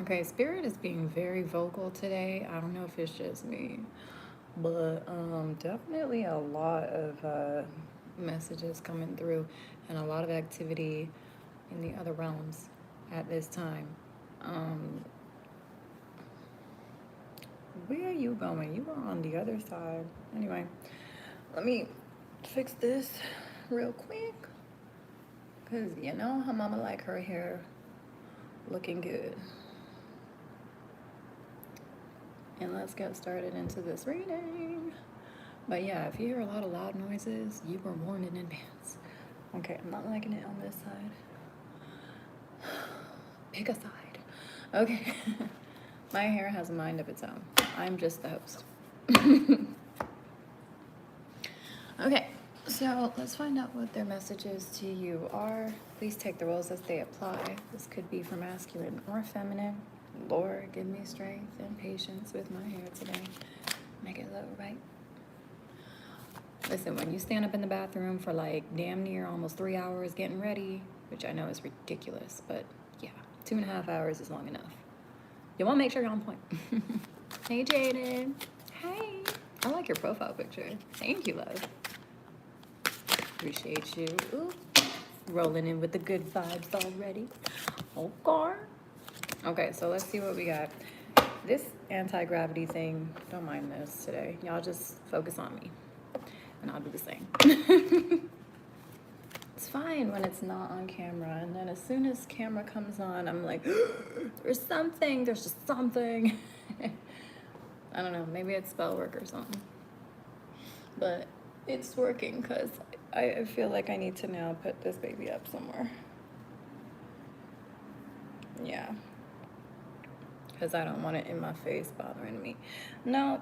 Okay, Spirit is being very vocal today. I don't know if it's just me, but definitely a lot of messages coming through and a lot of activity in the other realms at this time. Um, where are you going? You are on the other side. Anyway, let me fix this real quick because you know how mama like her hair looking good. And let's get started into this reading. But yeah, if you hear a lot of loud noises, you were warned in advance. Okay, I'm not liking it on this side. Pick a side. Okay. My hair has a mind of its own. I'm just the host. Okay, so let's find out what their messages to you are. Please take the roles as they apply. This could be for masculine or feminine. Lord, give me strength and patience with my hair today. Make it look right. Listen, when you stand up in the bathroom for like damn near almost 3 hours getting ready, which I know is ridiculous, but yeah, 2.5 hours is long enough. You want to make sure you're on point. Hey, Jaden. Hey. I like your profile picture. Thank you, love. Appreciate you. Ooh. Rolling in with the good vibes already. Okay. Okay, so let's see what we got. This anti-gravity thing, don't mind this today. Y'all just focus on me, and I'll do the same. It's fine when it's not on camera, and then as soon as camera comes on, I'm like, there's just something. I don't know, maybe it's spell work or something. But it's working because I feel like I need to now put this baby up somewhere. Yeah. Because I don't want it in my face bothering me. No,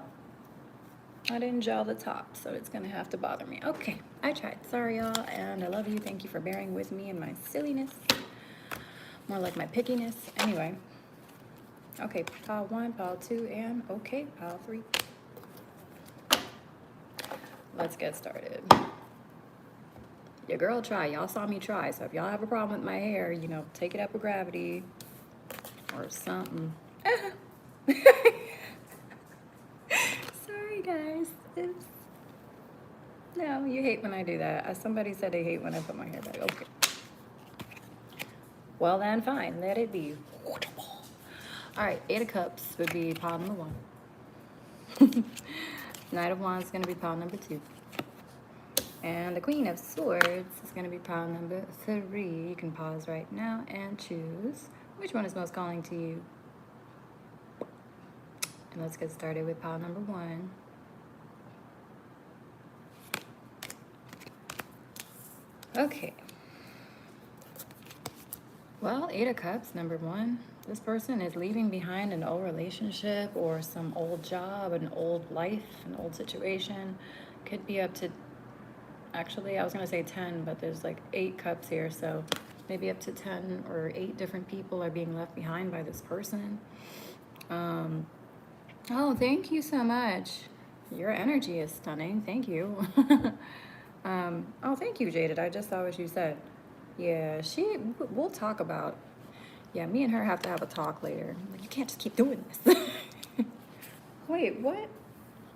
I didn't gel the top, so it's going to have to bother me. Okay, I tried. Sorry, y'all, and I love you. Thank you for bearing with me and my silliness. More like my pickiness. Anyway. Okay, pile 1, pile 2, and okay, pile 3. Let's get started. Your girl tried. Y'all saw me try. So if y'all have a problem with my hair, you know, take it up with gravity or something. Sorry, guys. Oops. No, you hate when I do that. Somebody said they hate when I put my hair back. Okay. Well, then, fine. Let it be. All right, 8 of Cups would be pile number 1. Knight of Wands is going to be pile number 2. And the Queen of Swords is going to be pile number 3. You can pause right now and choose which one is most calling to you. And let's get started with pile number 1. Okay. Well, 8 of Cups, number 1. This person is leaving behind an old relationship or some old job, an old life, an old situation. Could be up to, actually, I was going to say 10, but there's like 8 cups here, so maybe up to 10 or 8 different people are being left behind by this person. Oh, thank you so much. Your energy is stunning. Thank you. Oh, thank you, Jaded. I just saw what you said. Yeah, we'll talk about, yeah, me and her have to have a talk later. Like, you can't just keep doing this. Wait, what?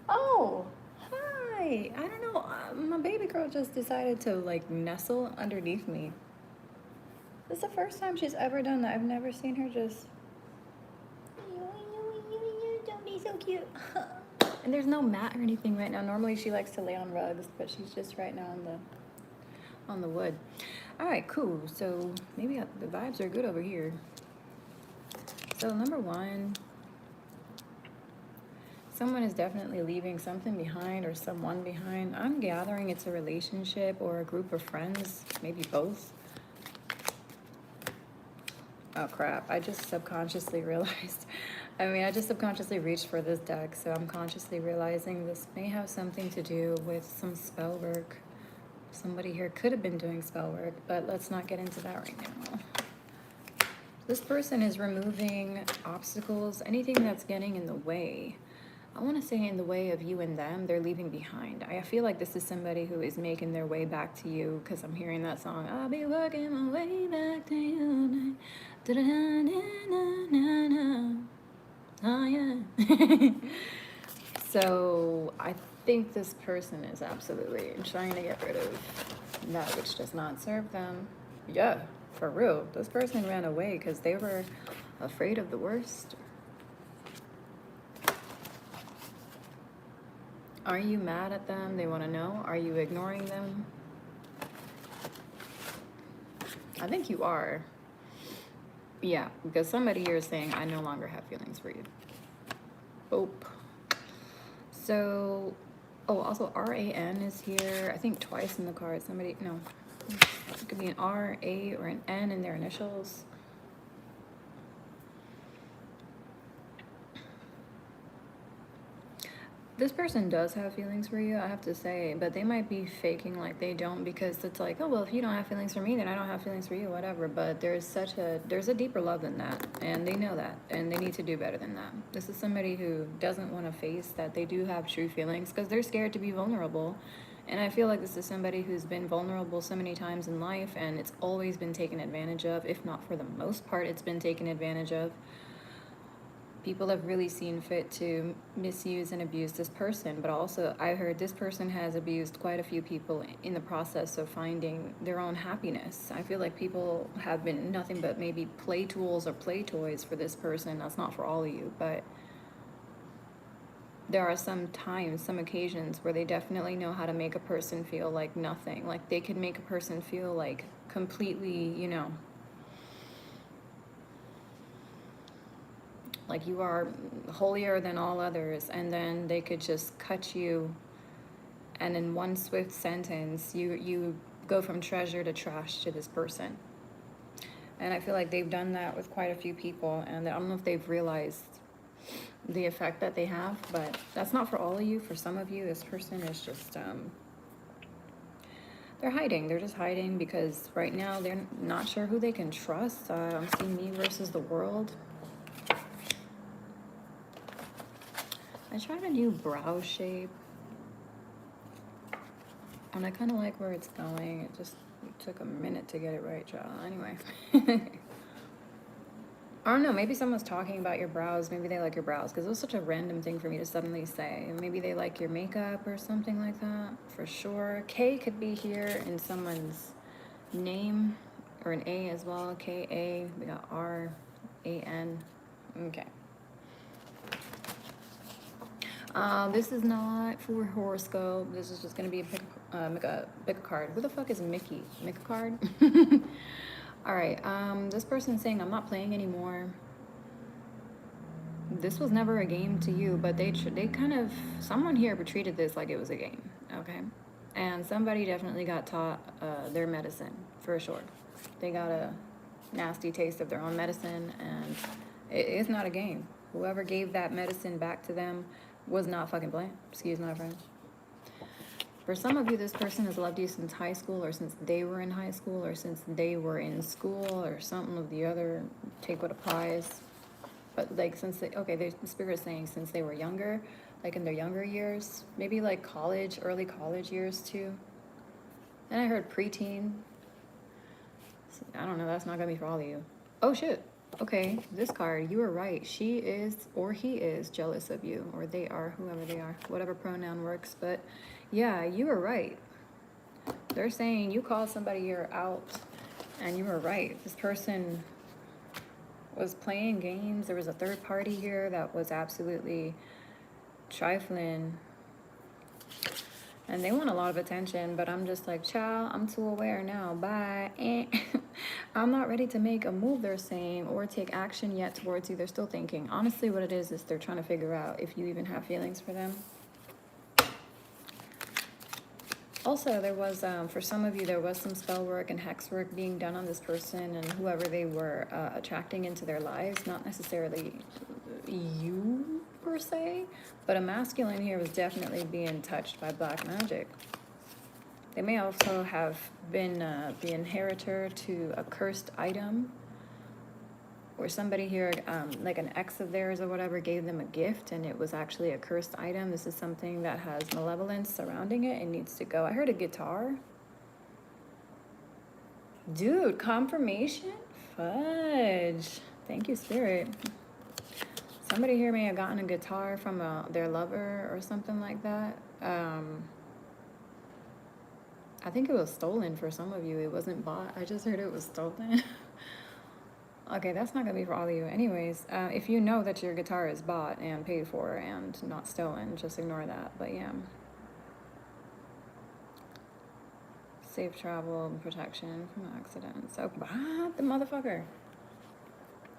Oh, hi. I don't know. My baby girl just decided to, like, nestle underneath me. This is the first time she's ever done that. I've never seen her just, don't be so cute. And there's no mat or anything right now. Normally she likes to lay on rugs, but she's just right now on the wood. All right, cool. So maybe the vibes are good over here. So number 1, someone is definitely leaving something behind or someone behind. I'm gathering it's a relationship or a group of friends, maybe both. Oh crap, I just subconsciously realized. I just subconsciously reached for this deck, so I'm consciously realizing this may have something to do with some spell work. Somebody here could have been doing spell work, but let's not get into that right now. This person is removing obstacles, anything that's getting in the way. I want to say in the way of you and them, they're leaving behind. I feel like this is somebody who is making their way back to you because I'm hearing that song, I'll be working my way back to you. Oh, yeah. So I think this person is absolutely trying to get rid of that which does not serve them. Yeah, for real. This person ran away because they were afraid of the worst. Are you mad at them? They want to know. Are you ignoring them? I think you are. Yeah, because somebody here is saying, I no longer have feelings for you. Oh. So, oh, also RAN is here. I think twice in the card. Somebody, no. It could be an R, A, or an N in their initials. This person does have feelings for you, I have to say, but they might be faking like they don't, because it's like, oh, well, if you don't have feelings for me, then I don't have feelings for you, whatever. But there's a deeper love than that, and they know that, and they need to do better than that. This is somebody who doesn't want to face that they do have true feelings because they're scared to be vulnerable. And I feel like this is somebody who's been vulnerable so many times in life, and it's always been taken advantage of. If not for the most part, it's been taken advantage of. People have really seen fit to misuse and abuse this person, but also I heard this person has abused quite a few people in the process of finding their own happiness. I feel like people have been nothing but maybe play tools or play toys for this person. That's not for all of you, but there are some times, some occasions where they definitely know how to make a person feel like nothing. Like they could make a person feel like completely, like you are holier than all others, and then they could just cut you, and in one swift sentence you go from treasure to trash to this person. And I feel like they've done that with quite a few people, and I don't know if they've realized the effect that they have, but that's not for all of you. For some of you, this person is just they're hiding. They're just hiding because right now they're not sure who they can trust. I'm seeing me versus the world. I tried a new brow shape, and I kind of like where it's going. It just took a minute to get it right, y'all. Anyway. I don't know, maybe someone's talking about your brows. Maybe they like your brows, because it was such a random thing for me to suddenly say. Maybe they like your makeup or something like that, for sure. K could be here in someone's name, or an A as well. K-A, we got R-A-N. Okay. This is not for horoscope. This is just gonna be a pick a card. Who the fuck is Mickey? Mick a card? All right. This person's saying, I'm not playing anymore. This was never a game to you, but they kind of, someone here treated this like it was a game. Okay. And somebody definitely got taught their medicine, for sure. They got a nasty taste of their own medicine, and it's not a game. Whoever gave that medicine back to them was not fucking playing. Excuse my friend. For some of you, this person has loved you since high school, or since they were in high school, or since they were in school, or something of the other. Take what applies. But like since they, okay, the spirit's saying since they were younger, like in their younger years, maybe like college, early college years too. And I heard preteen. I don't know, that's not gonna be for all of you. Oh shit. Okay, this card, you were right. She is, or he is, jealous of you, or they are, whoever they are, whatever pronoun works. But yeah, you were right. They're saying you called somebody here out, and you were right. This person was playing games. There was a third party here that was absolutely trifling, and they want a lot of attention, but I'm just like, child, I'm too aware now, bye. I'm not ready to make a move, they're saying, or take action yet towards you. They're still thinking. Honestly, what it is they're trying to figure out if you even have feelings for them. Also, there was, for some of you, there was some spell work and hex work being done on this person and whoever they were attracting into their lives. Not necessarily you, per se, but a masculine here was definitely being touched by black magic. They may also have been the inheritor to a cursed item, or somebody here, like an ex of theirs or whatever, gave them a gift and it was actually a cursed item. This is something that has malevolence surrounding it and needs to go. I heard a guitar. Dude, confirmation? Fudge. Thank you, Spirit. Somebody here may have gotten a guitar from their lover or something like that. I think it was stolen for some of you. It wasn't bought. I just heard it was stolen. Okay, that's not gonna be for all of you. Anyways, if you know that your guitar is bought and paid for and not stolen, just ignore that. But yeah, safe travel and protection from accidents. Oh, what the motherfucker?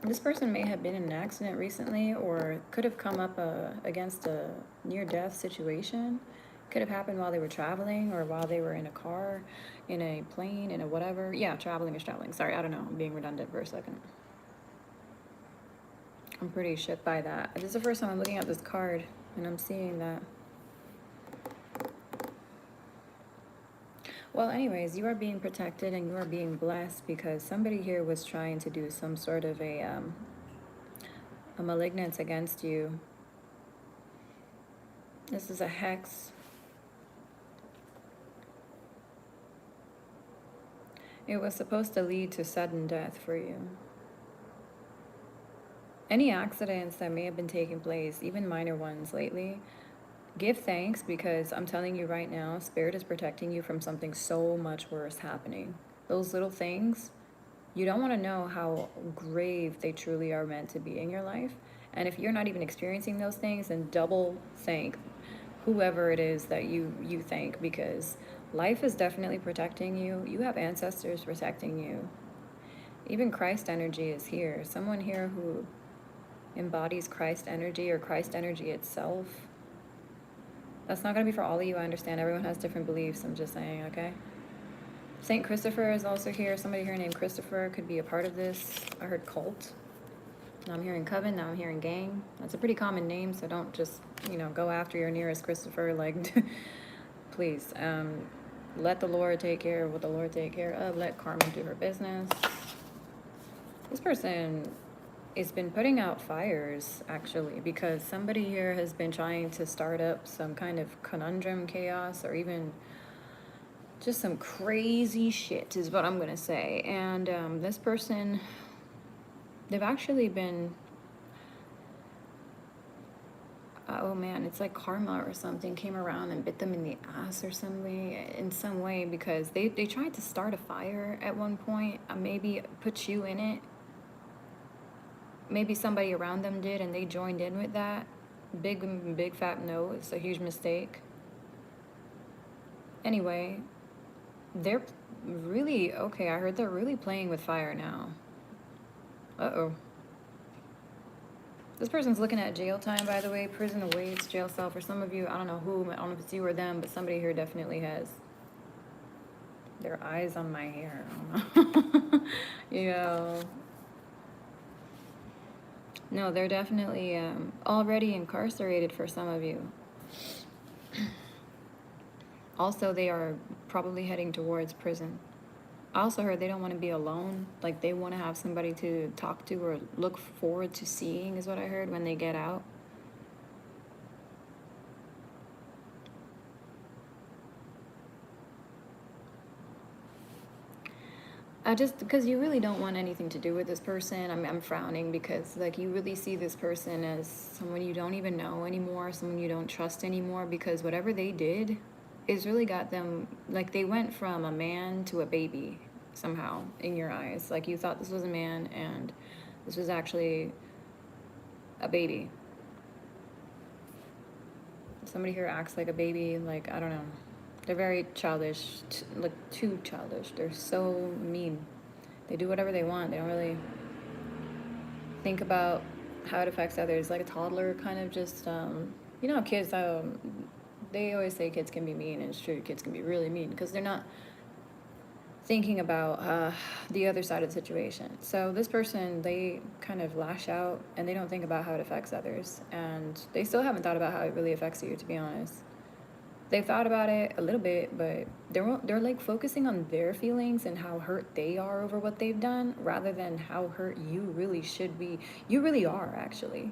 This person may have been in an accident recently or could have come up against a near-death situation. Could have happened while they were traveling or while they were in a car, in a plane, in a whatever. Yeah, traveling is traveling. Sorry, I don't know. I'm being redundant for a second. I'm pretty shook by that. This is the first time I'm looking at this card and I'm seeing that. Well, anyways, you are being protected and you are being blessed because somebody here was trying to do some sort of a malignance against you. This is a hex. It was supposed to lead to sudden death for you. Any accidents that may have been taking place, even minor ones lately, give thanks because I'm telling you right now, Spirit is protecting you from something so much worse happening. Those little things, you don't want to know how grave they truly are meant to be in your life. And if you're not even experiencing those things, then double thank whoever it is that you thank because life is definitely protecting you. You have ancestors protecting you. Even Christ energy is here. Someone here who embodies Christ energy or Christ energy itself. That's not going to be for all of you. I understand everyone has different beliefs. I'm just saying, okay? Saint Christopher is also here. Somebody here named Christopher could be a part of this. I heard cult. Now I'm hearing coven. Now I'm hearing gang. That's a pretty common name, so don't just, go after your nearest Christopher. Like, please. Let the Lord take care of what the Lord take care of. Let karma do her business. This person has been putting out fires, actually, because somebody here has been trying to start up some kind of conundrum chaos or even just some crazy shit is what I'm going to say. And this person, they've actually been, oh man, it's like karma or something came around and bit them in the ass or in some way because they tried to start a fire at one point, maybe put you in it. Maybe somebody around them did and they joined in with that. Big fat no, it's a huge mistake. Anyway, they're really, okay, I heard they're really playing with fire now. Uh-oh. This person's looking at jail time, by the way. Prison awaits, jail cell. For some of you, I don't know who, I don't know if it's you or them, but somebody here definitely has their eyes on my hair. I don't know. No, they're definitely already incarcerated for some of you. Also, they are probably heading towards prison. I also heard they don't want to be alone. Like, they want to have somebody to talk to or look forward to seeing, is what I heard, when they get out. Because you really don't want anything to do with this person. I'm frowning because, like, you really see this person as someone you don't even know anymore, someone you don't trust anymore, because whatever they did is really got them, like, they went from a man to a baby somehow in your eyes. Like, you thought this was a man and this was actually a baby. Somebody here acts like a baby, like, I don't know. They're very childish, like too childish. They're so mean. They do whatever they want. They don't really think about how it affects others. Like a toddler, kind of just, kids, they always say kids can be mean, and it's true, kids can be really mean because they're not thinking about the other side of the situation. So this person, they kind of lash out and they don't think about how it affects others. And they still haven't thought about how it really affects you, to be honest. They've thought about it a little bit, but they're like focusing on their feelings and how hurt they are over what they've done rather than how hurt you really should be. You really are, actually.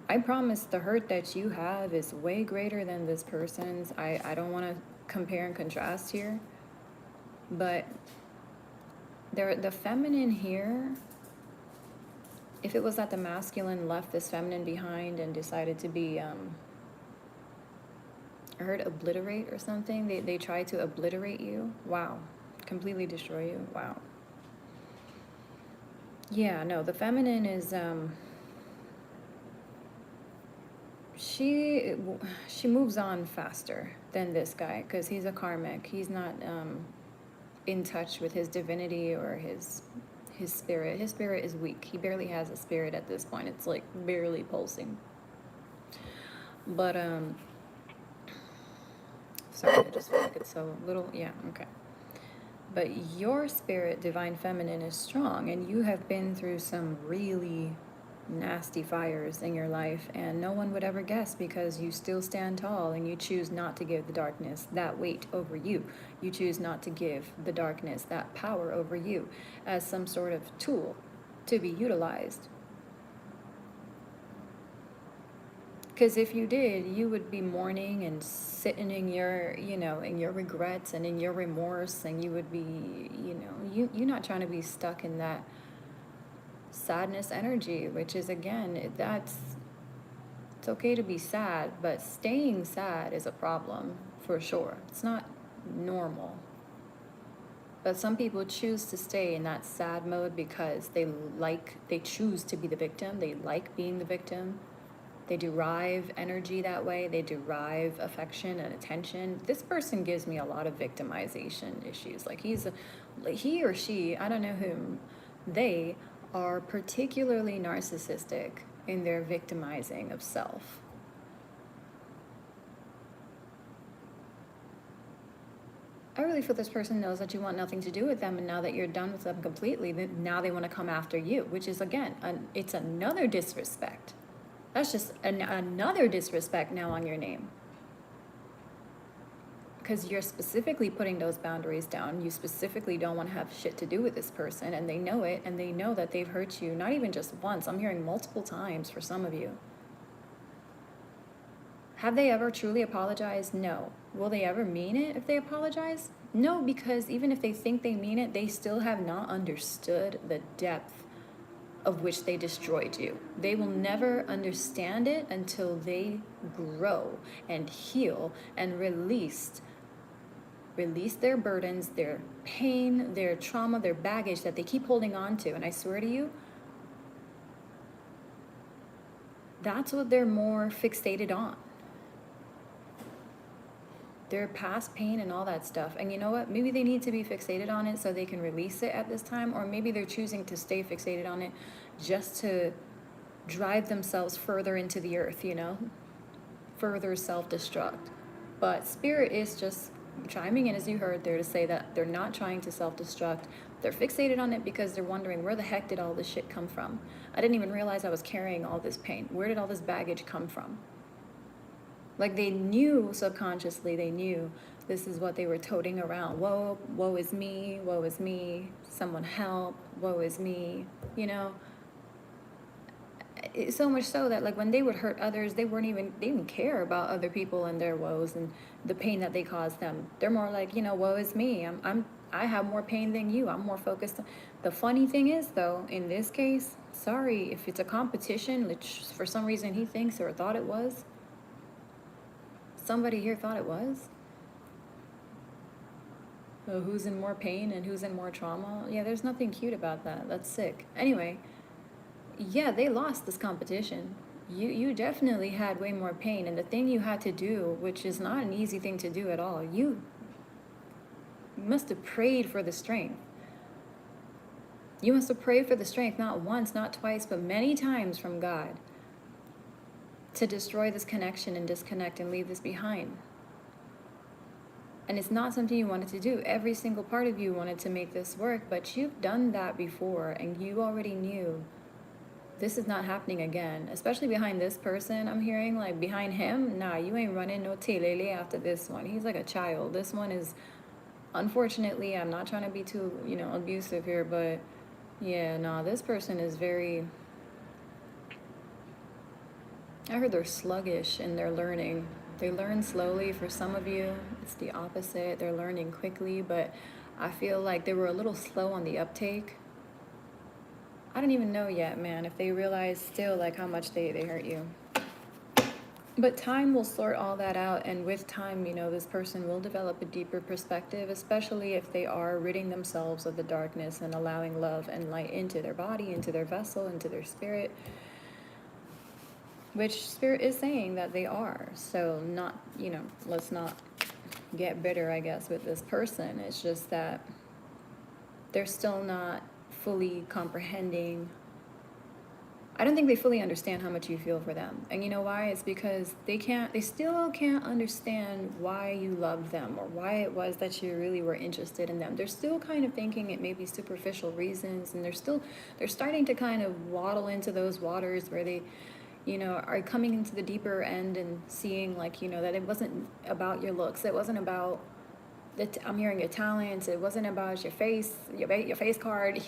I promise the hurt that you have is way greater than this person's. I don't want to compare and contrast here, but the feminine here, if it was that the masculine left this feminine behind and decided to be, I heard obliterate or something. They tried to obliterate you. Wow. Completely destroy you. Wow. Yeah, no, the feminine is, she moves on faster than this guy because he's a karmic. He's not in touch with his divinity or his spirit. His spirit is weak. He barely has a spirit at this point. It's like barely pulsing. But sorry, I just feel like it's so little. Yeah, okay. But your spirit, divine feminine, is strong, and you have been through some really nasty fires in your life, and no one would ever guess because you still stand tall and you choose not to give the darkness that weight over you. You choose not to give the darkness that power over you as some sort of tool to be utilized. Because if you did, you would be mourning and sitting in your, in your regrets and in your remorse, and you would be, you're not trying to be stuck in that sadness energy, which is, again, it's okay to be sad, but staying sad is a problem for sure. It's not normal. But some people choose to stay in that sad mode because they choose to be the victim. They like being the victim. They derive energy that way. They derive affection and attention. This person gives me a lot of victimization issues. Like he or she, I don't know whom, they are particularly narcissistic in their victimizing of self. I really feel this person knows that you want nothing to do with them, and now that you're done with them completely, now they want to come after you, which is, again, it's another disrespect. That's just another disrespect now on your name. Because you're specifically putting those boundaries down. You specifically don't want to have shit to do with this person, and they know it, and they know that they've hurt you, not even just once. I'm hearing multiple times for some of you. Have they ever truly apologized? No. Will they ever mean it if they apologize? No, because even if they think they mean it, they still have not understood the depth of which they destroyed you. They will never understand it until they grow and heal and release their burdens, their pain, their trauma, their baggage that they keep holding on to. And I swear to you, that's what they're more fixated on. Their past pain and all that stuff. And you know what? Maybe they need to be fixated on it so they can release it at this time, or maybe they're choosing to stay fixated on it just to drive themselves further into the earth, further self-destruct. But spirit is just chiming in, as you heard there, to say that they're not trying to self-destruct. They're fixated on it because they're wondering, where the heck did all this shit come from? I didn't even realize I was carrying all this pain. Where did all this baggage come from? Like, they knew subconsciously, they knew this is what they were toting around. Woe is me, someone help, woe is me, It's so much so that, like, when they would hurt others, they didn't care about other people and their woes and the pain that they caused them. They're more like, woe is me. I have more pain than you. I'm more focused. The funny thing is, though, in this case, sorry, if it's a competition, which for some reason he thinks or thought it was, somebody here thought it was. So who's in more pain and who's in more trauma? Yeah, there's nothing cute about that. That's sick. Anyway, yeah, they lost this competition. You definitely had way more pain, and the thing you had to do, which is not an easy thing to do at all, you must have prayed for the strength. You must have prayed for the strength, not once, not twice, but many times from God, to destroy this connection and disconnect and leave this behind. And it's not something you wanted to do. Every single part of you wanted to make this work, but you've done that before, and you already knew this is not happening again. Especially behind this person, I'm hearing, like, behind him, nah, you ain't running no telele after this one. He's like a child. This one is, unfortunately, I'm not trying to be too, abusive here, but yeah, nah, this person is very, I heard they're sluggish in their learning. They learn slowly. For some of you, it's the opposite. They're learning quickly, but I feel like they were a little slow on the uptake. I don't even know yet, man, if they realize still like how much they hurt you. But time will sort all that out, and with time, you know, this person will develop a deeper perspective, especially if they are ridding themselves of the darkness and allowing love and light into their body, into their vessel, into their spirit, which spirit is saying that they are. So not, you know, let's not get bitter, I guess, with this person. It's just that they're still not fully comprehending. I don't think they fully understand how much you feel for them. And you know why? It's because they still can't understand why you love them or why it was that you really were interested in them. They're still kind of thinking it may be superficial reasons, and they're starting to kind of waddle into those waters where they, you know, are coming into the deeper end and seeing, like, you know, that it wasn't about your looks. It wasn't about I'm hearing your talents. It wasn't about your face, your face card.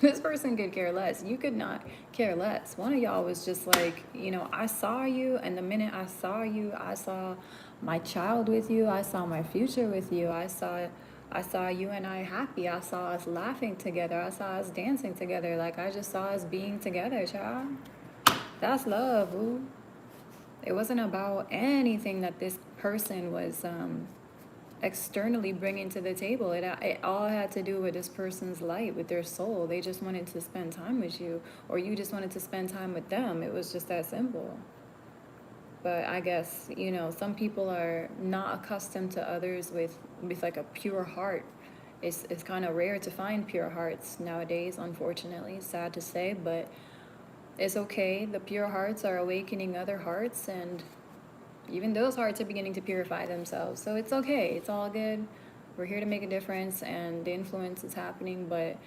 This person could care less. You could not care less. One of y'all was just like, you know, I saw you, and the minute I saw you, I saw my child with you. I saw my future with you. I saw you and I happy. I saw us laughing together. I saw us dancing together. Like, I just saw us being together, child. That's love, boo. It wasn't about anything that this person was externally bringing to the table. It all had to do with this person's light, with their soul. They just wanted to spend time with you, or you just wanted to spend time with them. It was just that simple. But I guess, you know, some people are not accustomed to others with like a pure heart. It's kind of rare to find pure hearts nowadays, unfortunately. Sad to say, but it's okay. The pure hearts are awakening other hearts, and even those hearts are beginning to purify themselves. So it's okay. It's all good. We're here to make a difference, and the influence is happening. But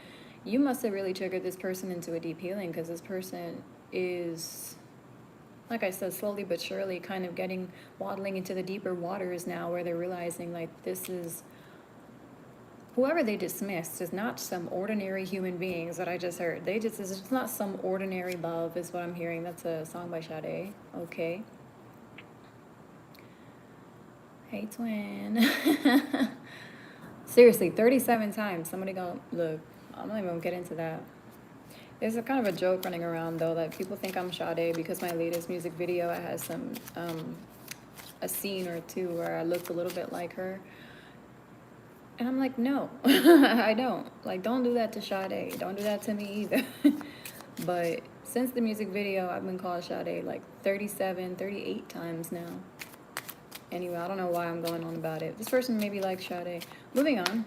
you must have really triggered this person into a deep healing, because this person is, like I said, slowly but surely kind of waddling into the deeper waters now, where they're realizing, like, this is, whoever they dismissed is not some ordinary human beings that I just heard. It's just not some ordinary love, is what I'm hearing. That's a song by Sade. Okay. Hey, twin. Seriously, 37 times. Somebody go, look, I'm not even gonna get into that. There's a kind of a joke running around, though, that people think I'm Sade because my latest music video, it has some, a scene or two where I look a little bit like her. And I'm like, no, I don't. Like, don't do that to Sade. Don't do that to me either. But since the music video, I've been called Sade like 37, 38 times now. Anyway, I don't know why I'm going on about it. This person maybe likes Sade. Moving on.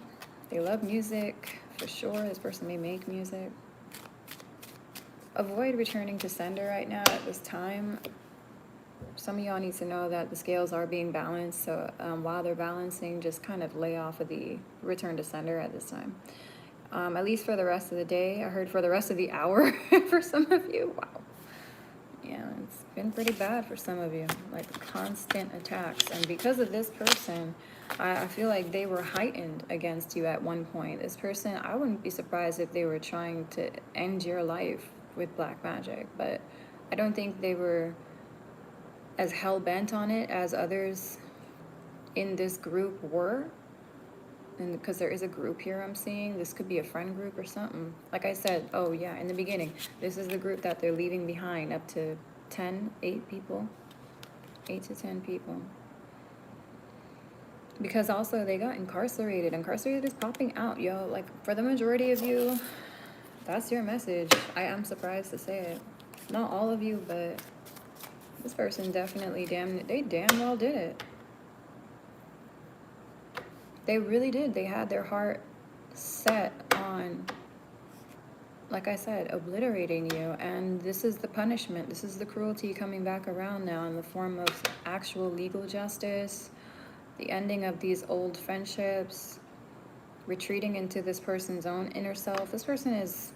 They love music, for sure. This person may make music. Avoid returning to sender right now at this time. Some of y'all need to know that the scales are being balanced. So while they're balancing, just kind of lay off of the return to sender at this time. At least for the rest of the day. I heard for the rest of the hour for some of you. Wow. Yeah, it's been pretty bad for some of you, like constant attacks. And because of this person, I feel like they were heightened against you at one point. This person, I wouldn't be surprised if they were trying to end your life with black magic, but I don't think they were as hell-bent on it as others in this group were. And because there is a group here I'm seeing, this could be a friend group or something. Like I said, oh yeah, in the beginning, this is the group that they're leaving behind, up to 8 people. 8 to 10 people. Because also they got incarcerated. Incarcerated is popping out, yo. Like, for the majority of you, that's your message. I am surprised to say it. Not all of you, but this person definitely they damn well did it. They really did. They had their heart set on, like I said, obliterating you. And this is the punishment. This is the cruelty coming back around now in the form of actual legal justice, the ending of these old friendships, retreating into this person's own inner self. This person is,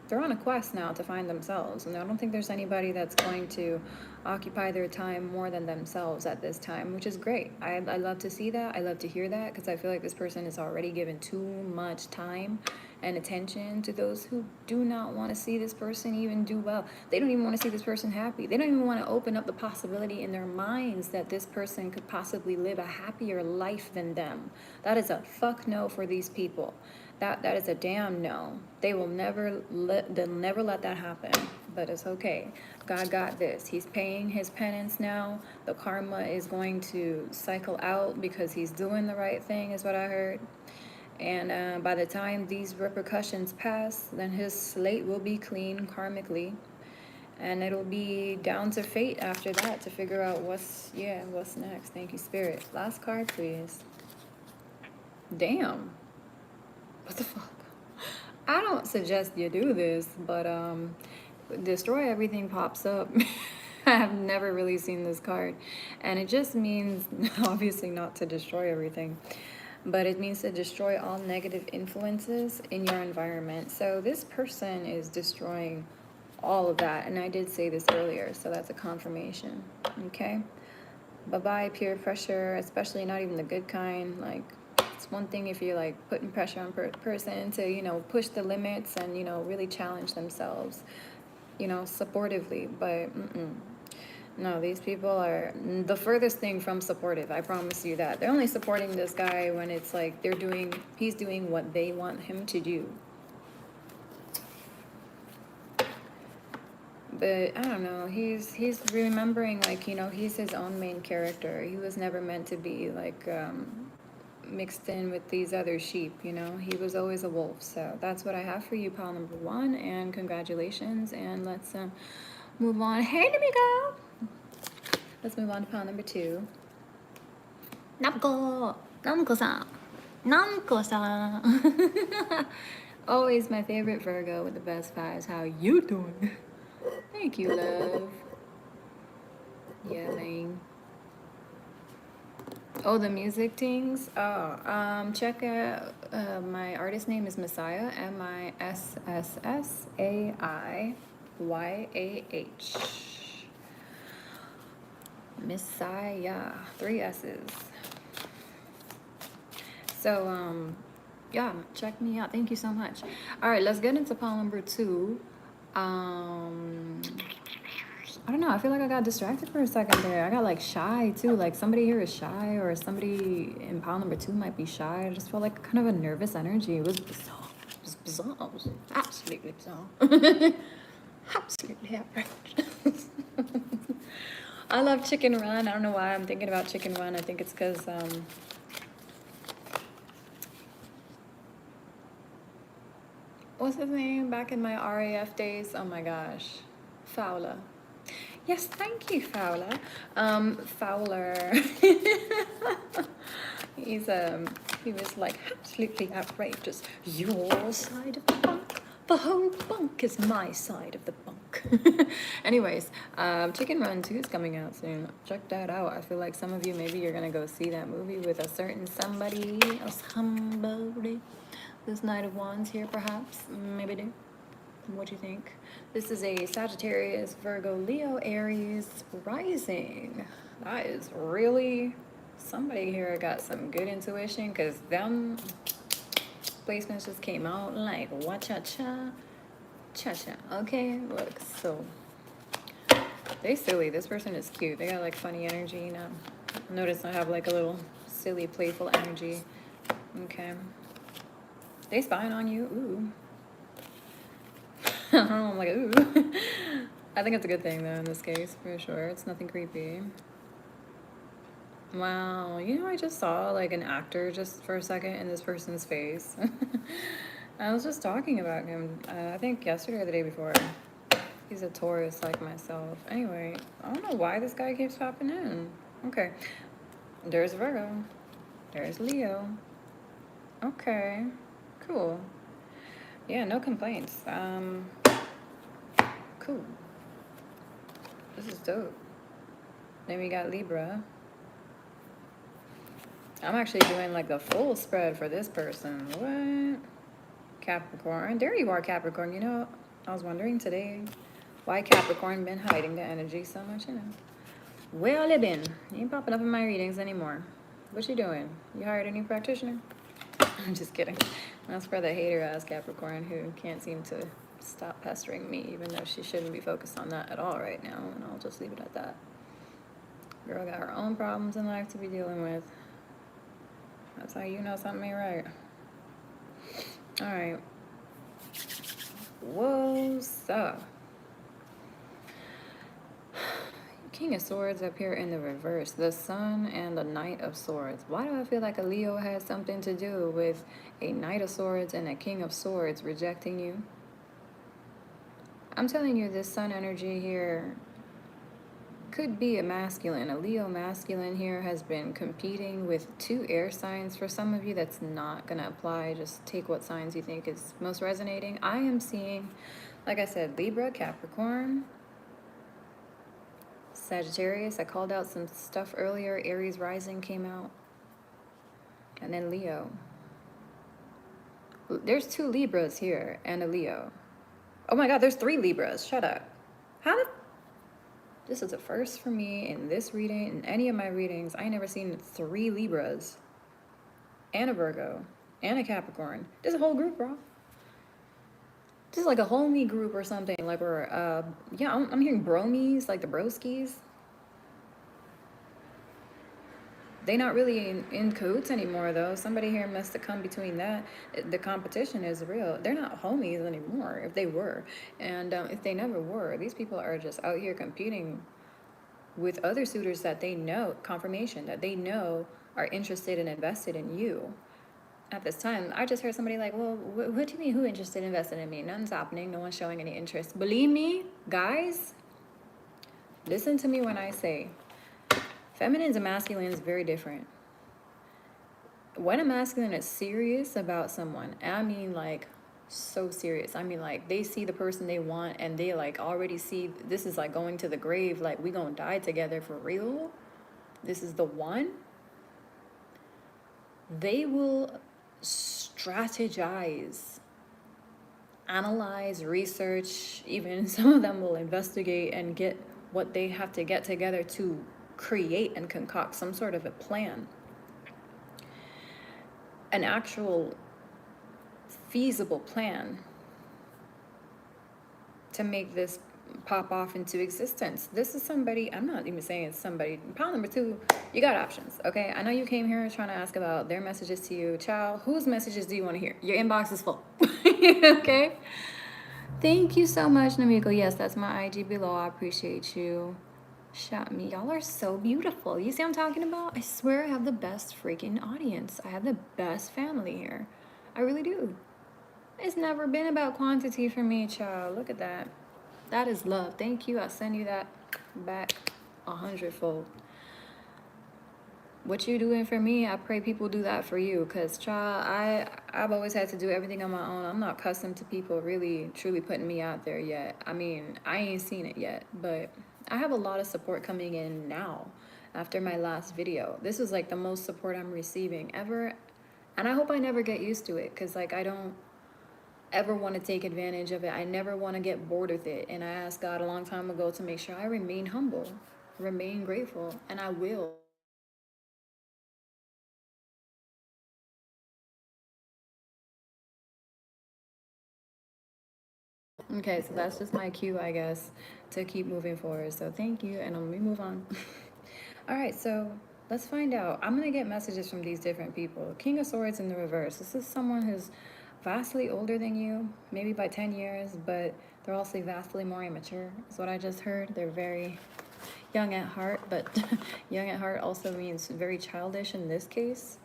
they're on a quest now to find themselves. And I don't think there's anybody that's going to occupy their time more than themselves at this time, which is great. I love to see that. I love to hear that, because I feel like this person is already given too much time and attention to those who do not want to see this person even do well. They don't even want to see this person happy. They don't even want to open up the possibility in their minds that this person could possibly live a happier life than them. That is a fuck no for these people. That is a damn no. They'll never let that happen. But it's okay. God got this. He's paying his penance now. The karma is going to cycle out because he's doing the right thing, is what I heard. And by the time these repercussions pass, then his slate will be clean karmically. And it'll be down to fate after that to figure out what's next. Thank you, Spirit. Last card, please. Damn. What the fuck? I don't suggest you do this, but destroy everything pops up. I have never really seen this card. And it just means, obviously not to destroy everything, but it means to destroy all negative influences in your environment. So this person is destroying all of that. And I did say this earlier, so that's a confirmation. Okay? Bye-bye peer pressure, especially not even the good kind. Like, it's one thing if you're like putting pressure on person to, you know, push the limits and, you know, really challenge themselves, you know, supportively. But no, these people are the furthest thing from supportive. I promise you that. They're only supporting this guy when it's like he's doing what they want him to do. But I don't know, he's remembering, like, you know, he's his own main character. He was never meant to be like mixed in with these other sheep, you know. He was always a wolf. So that's what I have for you, pile number 1, and congratulations. And let's move on. Hey, Namiko! Let's move on to pile number 2. Namco-san. Always my favorite Virgo with the best vibes. How you doing? Thank you, love. Yeah, man. Oh, the music things. Oh, check out my artist name is Messiah. MISSAIYAH. Messiah. 3 S's. So yeah, check me out. Thank you so much. All right, let's get into pile number 2. I don't know. I feel like I got distracted for a second there. I got like shy too. Like somebody here is shy, or somebody in pile number 2 might be shy. I just felt like kind of a nervous energy. It was bizarre. It was bizarre. It was absolutely bizarre. Absolutely outrageous. I love Chicken Run. I don't know why I'm thinking about Chicken Run. I think it's because what's his name back in my RAF days? Oh my gosh, Fowler. Yes, thank you, Fowler. Fowler. He was like absolutely outrageous. Your side of the bunk. The whole bunk is my side of the bunk. Anyways, Chicken Run 2 is coming out soon. Check that out. I feel like some of you, maybe you're gonna go see that movie with a certain somebody. This Knight of Wands here, perhaps. Maybe do. What do you think? This is a Sagittarius, Virgo, Leo, Aries rising. That is really somebody here got some good intuition, because them placements just came out like cha-cha. Okay, look, so they silly. This person is cute. They got like funny energy, you know. Notice I have like a little silly, playful energy. Okay. They spying on you. Ooh. I'm like, ooh. I think it's a good thing, though, in this case, for sure. It's nothing creepy. Wow. You know, I just saw, like, an actor just for a second in this person's face. I was just talking about him, I think yesterday or the day before. He's a Taurus like myself. Anyway, I don't know why this guy keeps popping in. Okay. There's Virgo. There's Leo. Okay. Cool. Yeah, no complaints. Cool. This is dope. Then we got Libra. I'm actually doing like the full spread for this person. What? Capricorn. There you are, Capricorn. You know, I was wondering today why Capricorn been hiding the energy so much, you know. Where you been? You ain't popping up in my readings anymore. What you doing? You hired a new practitioner? I'm just kidding. That's for the hater-ass Capricorn who can't seem to stop pestering me, even though she shouldn't be focused on that at all right now, and I'll just leave it at that. Girl got her own problems in life to be dealing with. That's how you know something ain't right. All right. Whoa, so King of Swords up here in the reverse. The Sun and the Knight of Swords. Why do I feel like a Leo has something to do with a Knight of Swords and a King of Swords rejecting you? I'm telling you, this Sun energy here could be a masculine. A Leo masculine here has been competing with two air signs. For some of you, that's not going to apply. Just take what signs you think is most resonating. I am seeing, like I said, Libra, Capricorn, Sagittarius. I called out some stuff earlier. Aries rising came out. And then Leo. There's two Libras here and a Leo. Oh my God, there's three Libras. Shut up. How did... This is a first for me in this reading. In any of my readings, I ain't never seen three Libras and a Virgo and a Capricorn. There's a whole group, bro. This is like a homie group or something. Like we're, yeah, I'm hearing bromies, like the broskies. They not really in cahoots anymore, though. Somebody here must have come between that. The competition is real. They're not homies anymore, if they were. And if they never were, these people are just out here competing with other suitors that they know, confirmation, that they know are interested and invested in you. At this time, I just heard somebody like, well, what do you mean who interested, invested in me? Nothing's happening. No one's showing any interest. Believe me, guys, listen to me when I say feminines and masculines is very different. When a masculine is serious about someone, I mean like so serious. I mean like they see the person they want and they like already see this is like going to the grave, like we gonna die together for real. This is the one. They will strategize, analyze, research, even some of them will investigate and get what they have to get together to create and concoct some sort of a plan. An actual feasible plan to make this pop off into existence. This is somebody, I'm not even saying it's somebody. Pile number two, you got options, okay? I know you came here trying to ask about their messages to you. Child, whose messages do you want to hear? Your inbox is full, okay? Thank you so much, Namiko. Yes, that's my IG below. I appreciate you. Shout me. Y'all are so beautiful. You see what I'm talking about? I swear I have the best freaking audience. I have the best family here. I really do. It's never been about quantity for me, child. Look at that. That is love. Thank you. I'll send you that back 100-fold. What you doing for me, I pray people do that for you. Because, child, I've always had to do everything on my own. I'm not accustomed to people really, truly putting me out there yet. I mean, I ain't seen it yet. But I have a lot of support coming in now after my last video. This is like the most support I'm receiving ever. And I hope I never get used to it. Because, like, I don't ever want to take advantage of it. I never want to get bored with it. And I asked God a long time ago to make sure I remain humble, remain grateful, and I will. Okay, so that's just my cue, I guess, to keep moving forward. So thank you, and let me move on. All right, so let's find out. I'm going to get messages from these different people. King of Swords in the reverse. This is someone who's vastly older than you, maybe by 10 years, but they're also vastly more immature, is what I just heard. They're very young at heart, but young at heart also means very childish in this case.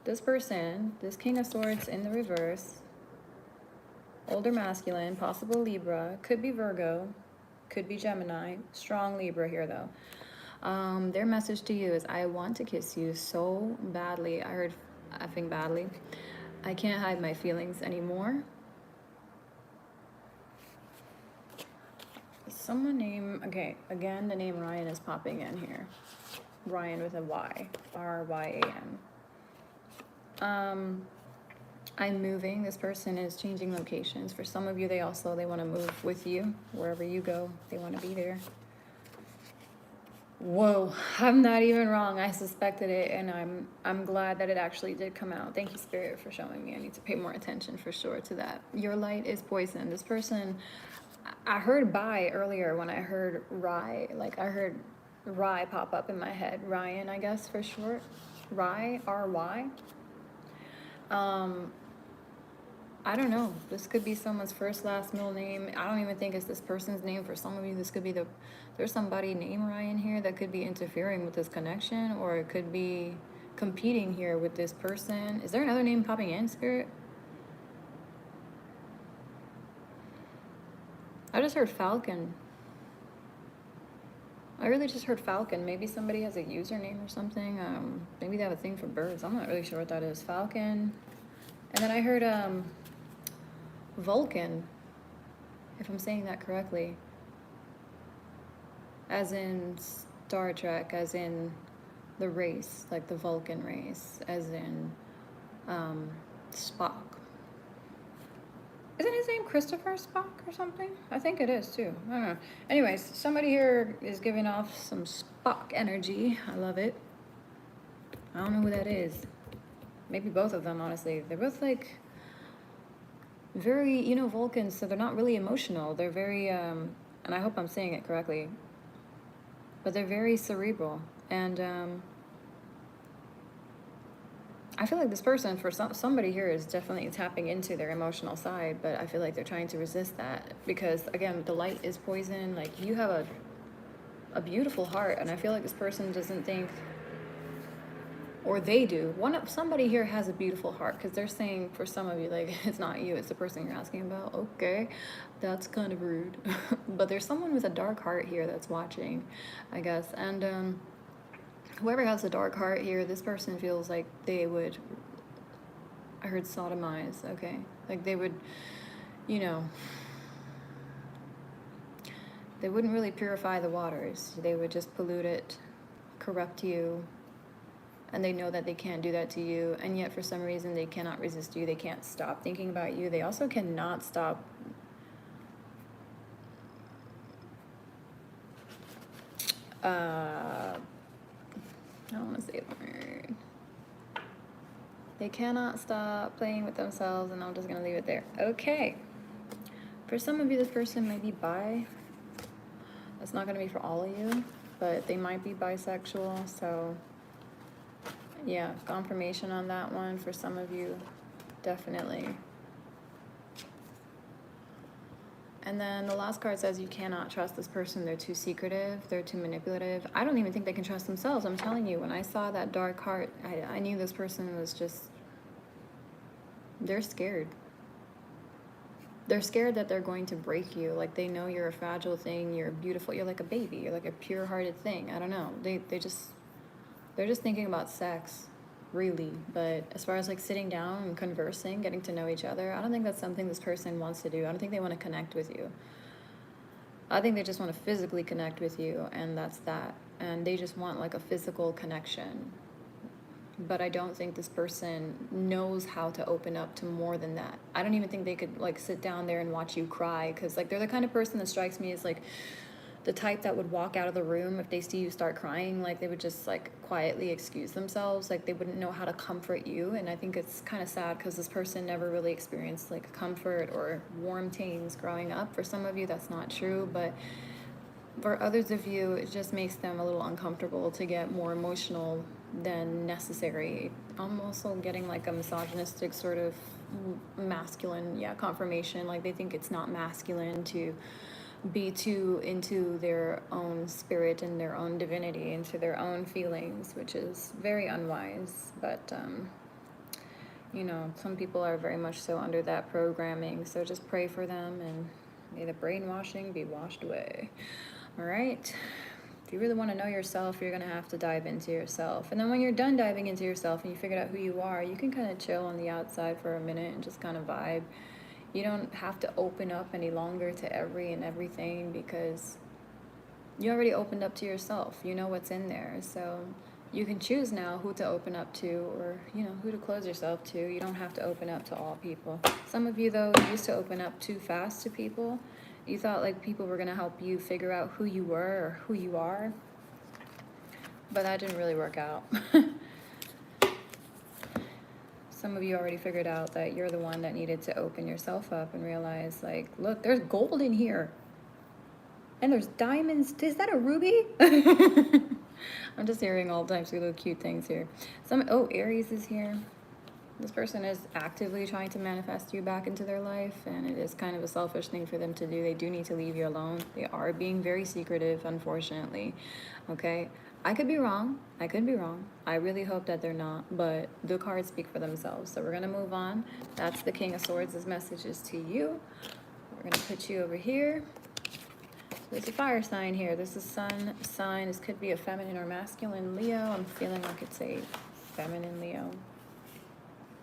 This person, this King of Swords in the reverse, older masculine, possible Libra, could be Virgo, could be Gemini, strong Libra here though. Their message to you is, I want to kiss you so badly. I heard effing badly. I can't hide my feelings anymore. Someone named, okay, again, the name Ryan is popping in here. Ryan with a Y, R-Y-A-N. I'm moving. This person is changing locations. For some of you, they want to move with you. Wherever you go, they want to be there. Whoa, I'm not even wrong. I suspected it, and I'm glad that it actually did come out. Thank you, Spirit, for showing me. I need to pay more attention for sure to that. Your light is poison. This person, I heard bye earlier when I heard Rye. Like I heard Rye pop up in my head. Ryan, I guess for short. Rye, R-Y. I don't know. This could be someone's first, last, middle name. I don't even think it's this person's name. For some of you, this could be there's somebody named Ryan here that could be interfering with this connection, or it could be competing here with this person. Is there another name popping in, Spirit? I just heard Falcon. I really just heard Falcon. Maybe somebody has a username or something. Maybe they have a thing for birds. I'm not really sure what that is. Falcon. And then I heard Vulcan, if I'm saying that correctly. As in Star Trek, as in the race, like the Vulcan race, as in Spock. Isn't his name Christopher Spock or something? I think it is too. I don't know. Anyways, somebody here is giving off some Spock energy. I love it. I don't know who that is. Maybe both of them, honestly. They're both like very, you know, Vulcans, so they're not really emotional. They're very, and I hope I'm saying it correctly, but they're very cerebral. And I feel like this person, for somebody here, is definitely tapping into their emotional side, but I feel like they're trying to resist that because, again, the light is poison. Like, you have a beautiful heart, and I feel like this person doesn't think, or they do. Somebody here has a beautiful heart, because they're saying, for some of you, like, it's not you, it's the person you're asking about. Okay, that's kind of rude. But there's someone with a dark heart here that's watching, I guess. And whoever has a dark heart here, this person feels like they would, I heard sodomize, okay? Like they would, you know, they wouldn't really purify the waters. They would just pollute it, corrupt you, and they know that they can't do that to you, and yet for some reason they cannot resist you. They can't stop thinking about you. They also cannot stop I don't want to say the word. They cannot stop playing with themselves, and I'm just going to leave it there. Okay. For some of you, this person may be bi. That's not going to be for all of you, but they might be bisexual, so yeah, confirmation on that one for some of you, definitely. And then the last card says you cannot trust this person. They're too secretive. They're too manipulative. I don't even think they can trust themselves. I'm telling you, when I saw that dark heart, I knew this person was just, they're scared. They're scared that they're going to break you. Like, they know you're a fragile thing. You're beautiful. You're like a baby. You're like a pure-hearted thing. I don't know. They're just thinking about sex, really. But as far as like sitting down and conversing, getting to know each other, I don't think that's something this person wants to do. I don't think they want to connect with you. I think they just want to physically connect with you, and that's that. And they just want like a physical connection. But I don't think this person knows how to open up to more than that. I don't even think they could like sit down there and watch you cry, because like they're the kind of person that strikes me as like the type that would walk out of the room if they see you start crying. Like they would just like quietly excuse themselves. Like they wouldn't know how to comfort you. And I think it's kind of sad because this person never really experienced like comfort or warm things growing up. For some of you, that's not true, but for others of you, it just makes them a little uncomfortable to get more emotional than necessary. I'm also getting like a misogynistic sort of masculine, confirmation. Like they think it's not masculine to be too into their own spirit and their own divinity, into their own feelings, which is very unwise. But you know, some people are very much so under that programming, so just pray for them and may the brainwashing be washed away. All right, if you really want to know yourself, you're gonna have to dive into yourself, and then when you're done diving into yourself and you figured out who you are, you can kind of chill on the outside for a minute and just kind of vibe. You don't have to open up any longer to everything, because you already opened up to yourself. You know what's in there. So you can choose now who to open up to, or, you know, who to close yourself to. You don't have to open up to all people. Some of you, though, used to open up too fast to people. You thought like people were going to help you figure out who you were or who you are. But that didn't really work out. Some of you already figured out that you're the one that needed to open yourself up and realize, like, look, there's gold in here. And there's diamonds. Is that a ruby? I'm just hearing all types of little cute things here. Oh, Aries is here. This person is actively trying to manifest you back into their life, and it is kind of a selfish thing for them to do. They do need to leave you alone. They are being very secretive, unfortunately. Okay? I could be wrong. I could be wrong. I really hope that they're not, but the cards speak for themselves. So we're going to move on. That's the King of Swords' messages to you. We're going to put you over here. There's a fire sign here. This is sun sign. This could be a feminine or masculine Leo. I'm feeling like it's a feminine Leo.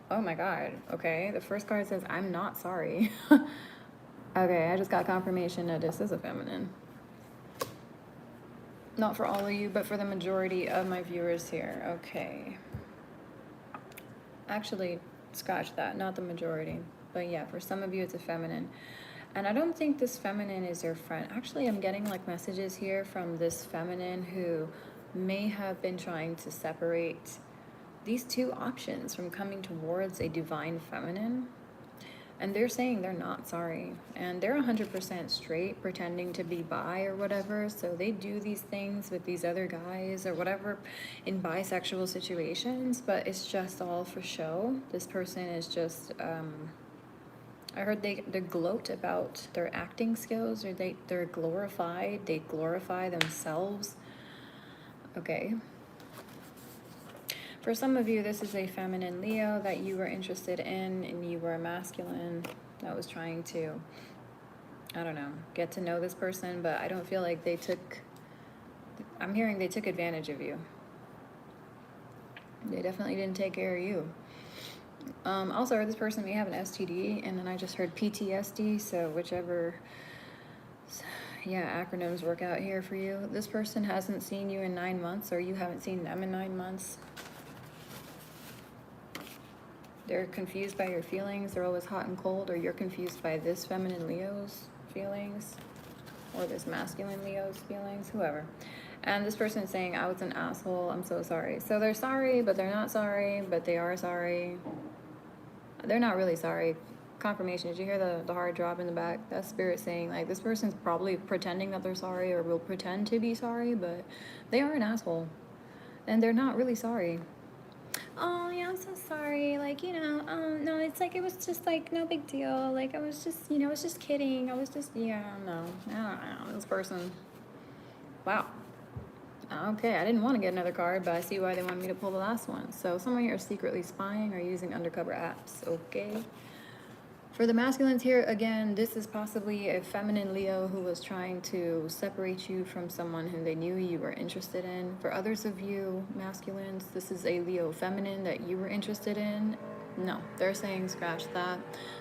Oh my God. Okay. The first card says, I'm not sorry. Okay. I just got confirmation that this is a feminine. Not for all of you, but for the majority of my viewers here. Okay. Actually, scratch that. Not the majority. But yeah, for some of you, it's a feminine. And I don't think this feminine is your friend. Actually, I'm getting like messages here from this feminine who may have been trying to separate these two options from coming towards a divine feminine. And they're saying they're not sorry. And they're 100% straight, pretending to be bi or whatever. So they do these things with these other guys or whatever in bisexual situations. But it's just all for show. This person is just... I heard they gloat about their acting skills, or they're glorified. They glorify themselves. Okay. For some of you, this is a feminine Leo that you were interested in, and you were a masculine that was trying to, I don't know, get to know this person, but I don't feel like they took, I'm hearing they took advantage of you. They definitely didn't take care of you. Also, I heard this person may have an STD, and then I just heard PTSD, so whichever, yeah, acronyms work out here for you. This person hasn't seen you in 9 months, or you haven't seen them in 9 months. They're confused by your feelings. They're always hot and cold, or you're confused by this feminine Leo's feelings, or this masculine Leo's feelings, whoever. And this person is saying, I was an asshole, I'm so sorry. So they're sorry, but they're not sorry, but they are sorry. They're not really sorry. Confirmation. Did you hear the hard drop in the back? That's spirit saying, like, this person's probably pretending that they're sorry or will pretend to be sorry, but they are an asshole. And they're not really sorry. Oh, yeah, I'm so sorry. Like, you know, no, it's like, it was just like, no big deal. Like, I was just, you know, I was just kidding. I was just, yeah, no. I don't know. This person. Wow. Okay, I didn't want to get another card, but I see why they want me to pull the last one. So someone here is secretly spying or using undercover apps. Okay. For the masculines here, again, this is possibly a feminine Leo who was trying to separate you from someone whom they knew you were interested in. For others of you masculines, this is a Leo feminine that you were interested in. No, they're saying scratch that.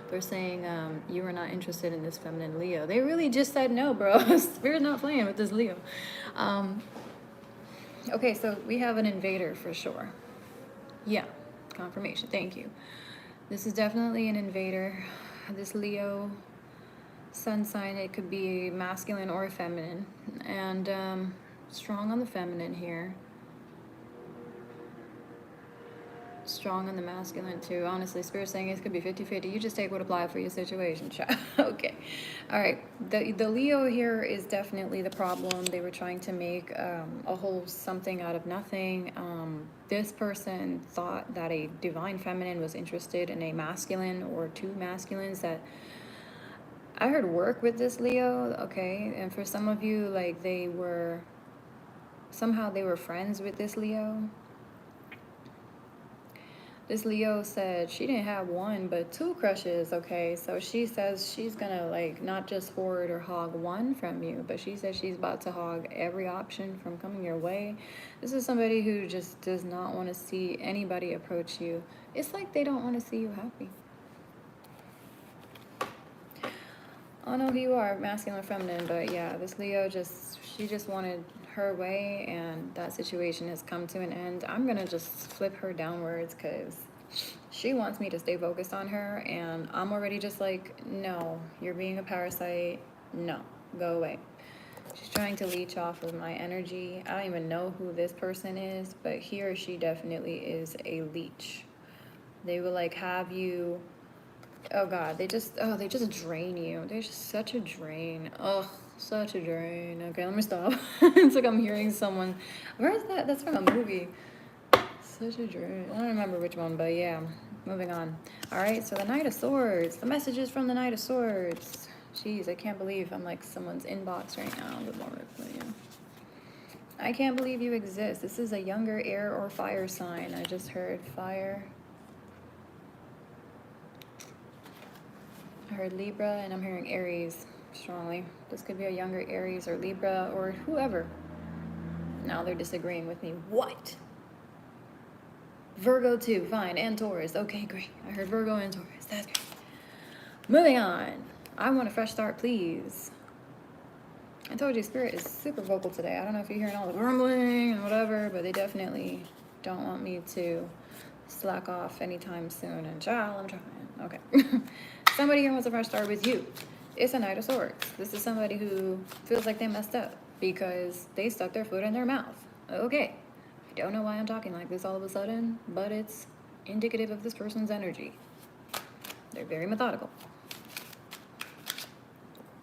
They're saying you were not interested in this feminine Leo. They really just said no, bro. Spirit's not playing with this Leo. Okay, so we have an invader for sure. Yeah, confirmation. Thank you. This is definitely an invader. This Leo sun sign, it could be masculine or feminine. And strong on the feminine here. Strong on the masculine too. Honestly, Spirit's saying it could be 50-50. You just take what applies for your situation, child. Okay. All right. The Leo here is definitely the problem. They were trying to make a whole something out of nothing. This person thought that a divine feminine was interested in a masculine or two masculines that I heard work with this Leo. Okay. And for some of you, like somehow they were friends with this Leo. This Leo said she didn't have one, but two crushes, okay? So she says she's gonna, like, not just hoard or hog one from you, but she says she's about to hog every option from coming your way. This is somebody who just does not want to see anybody approach you. It's like they don't want to see you happy. I don't know who you are, masculine or feminine, but yeah, this Leo she just wanted her way, and that situation has come to an end. I'm gonna just flip her downwards because she wants me to stay focused on her, and I'm already just like, no, you're being a parasite. No, go away. She's trying to leech off of my energy. I don't even know who this person is, but he or she definitely is a leech. They will like have you, oh God, they just drain you. They're just such a drain. Ugh. Such a drain. Okay, let me stop. It's like I'm hearing someone. Where is that? That's from a movie. Such a drain. I don't remember which one, but yeah. Moving on. All right, so the Knight of Swords. The messages from the Knight of Swords. Jeez, I can't believe I'm like someone's inbox right now. Good Lord, but yeah. I can't believe you exist. This is a younger air or fire sign. I just heard fire. I heard Libra, and I'm hearing Aries strongly. This could be a younger Aries or Libra or whoever. Now they're disagreeing with me. What? Virgo too, fine, and Taurus. Okay, great. I heard Virgo and Taurus. That's great. Moving on. I want a fresh start, please. I told you, Spirit is super vocal today. I don't know if you're hearing all the rumbling and whatever, but they definitely don't want me to slack off anytime soon. And child, I'm trying. Okay. Somebody here wants a fresh start with you. It's a Knight of Swords. This is somebody who feels like they messed up because they stuck their foot in their mouth. Okay. I don't know why I'm talking like this all of a sudden, but it's indicative of this person's energy. They're very methodical.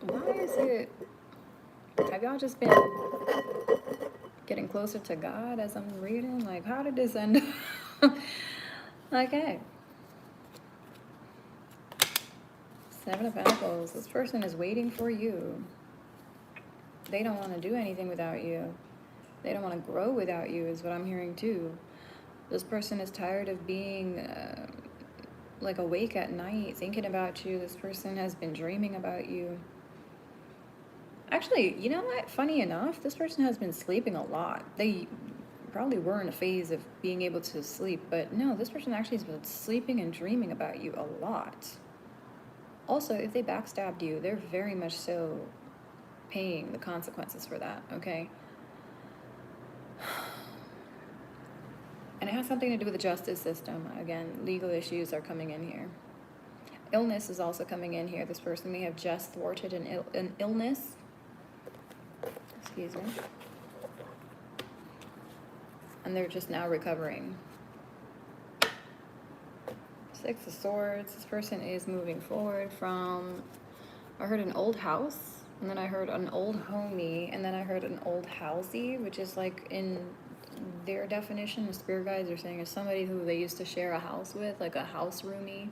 Why is it... Have y'all just been getting closer to God as I'm reading? Like, how did this end up? Okay. Seven of Pentacles. This person is waiting for you. They don't want to do anything without you. They don't want to grow without you is what I'm hearing too. This person is tired of being like awake at night thinking about you. This person has been dreaming about you. Actually, you know what? Funny enough, this person has been sleeping a lot. They probably were in a phase of being able to sleep, but no, this person actually has been sleeping and dreaming about you a lot. Also, if they backstabbed you, they're very much so paying the consequences for that, okay? And it has something to do with the justice system. Again, legal issues are coming in here. Illness is also coming in here. This person may have just thwarted an illness. Excuse me. And they're just now recovering. Six of Swords. This person is moving forward from, I heard an old house, and then I heard an old homie, and then I heard an old housey, which is like in their definition, the spirit guides are saying is somebody who they used to share a house with, like a house roomie.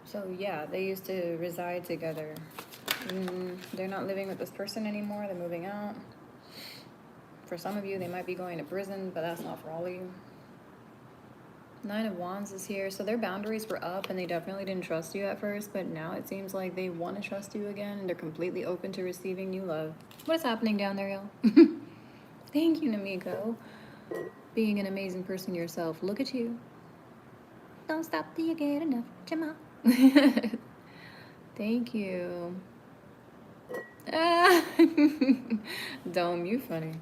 So yeah, they used to reside together. They're not living with this person anymore. They're moving out. For some of you, they might be going to prison, but that's not for all of you. Nine of Wands is here. So their boundaries were up and they definitely didn't trust you at first, but now it seems like they want to trust you again and they're completely open to receiving new love. What is happening down there, y'all? Thank you, Namiko. Being an amazing person yourself. Look at you. Don't stop till you get enough. Jama. Thank you. Dome, you funny.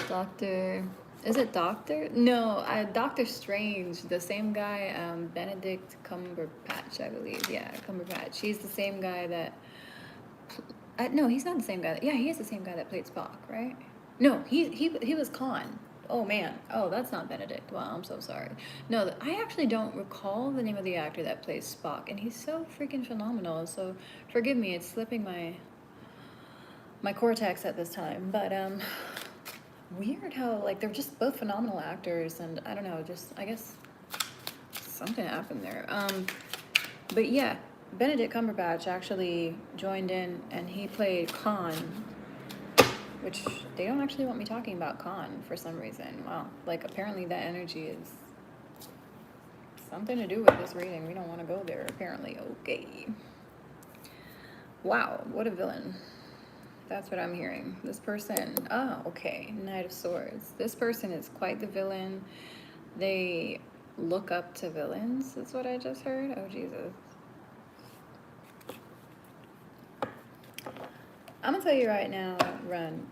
Doctor... Is it Doctor? No, Doctor Strange, the same guy, Benedict Cumberbatch, I believe. Yeah, Cumberbatch. He's the same guy that... no, he's not the same guy. Yeah, he is the same guy that played Spock, right? No, he was Khan. Oh, man. Oh, that's not Benedict. Wow, I'm so sorry. No, I actually don't recall the name of the actor that plays Spock, and he's so freaking phenomenal. So forgive me, it's slipping my cortex at this time. But, weird how, like, they're just both phenomenal actors, and I don't know, just, I guess something happened there. But yeah, Benedict Cumberbatch actually joined in, and he played Khan, which they don't actually want me talking about Khan for some reason. Wow, like, apparently that energy is something to do with this reading. We don't want to go there, apparently. Okay. Wow, what a villain. That's what I'm hearing. This person, okay, Knight of Swords. This person is quite the villain. They look up to villains, is what I just heard. Oh, Jesus. I'm gonna tell you right now, run.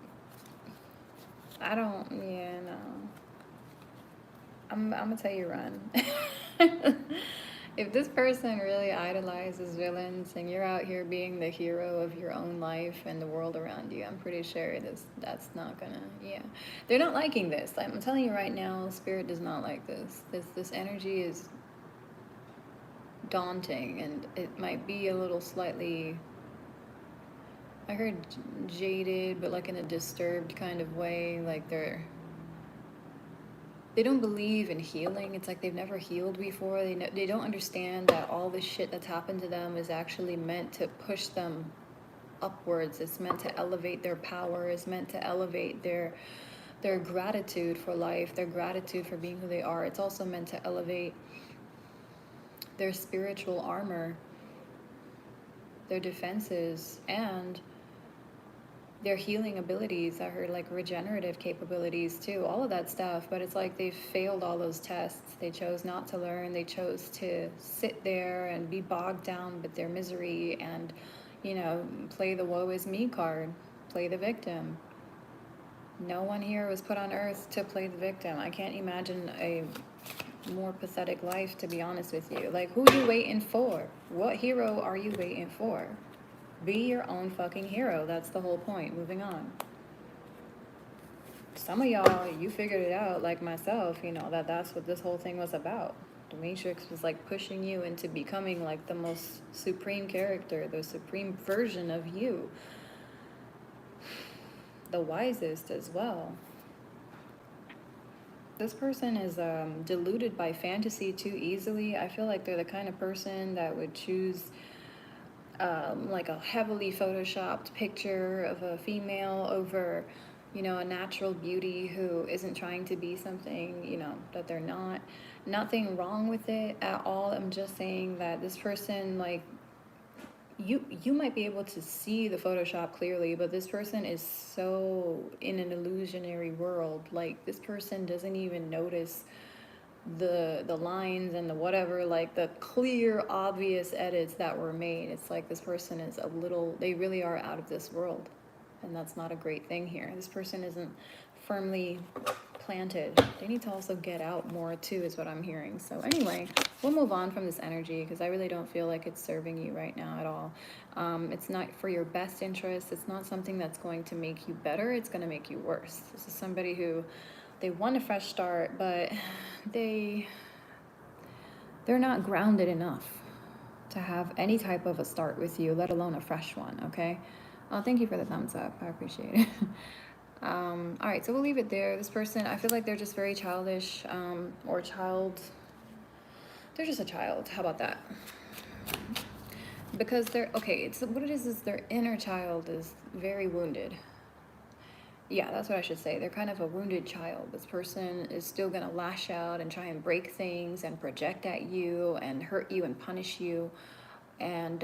I don't, yeah, no. I'm gonna tell you, run. If this person really idolizes villains and you're out here being the hero of your own life and the world around you, I'm pretty sure that's not gonna, yeah. They're not liking this. I'm telling you right now, Spirit does not like this. This energy is daunting, and it might be a little slightly, I heard jaded, but like in a disturbed kind of way, like they're they don't believe in healing. It's like they've never healed before. They don't understand that all the shit that's happened to them is actually meant to push them upwards. It's meant to elevate their power. It's meant to elevate their gratitude for life, their gratitude for being who they are. It's also meant to elevate their spiritual armor, their defenses, and their healing abilities. I heard like regenerative capabilities too, all of that stuff. But it's like they've failed all those tests. They chose not to learn. They chose to sit there and be bogged down with their misery and, you know, play the woe is me card, play the victim. No one here was put on earth to play the victim. I can't imagine a more pathetic life, to be honest with you. Like, who you waiting for? What hero are you waiting for? Be your own fucking hero. That's the whole point. Moving on. Some of y'all, you figured it out, like myself, you know, that's what this whole thing was about. The Matrix was like pushing you into becoming like the most supreme character, the supreme version of you. The wisest as well. This person is deluded by fantasy too easily. I feel like they're the kind of person that would choose like a heavily photoshopped picture of a female over, you know, a natural beauty who isn't trying to be something, you know, that they're not. Nothing wrong with it at all. I'm just saying that this person, like, you might be able to see the Photoshop clearly, but this person is so in an illusionary world. Like, this person doesn't even notice the lines and the whatever, like the clear obvious edits that were made. It's like this person is a little, they really are out of this world, and that's not a great thing here. This person isn't firmly planted. They need to also get out more too, is what I'm hearing. So anyway, we'll move on from this energy because I really don't feel like it's serving you right now at all. It's not for your best interest. It's not something that's going to make you better. It's going to make you worse. This is somebody who, they want a fresh start, but they're not grounded enough to have any type of a start with you, let alone a fresh one. Okay. Thank you for the thumbs up. I appreciate it. All right, so we'll leave it there. This person, I feel like they're just very childish, or they're just a child. How about that? Because they're, okay, it's what it is their inner child is very wounded. Yeah, that's what I should say. They're kind of a wounded child. This person is still going to lash out and try and break things and project at you and hurt you and punish you. And,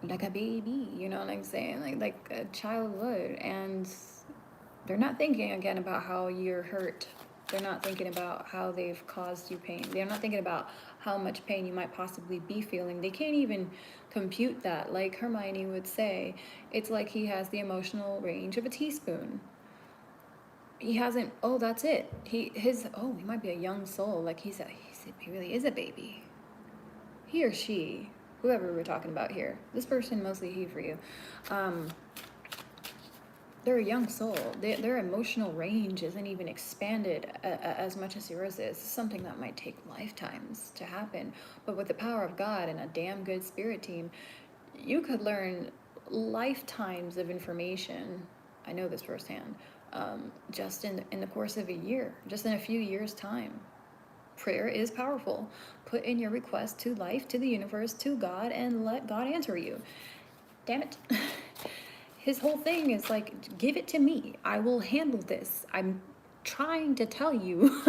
like a baby, you know what I'm saying? Like a child would. And they're not thinking again about how you're hurt. They're not thinking about how they've caused you pain. They're not thinking about how much pain you might possibly be feeling. They can't even compute that. Like Hermione would say, it's like he has the emotional range of a teaspoon. He hasn't, oh, that's it. He might be a young soul. Like he really is a baby. He or she, whoever we're talking about here, this person, mostly he for you, they're a young soul. Their emotional range isn't even expanded as much as yours is. It's something that might take lifetimes to happen. But with the power of God and a damn good spirit team, you could learn lifetimes of information. I know this firsthand. Just in the course of a year, just in a few years' time. Prayer is powerful. Put in your request to life, to the universe, to God, and let God answer you. Damn it. His whole thing is like, give it to me. I will handle this. I'm trying to tell you.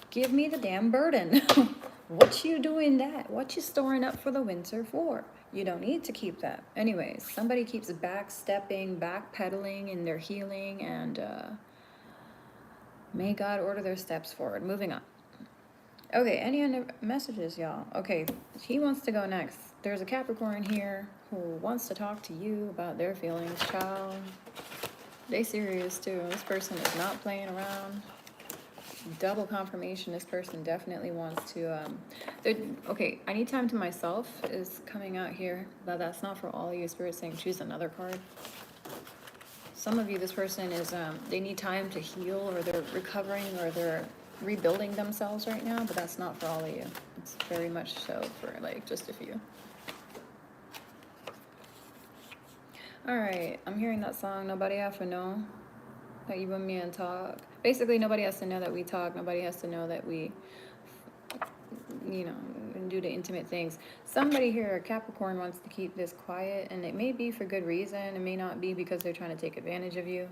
Give me the damn burden. What you doing that? What you storing up for the winter for? You don't need to keep that. Anyways, somebody keeps backstepping, backpedaling in their healing, and may God order their steps forward. Moving on. Okay, any other messages, y'all? Okay, he wants to go next. There's a Capricorn here who wants to talk to you about their feelings, child. They serious too. This person is not playing around. Double confirmation. This person definitely wants to. Okay, I need time to myself is coming out here. That's not for all of you. Spirit saying choose another card. Some of you, this person is, they need time to heal, or they're recovering, or they're rebuilding themselves right now, but that's not for all of you. It's very much so for like just a few. All right, I'm hearing that song, Nobody Have to Know. That you and me and talk. Basically, nobody has to know that we talk. Nobody has to know that we, you know, do the intimate things. Somebody here, Capricorn, wants to keep this quiet, and it may be for good reason. It may not be because they're trying to take advantage of you.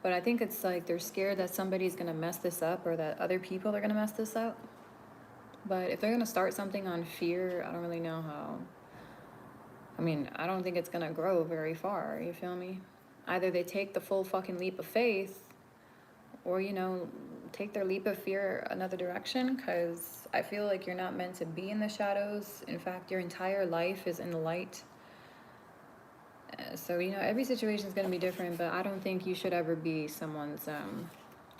But I think it's like they're scared that somebody's going to mess this up or that other people are going to mess this up. But if they're going to start something on fear, I don't really know how. I mean, I don't think it's going to grow very far. You feel me? Either they take the full fucking leap of faith or, you know, take their leap of fear another direction, because I feel like you're not meant to be in the shadows. In fact, your entire life is in the light. So, you know, every situation is going to be different, but I don't think you should ever be someone's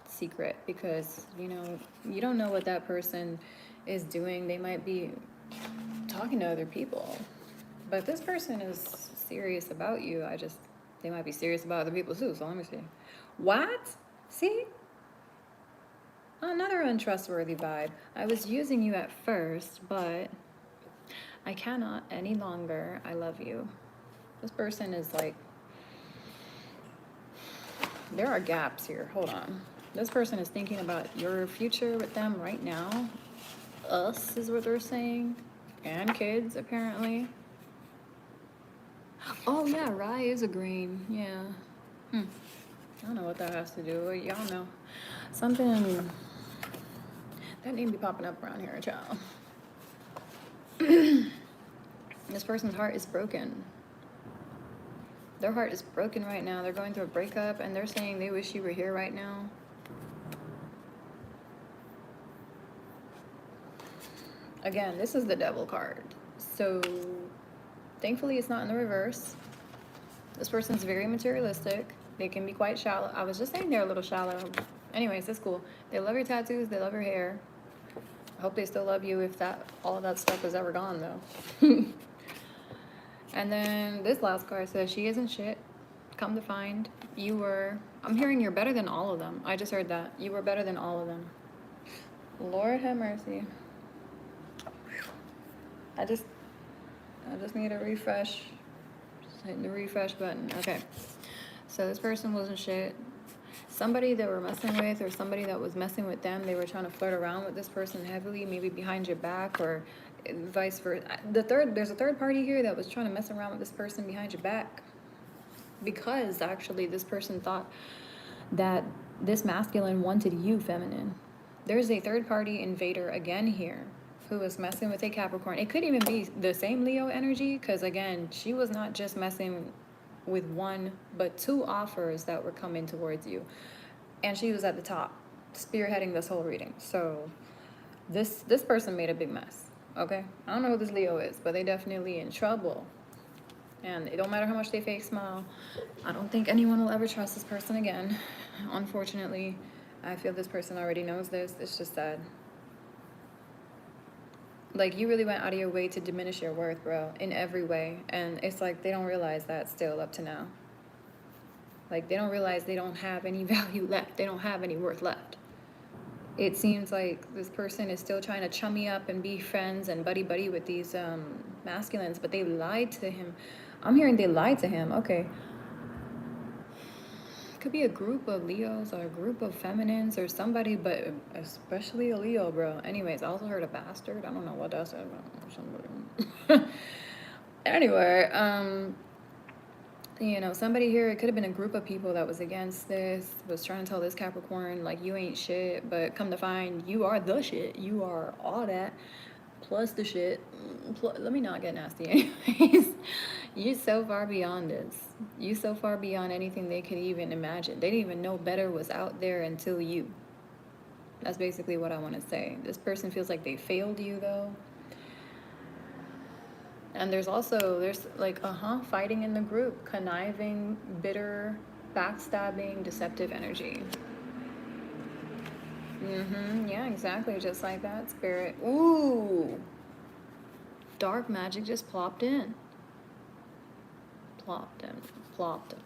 secret, because, you know, you don't know what that person is doing. They might be talking to other people, but if this person is serious about you, they might be serious about other people too. So let me see. What? See? Another untrustworthy vibe. I was using you at first, but I cannot any longer. I love you. This person is like, there are gaps here. Hold on. This person is thinking about your future with them right now. Us is what they're saying. And kids, apparently. Oh, yeah, rye is a grain. Yeah. I don't know what that has to do with. Y'all know. Something that need to be popping up around here, child. This person's heart is broken. Their heart is broken right now. They're going through a breakup, and they're saying they wish you were here right now. Again, this is the devil card. So, thankfully, it's not in the reverse. This person's very materialistic. They can be quite shallow. I was just saying they're a little shallow. Anyways, that's cool. They love your tattoos. They love your hair. I hope they still love you if all of that stuff is ever gone, though. And then this last card says, she isn't shit. Come to find, I'm hearing you're better than all of them. I just heard that. You were better than all of them. Lord have mercy. I just need a refresh. Just hitting the refresh button. Okay. So this person wasn't shit. Somebody they were messing with, or somebody that was messing with them, they were trying to flirt around with this person heavily, maybe behind your back, or vice versa. There's a third party here that was trying to mess around with this person behind your back, because actually this person thought that this masculine wanted you feminine. There's a third party invader again here who was messing with a Capricorn. It could even be the same Leo energy, because again, she was not just messing with one but two offers that were coming towards you, and she was at the top spearheading this whole reading. So this person made a big mess. Okay, I don't know who this Leo is, but they definitely in trouble, and it don't matter how much they fake smile. I don't think anyone will ever trust this person again. Unfortunately, I feel this person already knows this. It's just sad. Like, you really went out of your way to diminish your worth, bro, in every way. And it's like they don't realize that still up to now. Like, they don't realize they don't have any value left. They don't have any worth left. It seems like this person is still trying to chummy up and be friends and buddy-buddy with these masculines, but they lied to him. I'm hearing they lied to him. Okay. Could be a group of Leos or a group of feminines or somebody, but especially a Leo, bro. Anyways, I also heard a bastard. I don't know what that's about. Somebody. Anyway, you know, somebody here, it could have been a group of people that was against this, was trying to tell this Capricorn, like, you ain't shit, but come to find, you are the shit. You are all that, plus the shit. Let me not get nasty anyways. You so far beyond this. You so far beyond anything they could even imagine. They didn't even know better was out there until you. That's basically what I want to say. This person feels like they failed you, though. And there's like, fighting in the group, conniving, bitter, backstabbing, deceptive energy. Yeah, exactly, just like that, spirit. Ooh. Dark magic just plopped in. Plopped.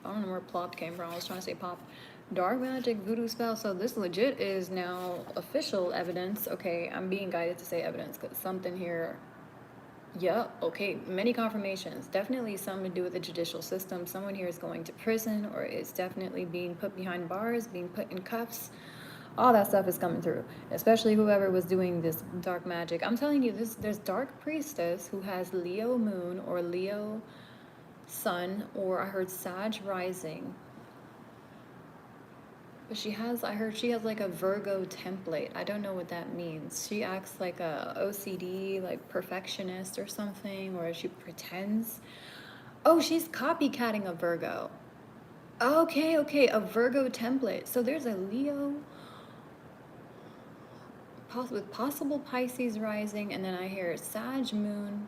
I don't know where plopped came from. I was trying to say pop. Dark magic, voodoo spell. So this legit is now official evidence. Okay, I'm being guided to say evidence because something here Yeah, okay, many confirmations. Definitely something to do with the judicial system. Someone here is going to prison or is definitely being put behind bars, being put in cuffs. All that stuff is coming through, especially whoever was doing this dark magic. I'm telling you, there's dark priestess who has Leo moon or Leo sun, or I heard Sag rising. But I heard she has like a Virgo template. I don't know what that means. She acts like a OCD, like perfectionist or something, or she pretends. Oh, she's copycatting a Virgo. Okay, okay, a Virgo template. So there's a Leo with possible Pisces rising, and then I hear Sag moon,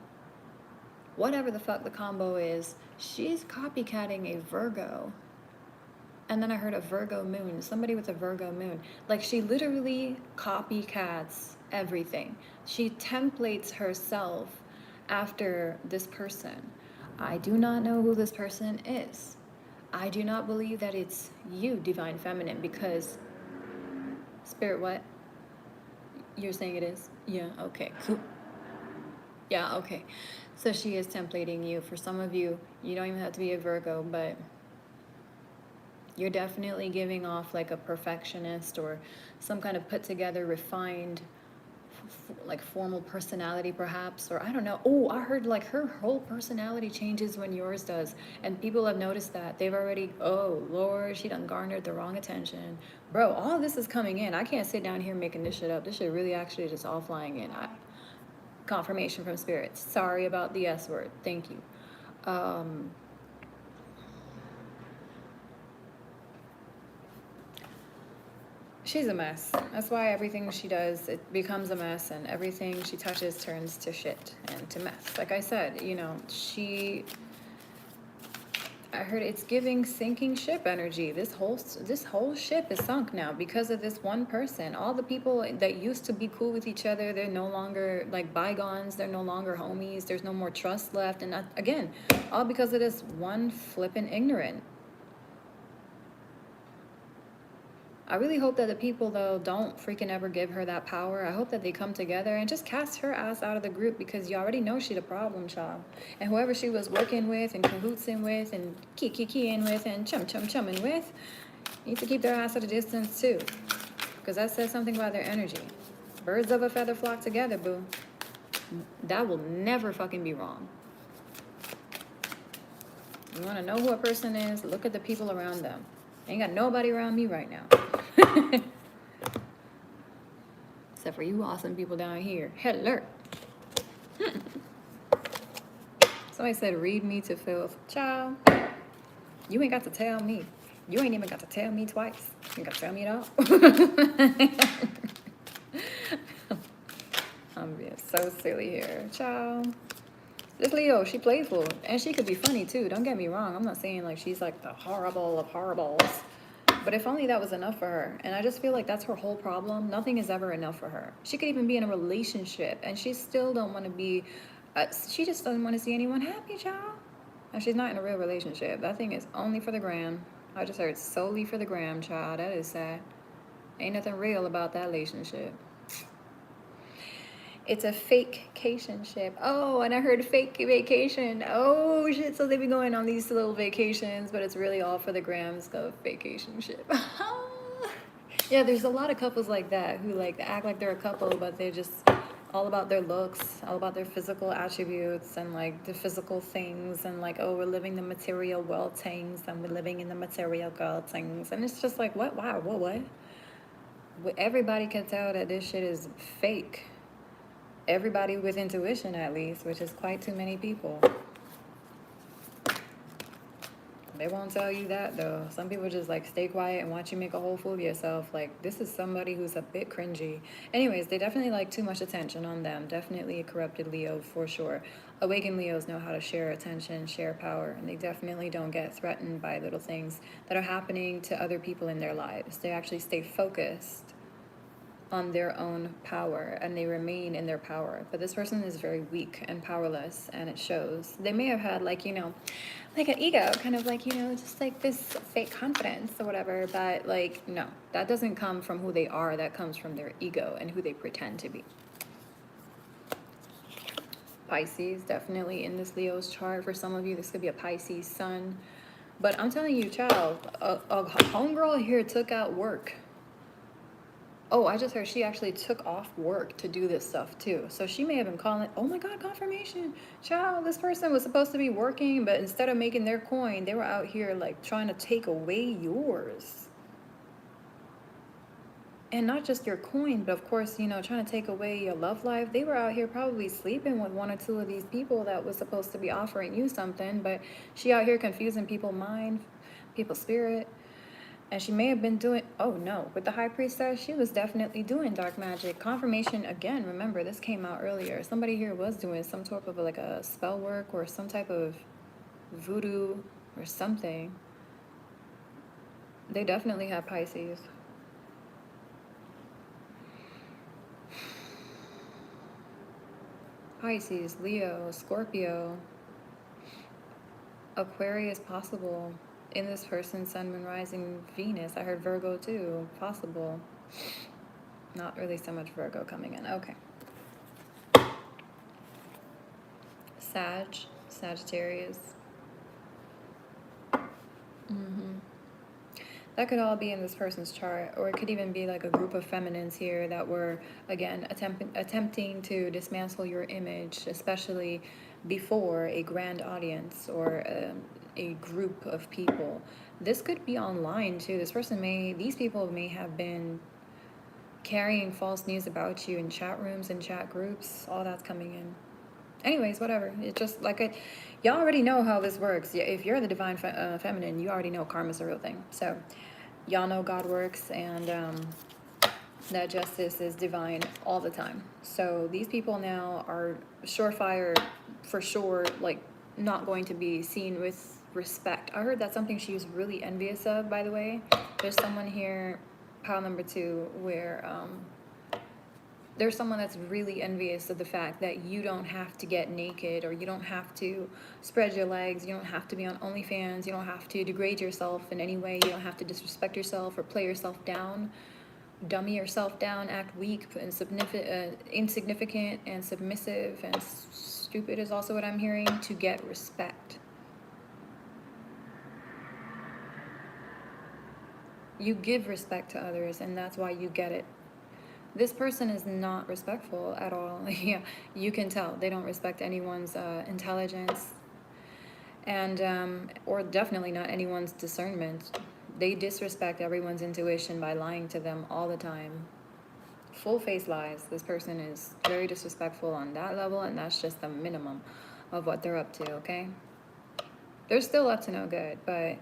whatever the fuck the combo is. She's copycatting a Virgo. And then I heard a Virgo moon, somebody with a Virgo moon. Like she literally copycats everything. She templates herself after this person. I do not know who this person is. I do not believe that it's you, Divine Feminine, because Spirit, what? You're saying it is? Yeah, okay, cool. Yeah, okay. So she is templating you. For some of you, you don't even have to be a Virgo, but you're definitely giving off like a perfectionist or some kind of put together, refined, like formal personality perhaps, or I don't know. Oh, I heard like her whole personality changes when yours does. And people have noticed that. They've already, oh Lord, she done garnered the wrong attention. Bro, all this is coming in. I can't sit down here making this shit up. This shit really actually just all flying in. Confirmation from spirits. Sorry about the S word. Thank you. She's a mess. That's why everything she does, it becomes a mess, and everything she touches turns to shit and to mess. Like I said, you know, I heard it's giving sinking ship energy. This whole ship is sunk now because of this one person. All the people that used to be cool with each other, they're no longer like bygones. They're no longer homies. There's no more trust left. And again, all because of this one flippin' ignorant. I really hope that the people, though, don't freaking ever give her that power. I hope that they come together and just cast her ass out of the group, because you already know she the problem child. And whoever she was working with and cahootsing with and kiki-kikiing with and chum-chum-chumming with needs to keep their ass at a distance, too. Because that says something about their energy. Birds of a feather flock together, boo. That will never fucking be wrong. You want to know who a person is? Look at the people around them. Ain't got nobody around me right now. Except for you awesome people down here. Hello. Somebody said, read me to filth. Child, you ain't got to tell me. You ain't even got to tell me twice. You ain't got to tell me at all. I'm being so silly here. Child. This Leo, she playful. And she could be funny, too. Don't get me wrong. I'm not saying, like, she's, like, the horrible of horribles. But if only that was enough for her. And I just feel like that's her whole problem. Nothing is ever enough for her. She could even be in a relationship, and she still don't want to be... she just doesn't want to see anyone happy, child. And she's not in a real relationship. That thing is only for the gram. I just heard solely for the gram, child. That is sad. Ain't nothing real about that relationship. It's a fake-cation ship. Oh, and I heard fake vacation. Oh, shit. So they be going on these little vacations, but it's really all for the grams of vacation ship. Yeah, there's a lot of couples like that who like act like they're a couple, but they're just all about their looks, all about their physical attributes and like the physical things, and like, oh, we're living the material world things and we're living in the material girl things. And it's just like, what? Wow, what? Everybody can tell that this shit is fake. Everybody with intuition, at least, which is quite too many people. They won't tell you that, though. Some people just, like, stay quiet and watch you make a whole fool of yourself. Like, this is somebody who's a bit cringy. Anyways, they definitely like too much attention on them. Definitely a corrupted Leo, for sure. Awakened Leos know how to share attention, share power, and they definitely don't get threatened by little things that are happening to other people in their lives. They actually stay focused on their own power, and they remain in their power. But this person is very weak and powerless, and it shows. They may have had, like, you know, like an ego, kind of like, you know, just like this fake confidence or whatever, but like, no, that doesn't come from who they are. That comes from their ego and who they pretend to be. Pisces, definitely in this Leo's chart. For some of you, this could be a Pisces sun. But I'm telling you, child, a homegirl here took out work. Oh, I just heard she actually took off work to do this stuff too. So she may have been calling, oh my God, confirmation. Child, this person was supposed to be working, but instead of making their coin, they were out here like trying to take away yours. And not just your coin, but of course, you know, trying to take away your love life. They were out here probably sleeping with one or two of these people that was supposed to be offering you something, but she out here confusing people's mind, people's spirit. And she may have been doing, oh no, with the high priestess, she was definitely doing dark magic. Confirmation again, remember this came out earlier. Somebody here was doing some sort of like a spell work or some type of voodoo or something. They definitely have Pisces. Pisces, Leo, Scorpio, Aquarius possible. In this person's sun, moon, rising, Venus. I heard Virgo too, possible. Not really so much Virgo coming in. Okay. Sagittarius. That could all be in this person's chart, or it could even be like a group of feminines here that were, again, attempting to dismantle your image, especially before a grand audience or a group of people. This could be online too. These people may have been carrying false news about you in chat rooms and chat groups. All that's coming in. Anyways, whatever. It's just like y'all already know how this works. If you're the divine feminine, you already know karma's a real thing. So y'all know God works, and that justice is divine all the time. So these people now are surefire, for sure, like not going to be seen with respect. I heard that's something she was really envious of, by the way. There's someone here, pile number 2, where there's someone that's really envious of the fact that you don't have to get naked, or you don't have to spread your legs, you don't have to be on OnlyFans, you don't have to degrade yourself in any way, you don't have to disrespect yourself or play yourself down, dummy yourself down, act weak and insignificant and submissive and stupid is also what I'm hearing, to get respect. You give respect to others, and that's why you get it. This person is not respectful at all. Yeah, you can tell they don't respect anyone's intelligence, and or definitely not anyone's discernment. They disrespect everyone's intuition by lying to them all the time. Full face lies. This person is very disrespectful on that level, and that's just the minimum of what they're up to, okay? They're still up to no good, but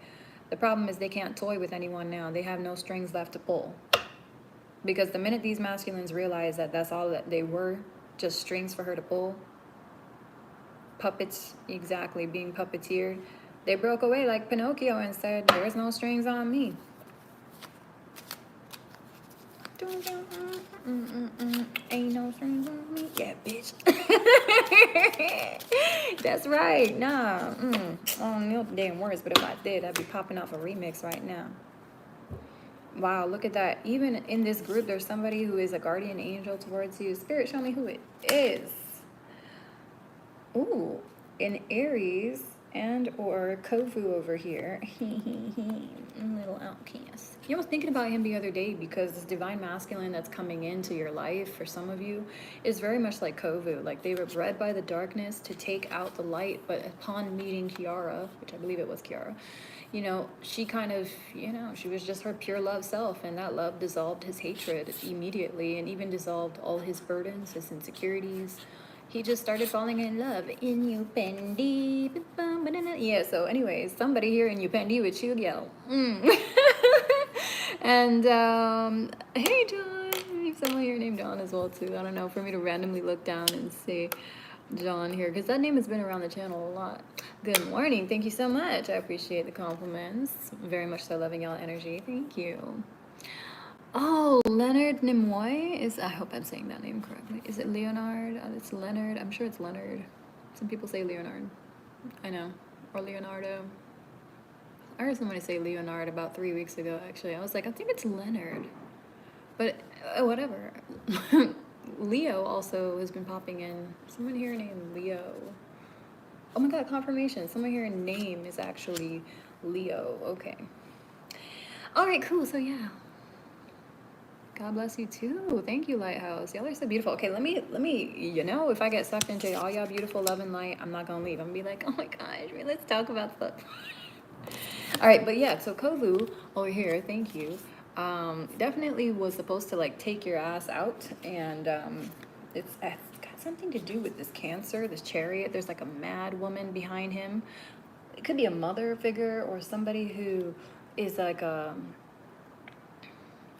the problem is they can't toy with anyone now. They have no strings left to pull. Because the minute these masculines realize that that's all that they were, just strings for her to pull, puppets, exactly, being puppeteered, they broke away like Pinocchio and said, there's no strings on me. Ain't no strings on me. Yeah, bitch. That's right. Nah. I don't know the damn words, but if I did, I'd be popping off a remix right now. Wow, look at that. Even in this group, there's somebody who is a guardian angel towards you. Spirit, show me who it is. Ooh, an Aries and or Kovu over here. Little outcast. You know, I was thinking about him the other day because this divine masculine that's coming into your life for some of you is very much like Kovu. Like they were bred by the darkness to take out the light, but upon meeting Kiara, which I believe it was Kiara, you know, she kind of, you know, she was just her pure love self, and that love dissolved his hatred immediately and even dissolved all his burdens, his insecurities. He just started falling in love in Upendi. Yeah, so anyways, somebody here in Upendi would shoot yell. And hey John, there's someone here named John as well too. I don't know, for me to randomly look down and see John here, because that name has been around the channel a lot. Good morning, thank you so much. I appreciate the compliments. Very much so, loving y'all energy. Thank you. Oh, Leonard Nimoy is, I hope I'm saying that name correctly. Is it Leonard? It's Leonard. I'm sure it's Leonard. Some people say Leonard. I know. Or Leonardo. I heard somebody say Leonard about 3 weeks ago, actually. I was like, I think it's Leonard. But whatever. Leo also has been popping in. Someone here named Leo. Oh my god, confirmation. Someone here name is actually Leo. Okay. All right, cool. So yeah. God bless you too. Thank you, Lighthouse. Y'all are so beautiful. Okay, let me, if I get sucked into all y'all beautiful love and light, I'm not gonna leave. I'm gonna be like, oh my gosh, let's talk about stuff. All right, but yeah, so Kovu over here, thank you. Definitely was supposed to like take your ass out, and it's got something to do with this Cancer, this chariot. There's like a mad woman behind him. It could be a mother figure or somebody who is like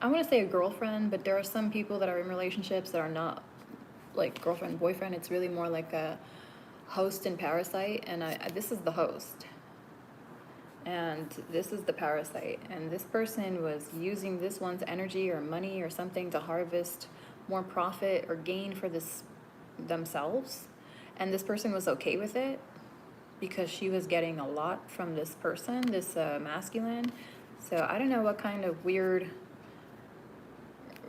I want to say a girlfriend, but there are some people that are in relationships that are not like girlfriend, boyfriend. It's really more like a host and parasite, and this is the host. And this is the parasite. And this person was using this one's energy or money or something to harvest more profit or gain for this themselves. And this person was okay with it because she was getting a lot from this person, this masculine. So I don't know what kind of weird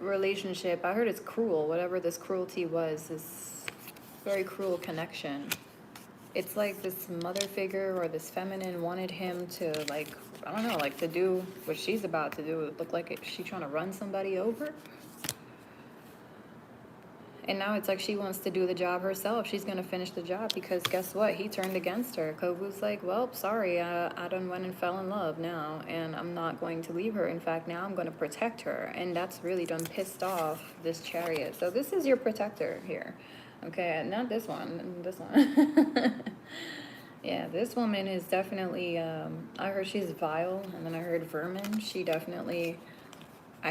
relationship. I heard it's cruel. Whatever this cruelty was, this very cruel connection. It's like this mother figure or this feminine wanted him to like, I don't know, like to do what she's about to do. It looked like she's trying to run somebody over. And now it's like she wants to do the job herself. She's going to finish the job because guess what? He turned against her. Kovu's like, well, sorry, I done went and fell in love now, and I'm not going to leave her. In fact, now I'm going to protect her. And that's really done pissed off this chariot. So this is your protector here. Okay, not this one, this one. Yeah, this woman is definitely, I heard she's vile, and then I heard vermin. She definitely...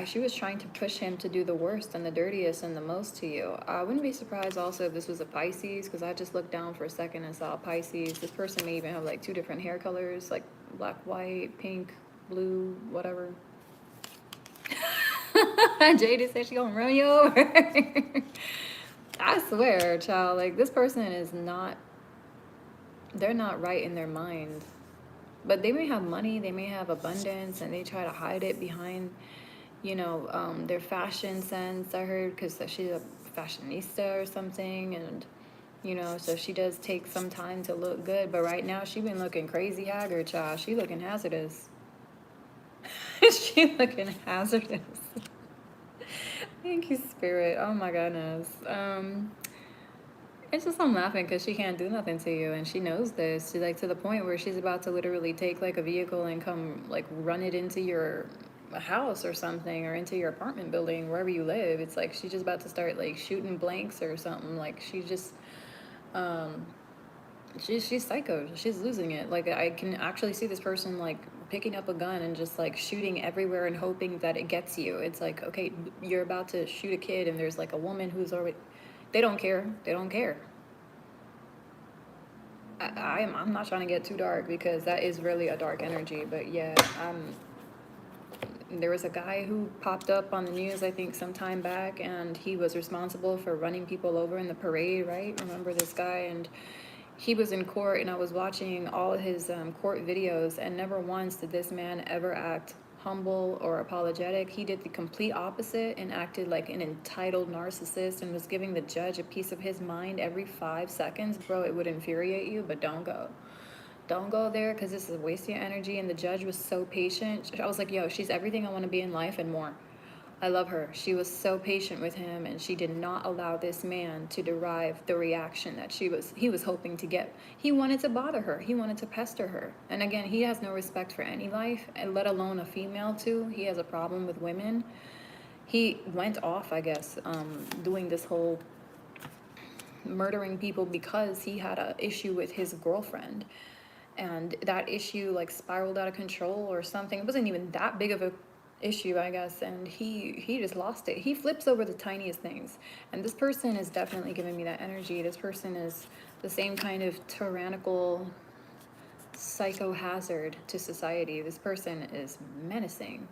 she was trying to push him to do the worst and the dirtiest and the most to you. I wouldn't be surprised also if this was a Pisces, because I just looked down for a second and saw a Pisces. This person may even have like 2 different hair colors, like black, white, pink, blue, whatever. Jada said she gonna run you over. I swear, child, like this person is not, they're not right in their mind. But they may have money, they may have abundance, and they try to hide it behind, their fashion sense. I heard because she's a fashionista or something, and so she does take some time to look good. But right now, she been looking crazy haggard, child. She looking hazardous. She looking hazardous. Thank you, Spirit. Oh my goodness. It's just I'm laughing because she can't do nothing to you, and she knows this. She's like to the point where she's about to literally take like a vehicle and come like run it into your house or something, or into your apartment building wherever you live. It's like she's just about to start like shooting blanks or something. Like she just, she's psycho. She's losing it. Like I can actually see this person like picking up a gun and just like shooting everywhere and hoping that it gets you. It's like, okay, you're about to shoot a kid, and there's like a woman who's already... They don't care. They don't care. I'm not trying to get too dark because that is really a dark energy. But yeah, there was a guy who popped up on the news, I think, some time back, and he was responsible for running people over in the parade, right? Remember this guy? And he was in court, and I was watching all his court videos, and never once did this man ever act humble or apologetic. He did the complete opposite and acted like an entitled narcissist and was giving the judge a piece of his mind every 5 seconds. Bro, it would infuriate you, but don't go. Don't go there because this is a waste of your energy. And the judge was so patient. I was like, yo, she's everything I want to be in life and more. I love her. She was so patient with him, and she did not allow this man to derive the reaction that he was hoping to get. He wanted to bother her. He wanted to pester her. And again, he has no respect for any life, and let alone a female too. He has a problem with women. He went off, I guess, doing this whole murdering people because he had an issue with his girlfriend. And that issue like spiraled out of control or something. It wasn't even that big of a issue, I guess, and he just lost it. He flips over the tiniest things, and this person is definitely giving me that energy. This person is the same kind of tyrannical psycho hazard to society. This person is menacing,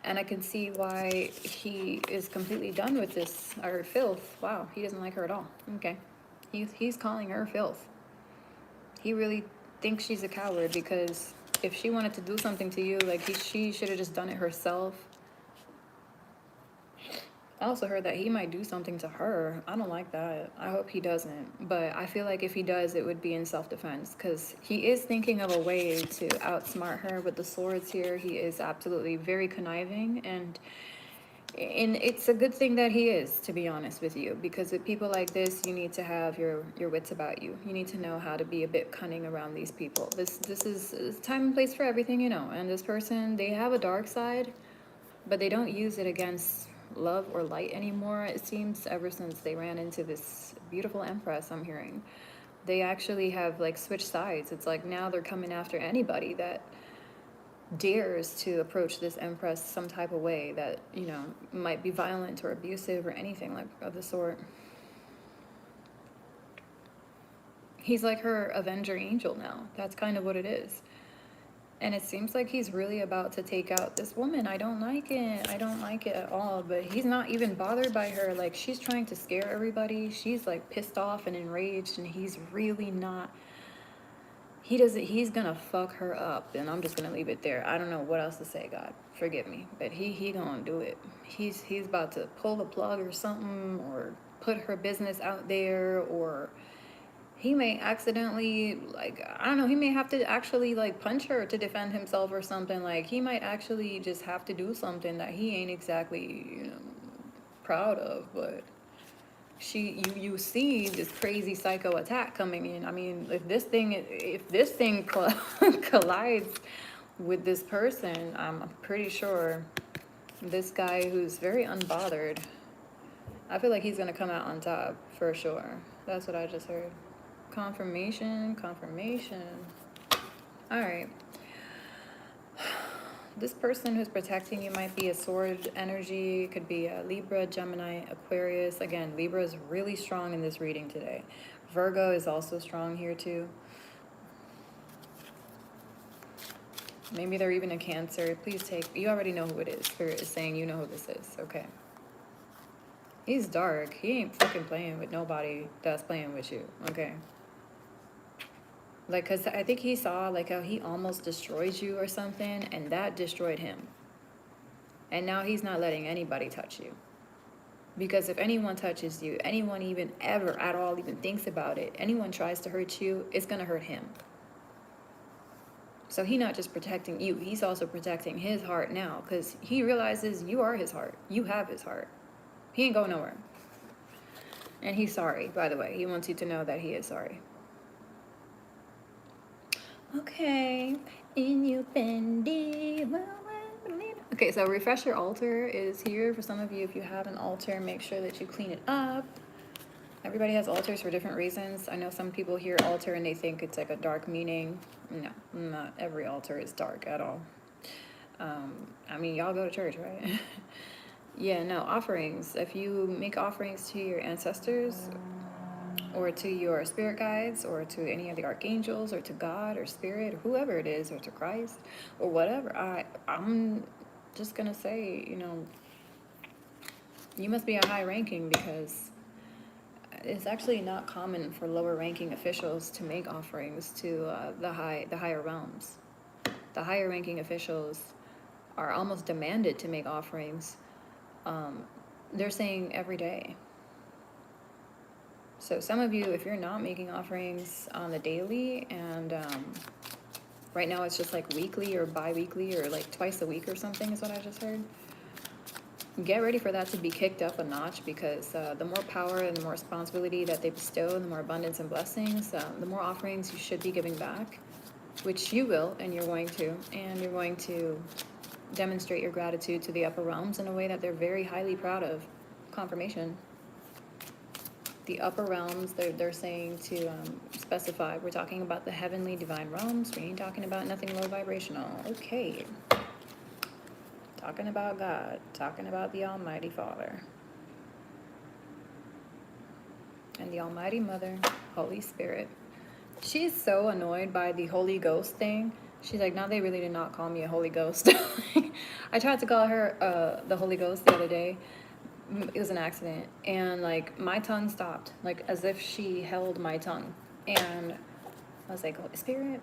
and I can see why he is completely done with this, or filth. Wow, he doesn't like her at all. Okay, he's calling her filth. He really thinks she's a coward because if she wanted to do something to you, like she should have just done it herself. I also heard that he might do something to her. I don't like that. I hope he doesn't. But I feel like if he does, it would be in self-defense because he is thinking of a way to outsmart her with the swords here. He is absolutely very conniving, and it's a good thing that he is, to be honest with you, because with people like this, you need to have your wits about you. You need to know how to be a bit cunning around these people. This is time and place for everything, you know. And this person, they have a dark side, but they don't use it against love or light anymore, it seems, ever since they ran into this beautiful empress. I'm hearing they actually have like switched sides. It's like now they're coming after anybody that dares to approach this empress some type of way that, you know, might be violent or abusive or anything like of the sort. He's like her avenger angel now. That's kind of what it is. And it seems like he's really about to take out this woman. I don't like it. I don't like it at all. But he's not even bothered by her. Like, she's trying to scare everybody. She's like pissed off and enraged, and he's really not. He doesn't. He's gonna fuck her up, and I'm just gonna leave it there. I don't know what else to say. God, forgive me, but he gonna do it. He's about to pull the plug or something, or put her business out there, or he may accidentally, like, I don't know, he may have to actually like punch her to defend himself or something. Like, he might actually just have to do something that he ain't exactly, you know, proud of. But you see this crazy psycho attack coming in. I mean, if this thing collides with this person, I'm pretty sure this guy who's very unbothered, I feel like he's gonna come out on top for sure. That's what I just heard. Confirmation. All right. This person who's protecting you might be a sword energy. It could be a Libra, Gemini, Aquarius. Again, Libra is really strong in this reading today. Virgo is also strong here too. Maybe they're even a Cancer. Please take, you already know who it is. Spirit is saying you know who this is. Okay. He's dark. He ain't fucking playing with nobody that's playing with you. Okay. Like, because I think he saw, like, how he almost destroyed you or something, and that destroyed him. And now he's not letting anybody touch you. Because if anyone touches you, anyone even ever at all even thinks about it, anyone tries to hurt you, it's going to hurt him. So he's not just protecting you, he's also protecting his heart now, because he realizes you are his heart. You have his heart. He ain't going nowhere. And he's sorry, by the way. He wants you to know that he is sorry. Okay, in you Fendi. Okay, so refresh your altar is here for some of you. If you have an altar, make sure that you clean it up. Everybody has altars for different reasons. I know some people hear altar and they think it's like a dark meaning. No, not every altar is dark at all. I mean, y'all go to church, right? Yeah, no, offerings. If you make offerings to your ancestors, or to your spirit guides, or to any of the archangels, or to God, or spirit, or whoever it is, or to Christ, or whatever, I'm just gonna say, you know, you must be a high ranking, because it's actually not common for lower ranking officials to make offerings to the higher realms. The higher ranking officials are almost demanded to make offerings. They're saying every day. So some of you, if you're not making offerings on the daily, and right now it's just like weekly or bi-weekly or like twice a week or something is what I just heard, get ready for that to be kicked up a notch, because the more power and the more responsibility that they bestow, the more abundance and blessings, the more offerings you should be giving back, which you will, and you're going to demonstrate your gratitude to the upper realms in a way that they're very highly proud of. Confirmation. The upper realms, they're saying to specify, we're talking about the heavenly divine realms. We ain't talking about nothing low vibrational. Okay. Talking about God. Talking about the Almighty Father. And the Almighty Mother, Holy Spirit. She's so annoyed by the Holy Ghost thing. She's like, no, they really did not call me a Holy Ghost. I tried to call her the Holy Ghost the other day. It was an accident, and like my tongue stopped, like as if she held my tongue, and I was like, oh, spirit,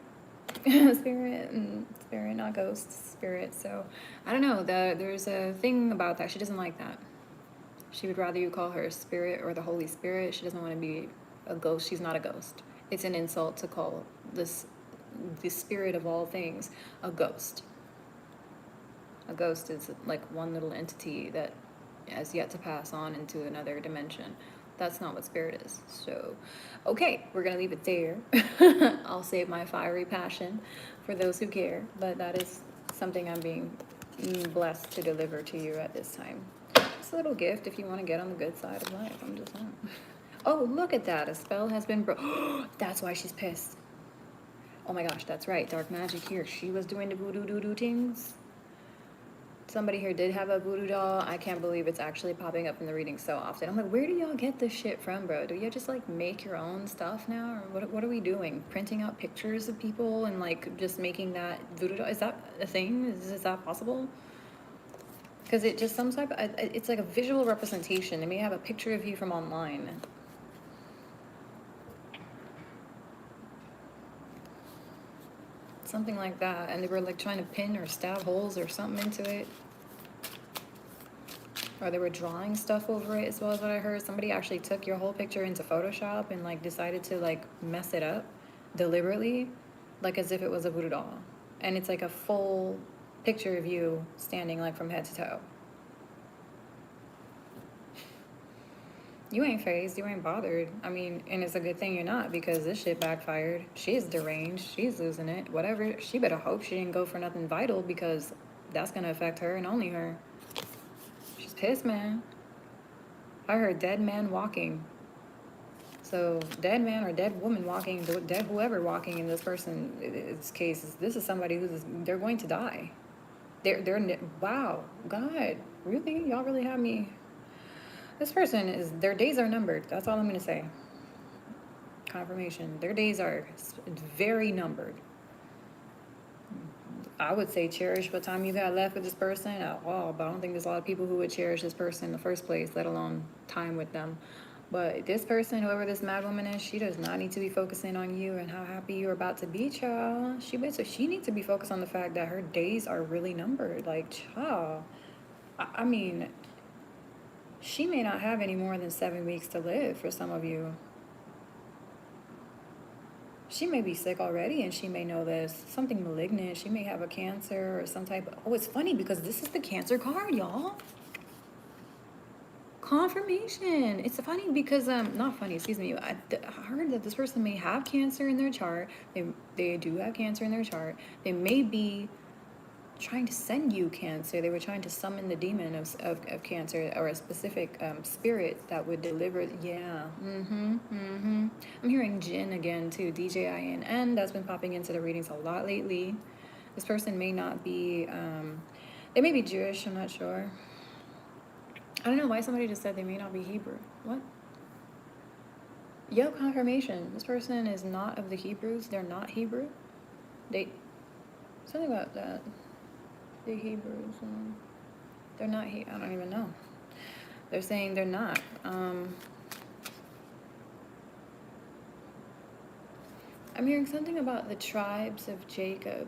spirit, not ghosts, spirit. So I don't know, there's a thing about that. She doesn't like that. She would rather you call her a spirit or the Holy Spirit. She doesn't want to be a ghost. She's not a ghost. It's an insult to call this the spirit of all things a ghost. A ghost is like one little entity that has yet to pass on into another dimension. That's not what spirit is. So, okay, we're gonna leave it there. I'll save my fiery passion for those who care, but that is something I'm being blessed to deliver to you at this time. It's a little gift if you want to get on the good side of life. I'm just saying. Oh, look at that. A spell has been broken. That's why she's pissed. Oh my gosh, that's right. Dark magic here. She was doing the voodoo doo things. Somebody here did have a voodoo doll. I can't believe it's actually popping up in the reading so often. I'm like, where do y'all get this shit from, bro? Do y'all just like make your own stuff now? Or what are we doing? Printing out pictures of people and like just making that voodoo doll? Is that a thing? Is that possible? Because it just some type it's like a visual representation. They may have a picture of you from online. Something like that, and they were like trying to pin or stab holes or something into it, or they were drawing stuff over it as well as what I heard. Somebody actually took your whole picture into Photoshop and like decided to like mess it up deliberately, like as if it was a voodoo doll, and it's like a full picture of you standing like from head to toe. You ain't phased, you ain't bothered. I mean, and it's a good thing you're not, because this shit backfired. She's deranged, she's losing it, whatever. She better hope she didn't go for nothing vital, because that's gonna affect her and only her. She's pissed, man. I heard dead man walking. So dead man or dead woman walking, dead whoever walking in this person's case, this is somebody who's, they're going to die. Wow, God, really? Y'all really have me. This person is, their days are numbered. That's all I'm going to say. Confirmation. Their days are very numbered. I would say cherish what time you got left with this person at all, but I don't think there's a lot of people who would cherish this person in the first place, let alone time with them. But this person, whoever this mad woman is, she does not need to be focusing on you and how happy you're about to be, child. She needs to be focused on the fact that her days are really numbered. Like, child. I mean, she may not have any more than 7 weeks to live for some of you. She may be sick already and she may know this. Something malignant. She may have a cancer or some type of... Oh, it's funny because this is the Cancer card, y'all. Confirmation. It's funny because, not funny, excuse me. I heard that this person may have cancer in their chart. They do have cancer in their chart. They may be trying to send you cancer. They were trying to summon the demon of cancer, or a specific spirit that would deliver. Yeah. I'm hearing Jinn again too. DJINN. That's been popping into the readings a lot lately. This person may not be, they may be Jewish, I'm not sure. I don't know why somebody just said they may not be Hebrew. What? Yo, confirmation. This person is not of the Hebrews. They're not Hebrew. Something about that. The Hebrews, they're not I don't even know. They're saying they're not. I'm hearing something about the tribes of Jacob.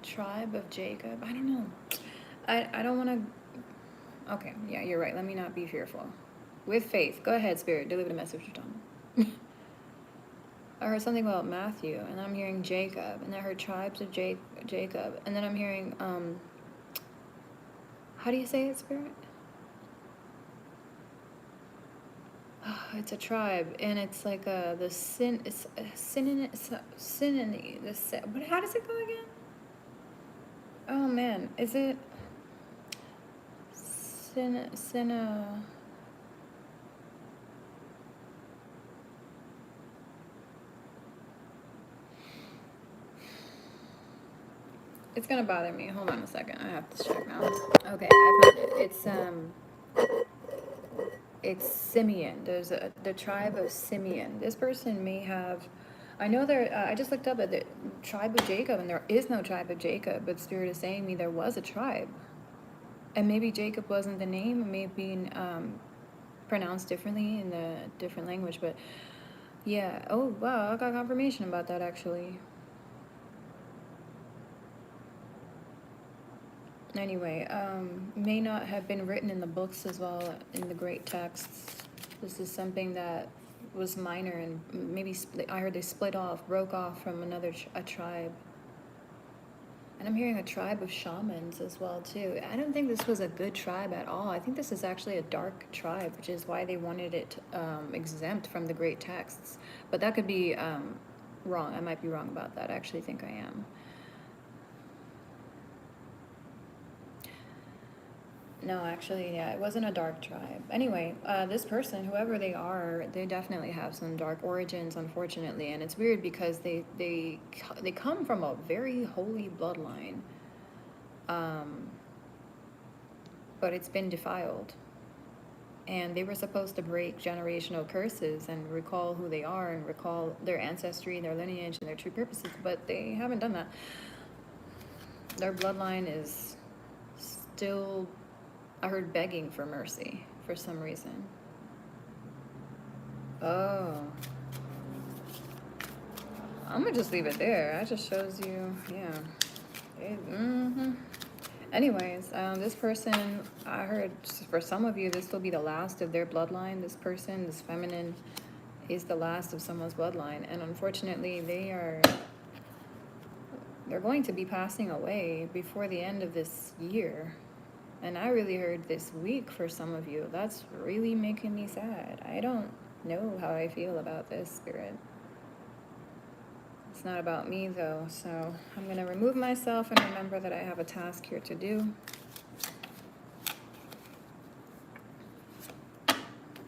Tribe of Jacob. I don't know. I don't want to. Okay, yeah, you're right. Let me not be fearful. With faith. Go ahead, Spirit. Deliver the message you're talking. I heard something about Matthew, and I'm hearing Jacob, and I heard tribes of Jacob, and then I'm hearing, how do you say it, Spirit? Oh, it's a tribe, and it's like how does it go again? Oh man, is it It's gonna bother me. Hold on a second. I have to check now. Okay, I found it. It's Simeon. There's the tribe of Simeon. This person may have. I know there. I just looked up at the tribe of Jacob, and there is no tribe of Jacob. But Spirit is saying me there was a tribe, and maybe Jacob wasn't the name. It may have been pronounced differently in the different language. But yeah. Oh wow, I got confirmation about that actually. Anyway, may not have been written in the books as well, in the great texts. This is something that was minor, and maybe I heard they split off, broke off from a tribe. And I'm hearing a tribe of shamans as well too. I don't think this was a good tribe at all. I think this is actually a dark tribe, which is why they wanted it exempt from the great texts. But that could be wrong. I might be wrong about that. I actually think I am. No, actually, yeah, it wasn't a dark tribe. Anyway, this person, whoever they are, they definitely have some dark origins, unfortunately, and it's weird because they come from a very holy bloodline, um, but it's been defiled, and they were supposed to break generational curses and recall who they are and recall their ancestry and their lineage and their true purposes, but they haven't done that. Their bloodline is still, I heard, begging for mercy for some reason. Oh. I'm gonna just leave it there. That just shows you, yeah. Anyways, this person, I heard for some of you, this will be the last of their bloodline. This person, this feminine, is the last of someone's bloodline. And unfortunately, they're going to be passing away before the end of this year. And I really heard this week for some of you. That's really making me sad. I don't know how I feel about this, Spirit. It's not about me, though. So I'm going to remove myself and remember that I have a task here to do.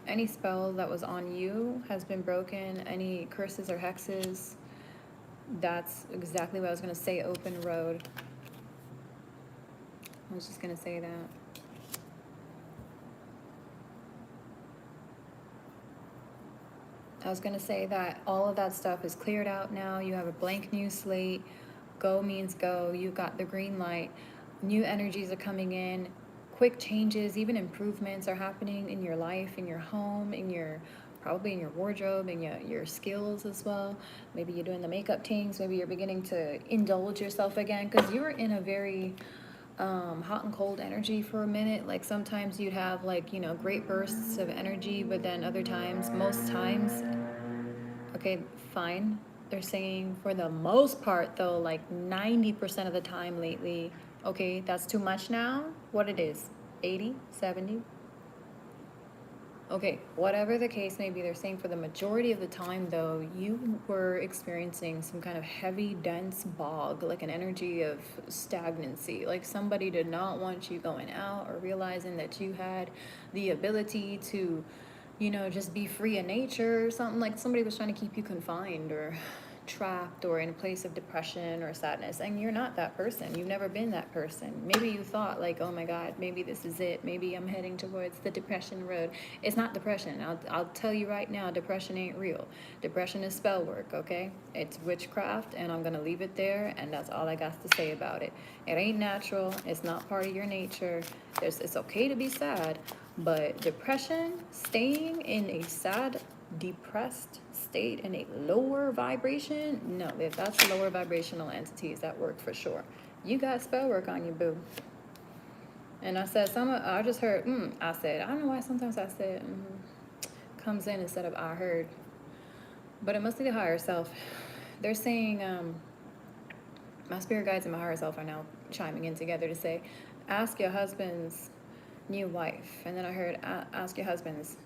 Any spell that was on you has been broken. Any curses or hexes, that's exactly what I was going to say, open road. I was just going to say that. I was going to say that all of that stuff is cleared out now. You have a blank new slate. Go means go. You got the green light. New energies are coming in. Quick changes, even improvements are happening in your life, in your home, probably in your wardrobe, in your skills as well. Maybe you're doing the makeup things. Maybe you're beginning to indulge yourself again, because you were in a very hot and cold energy for a minute. Like sometimes you'd have great bursts of energy, but then other times, most times, okay, fine. They're saying for the most part though, like 90% of the time lately, okay, that's too much now. What it is, 80, 70? Okay, whatever the case may be, they're saying for the majority of the time, though, you were experiencing some kind of heavy, dense bog, like an energy of stagnancy. Like somebody did not want you going out or realizing that you had the ability to, just be free in nature or something. Like somebody was trying to keep you confined or trapped or in a place of depression or sadness, and you're not that person. You've never been that person. Maybe you thought like, oh my god, maybe this is it, maybe I'm heading towards the depression road. It's not depression. I'll tell you right now, depression ain't real. Depression is spell work, okay? It's witchcraft, and I'm gonna leave it there, and that's all I got to say about it. It ain't natural. It's not part of your nature. It's okay to be sad, but depression, staying in a sad, depressed state in a lower vibration, no, if that's lower vibrational entities, that work for sure. You got spell work on you, boo. And I said, I just heard, I said, I don't know why sometimes I said, comes in instead of I heard. But it must be the higher self. They're saying, my spirit guides and my higher self are now chiming in together to say, ask your husband's new wife. And then I heard, ask your husband's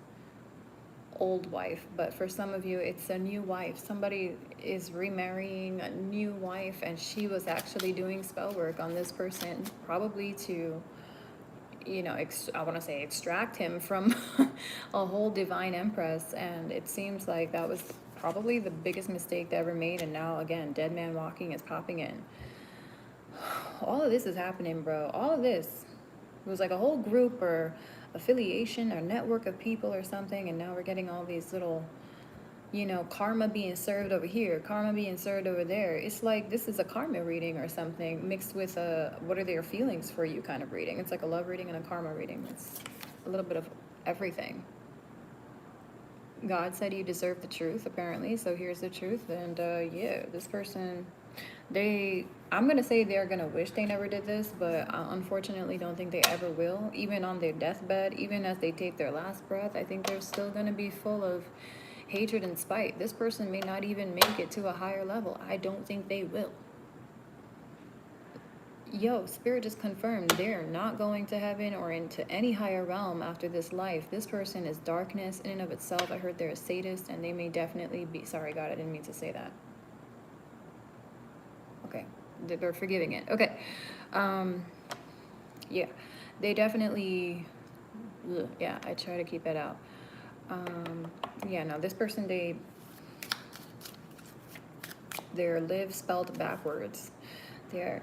old wife. But for some of you, it's a new wife. Somebody is remarrying a new wife, and she was actually doing spell work on this person, probably to, I want to say extract him from a whole divine empress. And it seems like that was probably the biggest mistake they ever made. And now again, dead man walking is popping in. All of this is happening, bro. All of this. It was like a whole group or affiliation or network of people or something, and now we're getting all these little, karma being served over here, karma being served over there. It's like this is a karma reading or something mixed with a what are their feelings for you kind of reading. It's like a love reading and a karma reading. It's a little bit of everything. God said you deserve the truth, apparently, so here's the truth. And yeah, this person, I'm gonna say they're gonna wish they never did this, but I unfortunately don't think they ever will. Even on their deathbed, even as they take their last breath, I think they're still gonna be full of hatred and spite. This person may not even make it to a higher level. I don't think they will. Yo, Spirit just confirmed they're not going to heaven or into any higher realm after this life. This person is darkness in and of itself. I heard they're a sadist, and they may definitely be. Sorry, God, I didn't mean to say that. Okay, they're forgiving it. Okay, yeah, they definitely. Ugh, yeah, I try to keep it out. Yeah, no, this person, their live spelled backwards. They're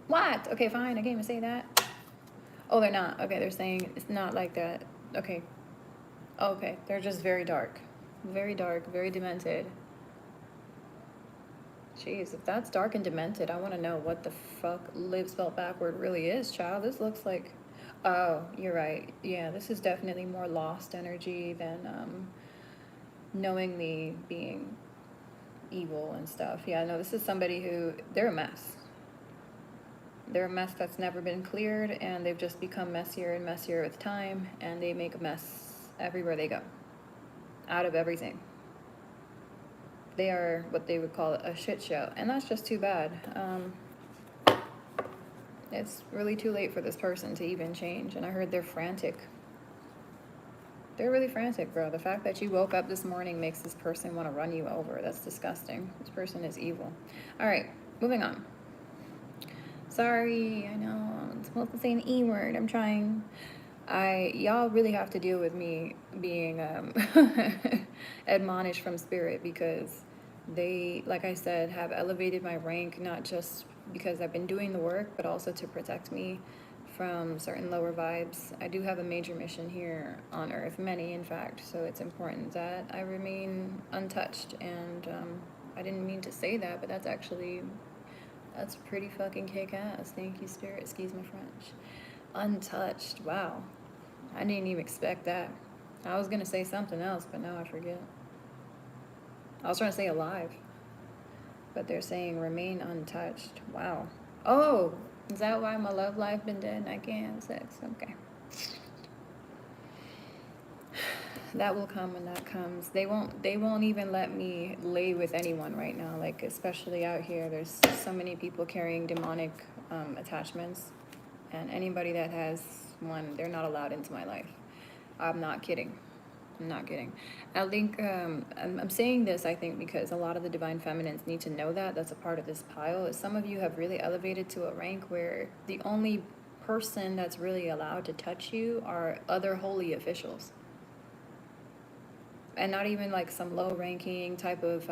what? Okay, fine. I can't even say that. Oh, they're not. Okay, they're saying it's not like that. Okay. Okay, they're just very dark. Very dark, very demented. Jeez, if that's dark and demented, I want to know what the fuck live spelled backward really is, child. This looks like. Oh, you're right. Yeah, this is definitely more lost energy than knowingly being evil and stuff. Yeah, no, this is somebody who. They're a mess. They're a mess that's never been cleared, and they've just become messier and messier with time, and they make a mess everywhere they go. Out of everything. They are what they would call a shit show, and that's just too bad. It's really too late for this person to even change, and I heard they're frantic. They're really frantic, bro. The fact that you woke up this morning makes this person want to run you over. That's disgusting. This person is evil. All right, moving on. Sorry, I know I'm supposed to say an E word. I'm trying. Y'all really have to deal with me being admonished from spirit, because they, like I said, have elevated my rank, not just because I've been doing the work, but also to protect me from certain lower vibes. I do have a major mission here on Earth, many in fact, so it's important that I remain untouched. And I didn't mean to say that, but that's pretty fucking kick-ass. Thank you, Spirit. Excuse my French. Untouched. Wow. I didn't even expect that. I was gonna say something else, but now I forget. I was trying to say alive, but they're saying remain untouched. Wow. Oh, is that why my love life been dead and I can't have sex? Okay. That will come when that comes. They won't even let me lay with anyone right now. Like, especially out here, there's so many people carrying demonic attachments, and anybody that has one, they're not allowed into my life. I'm not kidding. I'm not kidding. I think I'm saying this, I think, because a lot of the divine feminines need to know that. That's a part of this pile. Is some of you have really elevated to a rank where the only person that's really allowed to touch you are other holy officials. And not even like some low ranking type of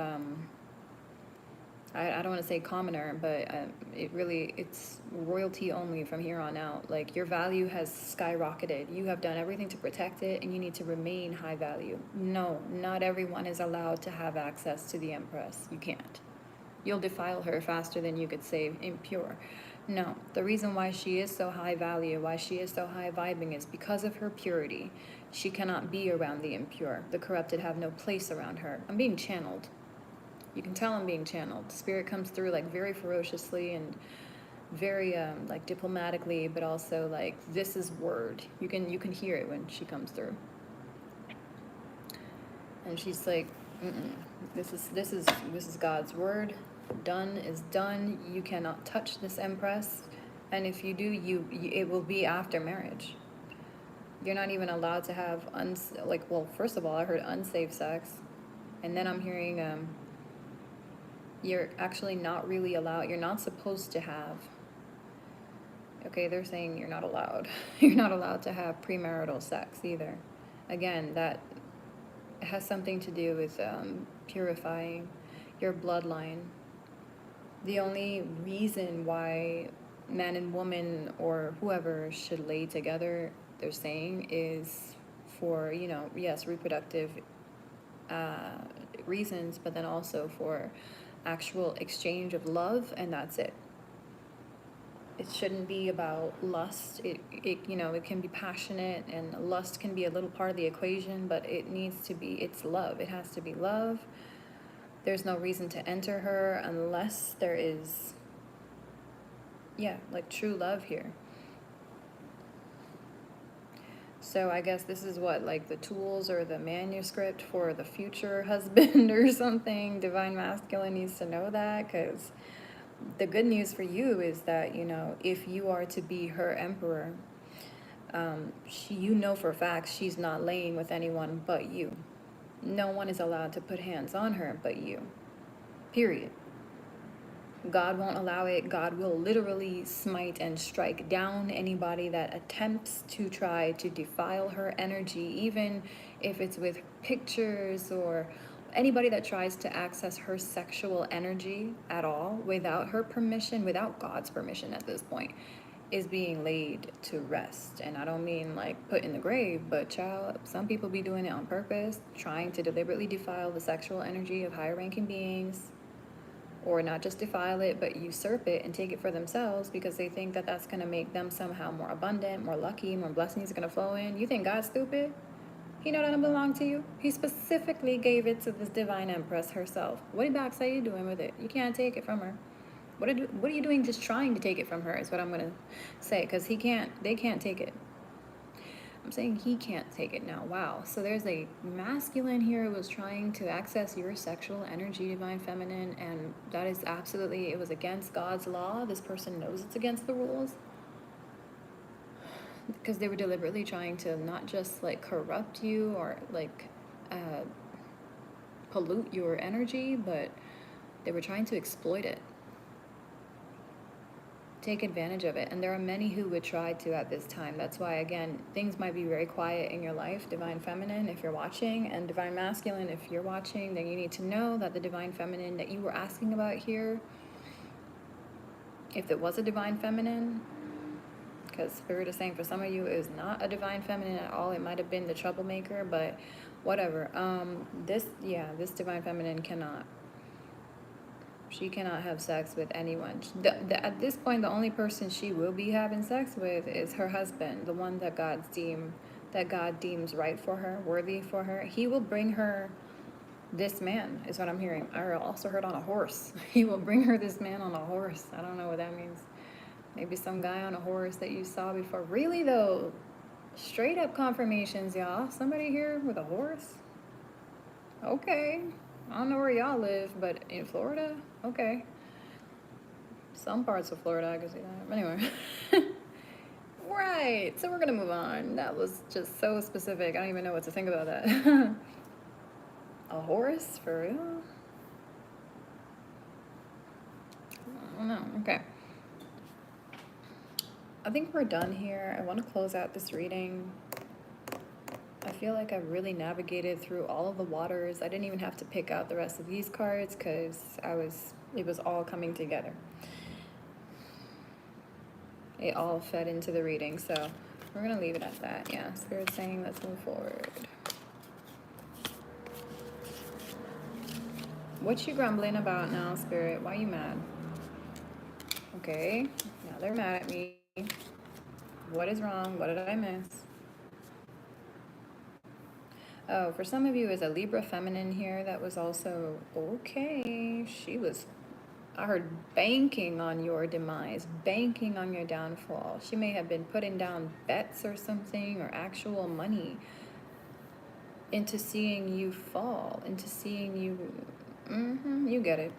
I don't want to say commoner, but it's royalty only from here on out. Like, your value has skyrocketed. You have done everything to protect it, and you need to remain high value. No, not everyone is allowed to have access to the Empress. You can't. You'll defile her faster than you could say impure. No, the reason why she is so high value, why she is so high vibing, is because of her purity. She cannot be around the impure. The corrupted have no place around her. I'm being channeled. You can tell I'm being channeled. Spirit comes through like very ferociously and very like diplomatically, but also like, this is word. You can hear it when she comes through. And she's like, this is God's word. Done is done. You cannot touch this Empress, and if you do, it will be after marriage. You're not even allowed to have well, first of all, I heard unsafe sex, and then I'm hearing you're actually not really allowed. You're not supposed to have. Okay, they're saying you're not allowed. You're not allowed to have premarital sex either. Again, that has something to do with purifying your bloodline. The only reason why man and woman or whoever should lay together, they're saying, is for, yes, reproductive reasons, but then also for actual exchange of love, and that's it. It shouldn't be about lust. It can be passionate, and lust can be a little part of the equation, but it's love. It has to be love. there's no reason to enter her unless there is, yeah, like true love here. So I guess this is what, like the tools or the manuscript for the future husband or something. Divine Masculine needs to know that, because the good news for you is that, you know, if you are to be her emperor, you know for a fact she's not laying with anyone but you. No one is allowed to put hands on her but you. Period. God won't allow it. God will literally smite and strike down anybody that attempts to try to defile her energy, even if it's with pictures, or anybody that tries to access her sexual energy at all without her permission, without God's permission at this point, is being laid to rest. And I don't mean like put in the grave, but child, some people be doing it on purpose, trying to deliberately defile the sexual energy of higher ranking beings, or not just defile it, but usurp it and take it for themselves because they think that that's going to make them somehow more abundant, more lucky, more blessings are going to flow in. You think God's stupid? He know that it belong to you. He specifically gave it to this divine empress herself. What backs are you doing with it? You can't take it from her. What are you doing just trying to take it from her is what I'm going to say, because they can't take it. I'm saying he can't take it now. Wow. So there's a masculine here who was trying to access your sexual energy, divine feminine, and that is absolutely, it was against God's law. This person knows it's against the rules, because they were deliberately trying to not just like corrupt you or like pollute your energy, but they were trying to exploit it, take advantage of it. And there are many who would try to at this time. That's why, again, things might be very quiet in your life, divine feminine, if you're watching, and divine masculine, if you're watching, then you need to know that the divine feminine that you were asking about here, if it was a divine feminine, because Spirit is saying for some of you is not a divine feminine at all. It might have been the troublemaker, but whatever. This divine feminine cannot. She cannot have sex with anyone. At this point, the only person she will be having sex with is her husband, the one that God deems right for her, worthy for her. He will bring her this man, is what I'm hearing. I also heard on a horse. He will bring her this man on a horse. I don't know what that means. Maybe some guy on a horse that you saw before. Really though, straight up confirmations, y'all. Somebody here with a horse? Okay. I don't know where y'all live, but in Florida? Okay. Some parts of Florida, I can see that. But anyway. Right. So we're going to move on. That was just so specific. I don't even know what to think about that. A horse? For real? I don't know. Okay. I think we're done here. I want to close out this reading. I feel like I've really navigated through all of the waters. I didn't even have to pick out the rest of these cards because it was all coming together. It all fed into the reading. So we're going to leave it at that. Yeah, Spirit's saying let's move forward. What you grumbling about now, Spirit? Why you mad? Okay, now they're mad at me. What is wrong? What did I miss? Oh, for some of you is a Libra feminine here that was also, okay, I heard banking on your demise, banking on your downfall. She may have been putting down bets or something, or actual money into seeing you fall, into seeing you, you get it.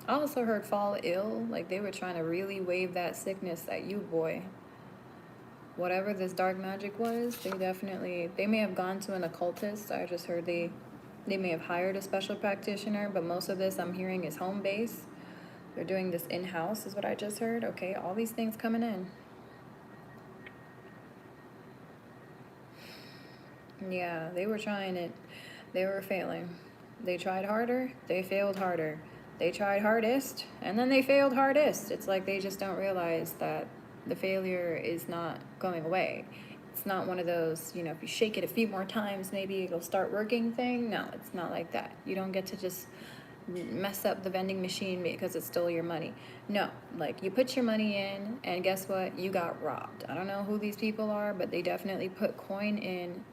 I also heard fall ill, like they were trying to really wave that sickness at you, boy. Whatever this dark magic was, they may have gone to an occultist. I just heard they may have hired a special practitioner, but most of this I'm hearing is home base. They're doing this in-house is what I just heard. Okay, all these things coming in. Yeah, they were trying it. They were failing. They tried harder, they failed harder. They tried hardest, and then they failed hardest. It's like they just don't realize that the failure is not going away. It's not one of those, if you shake it a few more times, maybe it'll start working thing. No, it's not like that. You don't get to just mess up the vending machine because it stole your money. No, like you put your money in, and guess what? You got robbed. I don't know who these people are, but they definitely put coin in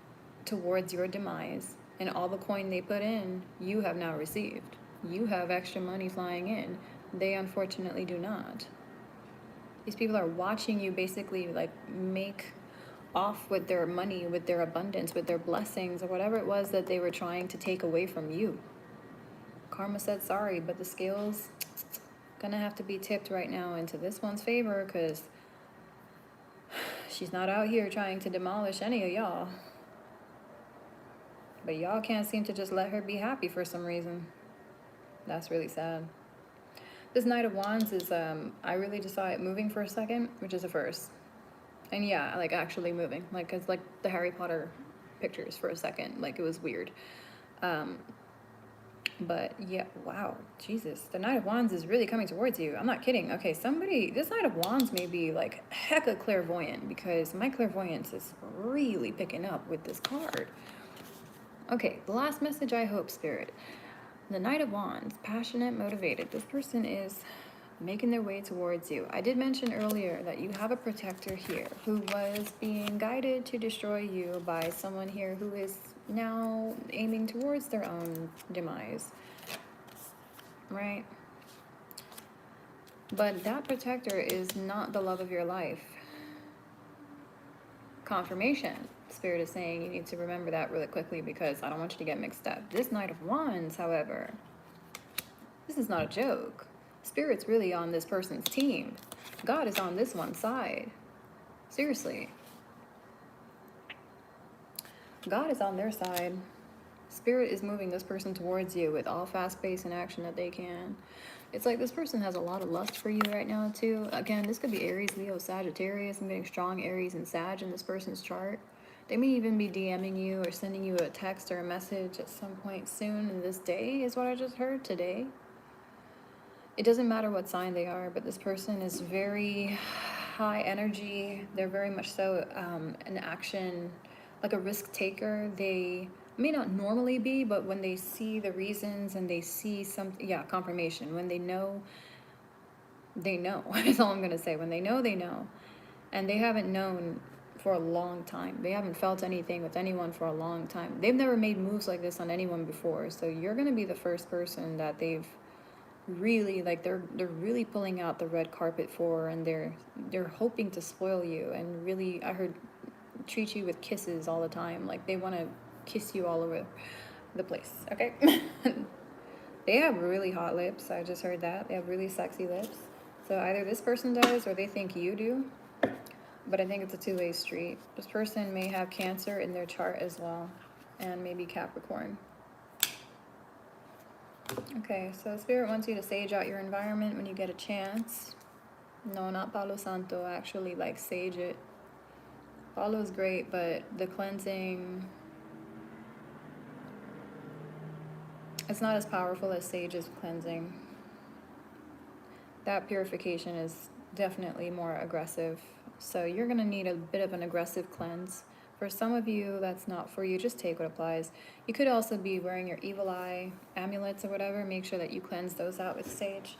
towards your demise. And all the coin they put in, you have now received. You have extra money flying in. They unfortunately do not. These people are watching you basically like make off with their money, with their abundance, with their blessings, or whatever it was that they were trying to take away from you. Karma said sorry, but the scales gonna have to be tipped right now into this one's favor, because she's not out here trying to demolish any of y'all. But y'all can't seem to just let her be happy for some reason. That's really sad. This Knight of Wands is, I really just saw it moving for a second, which is a first. And yeah, like actually moving. Like, it's like the Harry Potter pictures for a second. Like, it was weird. But yeah, wow, Jesus. The Knight of Wands is really coming towards you. I'm not kidding. Okay, this Knight of Wands may be like hecka clairvoyant, because my clairvoyance is really picking up with this card. Okay, the last message I hope, Spirit. The Knight of Wands, passionate, motivated. This person is making their way towards you. I did mention earlier that you have a protector here who was being guided to destroy you by someone here who is now aiming towards their own demise, right? But that protector is not the love of your life. Confirmation. Spirit is saying you need to remember that really quickly, because I don't want you to get mixed up. This Knight of Wands, however, this is not a joke. Spirit's really on this person's team. God is on this one side. Seriously. God is on their side. Spirit is moving this person towards you with all fast pace and action that they can. It's like this person has a lot of lust for you right now too. Again, this could be Aries, Leo, Sagittarius. I'm getting strong Aries and Sag in this person's chart. They may even be DMing you or sending you a text or a message at some point soon in this day, is what I just heard today. It doesn't matter what sign they are, but this person is very high energy. They're very much so an action, like a risk taker. They may not normally be, but when they see the reasons and they see something, yeah, confirmation. When they know, they know. That's all I'm going to say. When they know, they know. And they haven't known for a long time. They haven't felt anything with anyone for a long time. They've never made moves like this on anyone before. So you're going to be the first person that they've really, like, they're really pulling out the red carpet for, and they're hoping to spoil you, and really, I heard, treat you with kisses all the time. Like, they want to kiss you all over the place, okay? They have really hot lips. I just heard that. They have really sexy lips. So either this person does or they think you do. But I think it's a two-way street. This person may have Cancer in their chart as well, and maybe Capricorn. Okay, so Spirit wants you to sage out your environment when you get a chance. No, not Palo Santo, actually, like, sage it. Palo is great, but the cleansing, it's not as powerful as sage's cleansing. That purification is definitely more aggressive. So you're going to need a bit of an aggressive cleanse. For some of you, that's not for you. Just take what applies. You could also be wearing your evil eye amulets or whatever. Make sure that you cleanse those out with sage.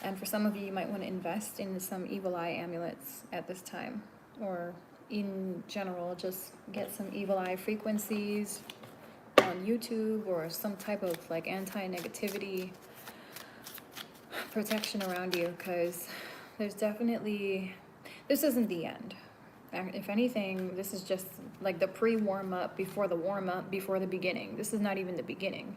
And for some of you, you might want to invest in some evil eye amulets at this time. Or in general, just get some evil eye frequencies on YouTube, or some type of like anti-negativity protection around you, because there's definitely, this isn't the end. If anything, this is just like the pre-warm-up before the warm-up before the beginning. This is not even the beginning.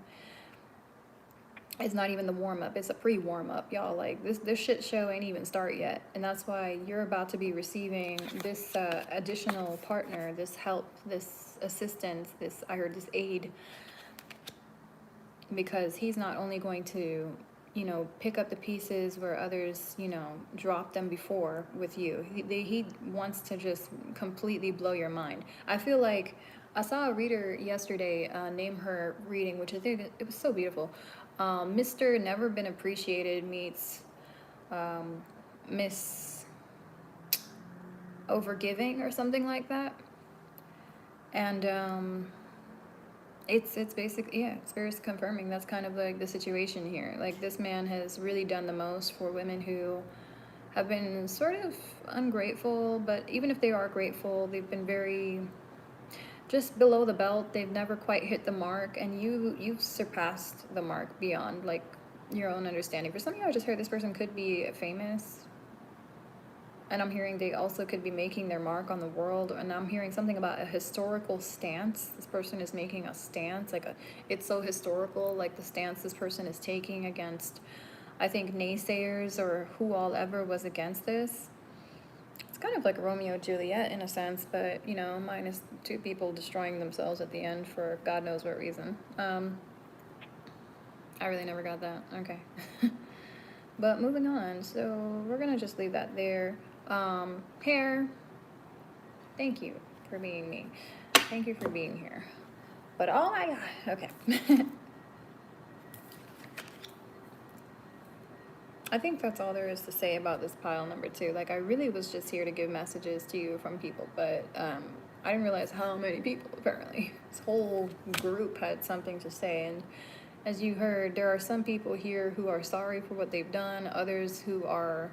It's not even the warm-up. It's a pre-warm-up, y'all. Like, this shit show ain't even start yet. And that's why you're about to be receiving this additional partner, this help, this assistance, this, I heard, this aid. Because he's not only going to, you know, pick up the pieces where others, you know, dropped them before with you. He wants to just completely blow your mind. I feel like I saw a reader yesterday name her reading, which I think it was so beautiful. Mr. Never Been Appreciated meets Miss Overgiving or something like that. And it's basically, yeah, Spirit's confirming that's kind of like the situation here. Like, this man has really done the most for women who have been sort of ungrateful, but even if they are grateful, they've just below the belt. They've never quite hit the mark, and you've surpassed the mark beyond like your own understanding. For some of you, I just heard this person could be famous, and I'm hearing they also could be making their mark on the world. And I'm hearing something about a historical stance. This person is making a stance, like it's so historical, like the stance this person is taking against, I think, naysayers or who all ever was against this. It's kind of like Romeo and Juliet in a sense, but you know, minus two people destroying themselves at the end for God knows what reason. I really never got that. Okay. But moving on, so we're gonna just leave that there. Hair, thank you for being me. Thank you for being here. But oh my god, okay. I think that's all there is to say about this pile number 2. Like, I really was just here to give messages to you from people, but I didn't realize how many people, apparently. This whole group had something to say, and as you heard, there are some people here who are sorry for what they've done, others who are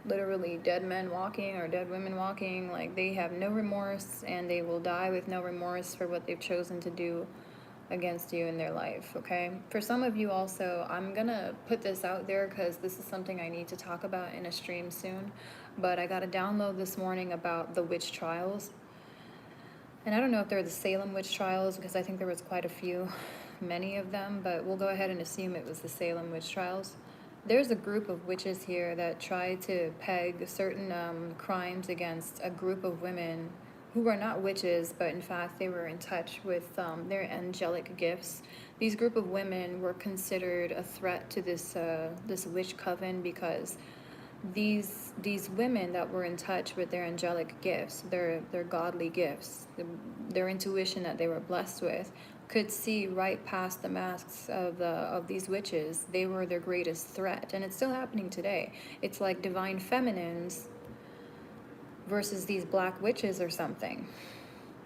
literally dead men walking or dead women walking. Like, they have no remorse, and they will die with no remorse for what they've chosen to do against you in their life. Okay, for some of you also, I'm gonna put this out there because this is something I need to talk about in a stream soon, but I got a download this morning about the witch trials, and I don't know if they're the Salem witch trials because I think there was quite a few, many of them, but we'll go ahead and assume it was the Salem witch trials. There's a group of witches here that tried to peg certain crimes against a group of women who were not witches, but in fact they were in touch with their angelic gifts. These group of women were considered a threat to this witch coven because these women that were in touch with their angelic gifts, their godly gifts, their intuition that they were blessed with, could see right past the masks of these witches. They were their greatest threat, and it's still happening today. It's like divine feminines versus these black witches or something.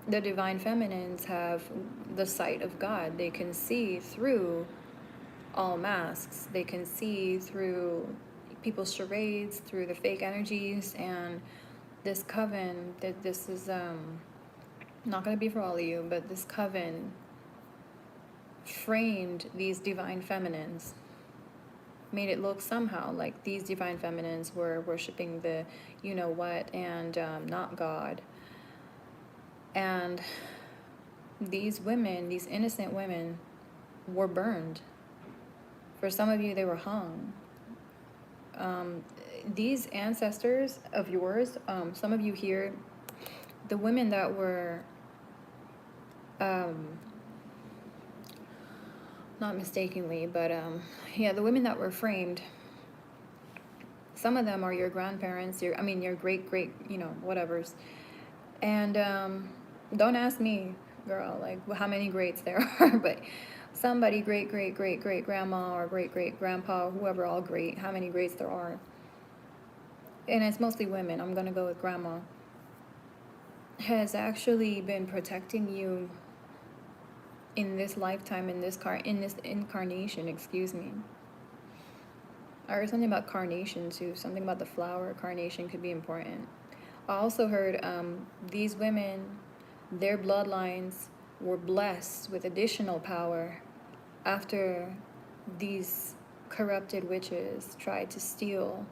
The divine feminines have the sight of God. They can see through all masks. They can see through people's charades, through the fake energies, and this coven, that this is not going to be for all of you, but this coven framed these divine feminines, made it look somehow like these divine feminines were worshiping the you know what and not God. And these women, these innocent women, were burned. For some of you, they were hung. These ancestors of yours, some of you here, the women that were not mistakenly, but yeah, the women that were framed, some of them are your grandparents, your great, you know, whatevers. And don't ask me, girl, like how many greats there are, but somebody great grandma or great grandpa, whoever, all great, how many greats there are. And it's mostly women, I'm gonna go with grandma, has actually been protecting you in this lifetime, in this incarnation, excuse me. I heard something about carnation too, something about the flower. Carnation could be important. I also heard these women, their bloodlines were blessed with additional power after these corrupted witches tried to steal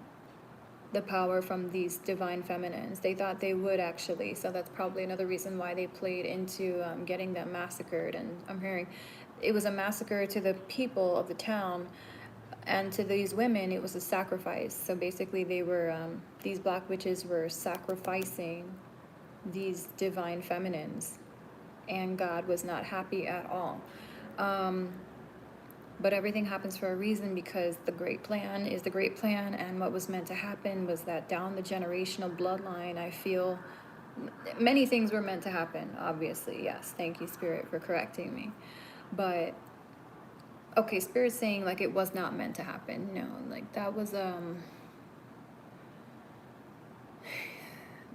the power from these divine feminines. They thought they would actually, so that's probably another reason why they played into getting them massacred. And I'm hearing it was a massacre to the people of the town, and to these women it was a sacrifice. So basically they were these black witches were sacrificing these divine feminines, and God was not happy at all. But everything happens for a reason, because the great plan is the great plan, and what was meant to happen was that down the generational bloodline, I feel many things were meant to happen, obviously, yes, thank you, Spirit, for correcting me. But okay, Spirit's saying like it was not meant to happen. No, like that was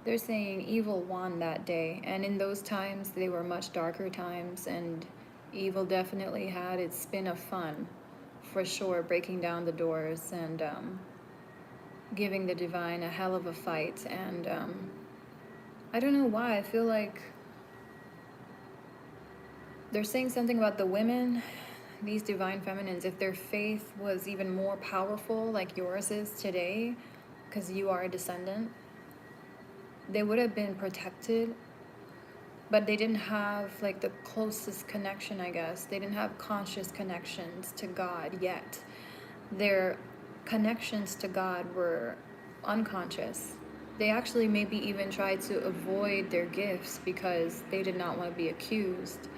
they're saying evil won that day, and in those times they were much darker times, and evil definitely had its spin of fun, for sure, breaking down the doors and giving the divine a hell of a fight. And I don't know why, I feel like They're saying something about the women, these divine feminines, if their faith was even more powerful like yours is today, because you are a descendant, they would have been protected, but they didn't have like the closest connection, I guess. They didn't have conscious connections to God yet. Their connections to God were unconscious. They actually maybe even tried to avoid their gifts because they did not want to be accused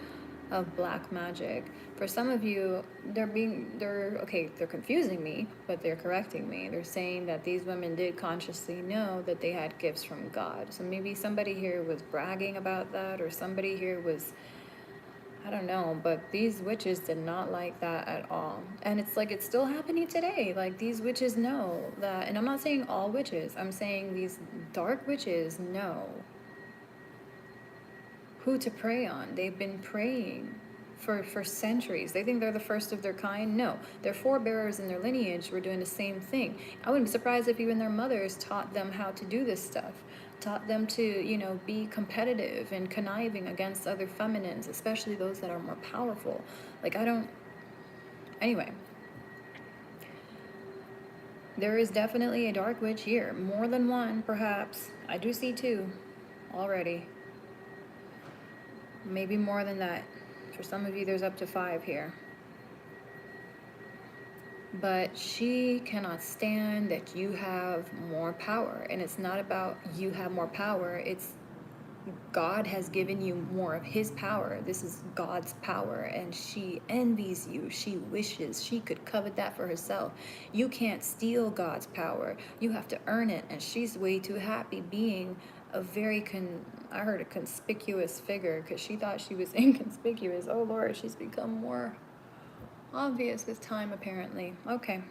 of black magic. For some of you, they're confusing me, but they're correcting me. They're saying that these women did consciously know that they had gifts from God. So maybe somebody here was bragging about that, or somebody here was, I don't know, but these witches did not like that at all. And it's like it's still happening today. Like these witches know that, and I'm not saying all witches, I'm saying these dark witches know who to prey on. They've been preying for centuries. They think they're the first of their kind. No, their forebearers in their lineage were doing the same thing. I wouldn't be surprised if even their mothers taught them how to do this stuff, taught them to, be competitive and conniving against other feminines, especially those that are more powerful. Like, anyway, there is definitely a dark witch here. More than one, perhaps. I do see two already. Maybe more than that. For some of you, there's up to 5 here. But she cannot stand that you have more power. And it's not about you have more power. It's God has given you more of his power. This is God's power. And she envies you. She wishes she could covet that for herself. You can't steal God's power. You have to earn it. And she's way too happy being a very I heard a conspicuous figure, because she thought she was inconspicuous. Oh Lord, she's become more obvious with time apparently. Okay.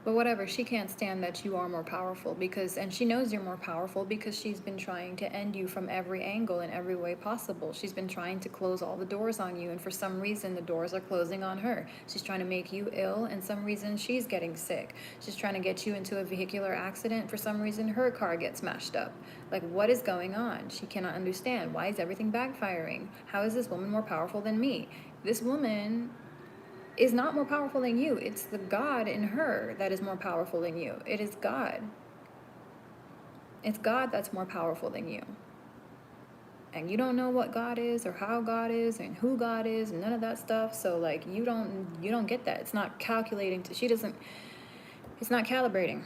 But whatever, she can't stand that you are more powerful, and she knows you're more powerful because she's been trying to end you from every angle in every way possible. She's been trying to close all the doors on you, and for some reason the doors are closing on her. She's trying to make you ill, and some reason she's getting sick. She's trying to get you into a vehicular accident. For some reason her car gets smashed up. Like, what is going on? She cannot understand. Why is everything backfiring? How is this woman more powerful than me? This woman is not more powerful than you. It's the God in her that is more powerful than you. It is God. It's God that's more powerful than you. And you don't know what God is or how God is and who God is and none of that stuff. So like you don't get that. It's not calculating it's not calibrating.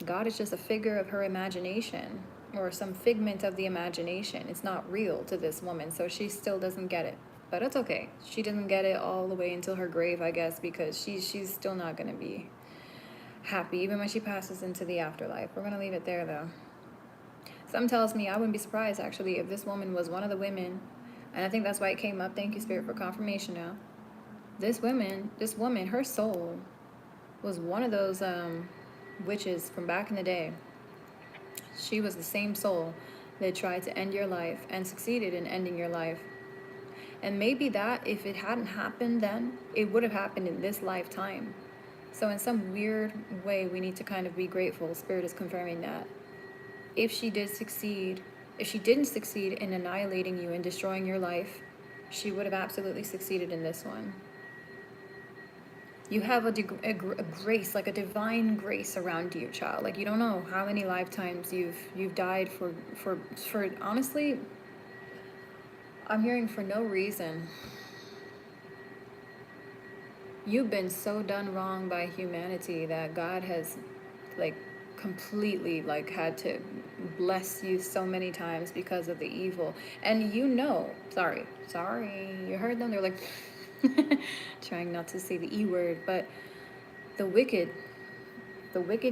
God is just a figure of her imagination, or some figment of the imagination. It's not real to this woman, so she still doesn't get it. But it's okay. She doesn't get it all the way until her grave, I guess, because she's still not going to be happy, even when she passes into the afterlife. We're going to leave it there, though. Something tells me I wouldn't be surprised, actually, if this woman was one of the women, and I think that's why it came up. Thank you, Spirit, for confirmation now. This woman, her soul was one of those witches from back in the day. She was the same soul that tried to end your life and succeeded in ending your life. And maybe that, if it hadn't happened then, it would have happened in this lifetime. So in some weird way, we need to kind of be grateful. Spirit is confirming that. If she didn't succeed in annihilating you and destroying your life, she would have absolutely succeeded in this one. You have a grace, like a divine grace around you, child. Like, you don't know how many lifetimes you've died for honestly, I'm hearing for no reason. You've been so done wrong by humanity that God has like completely like had to bless you so many times because of the evil. And sorry, you heard them? They're like trying not to say the E word, but the wicked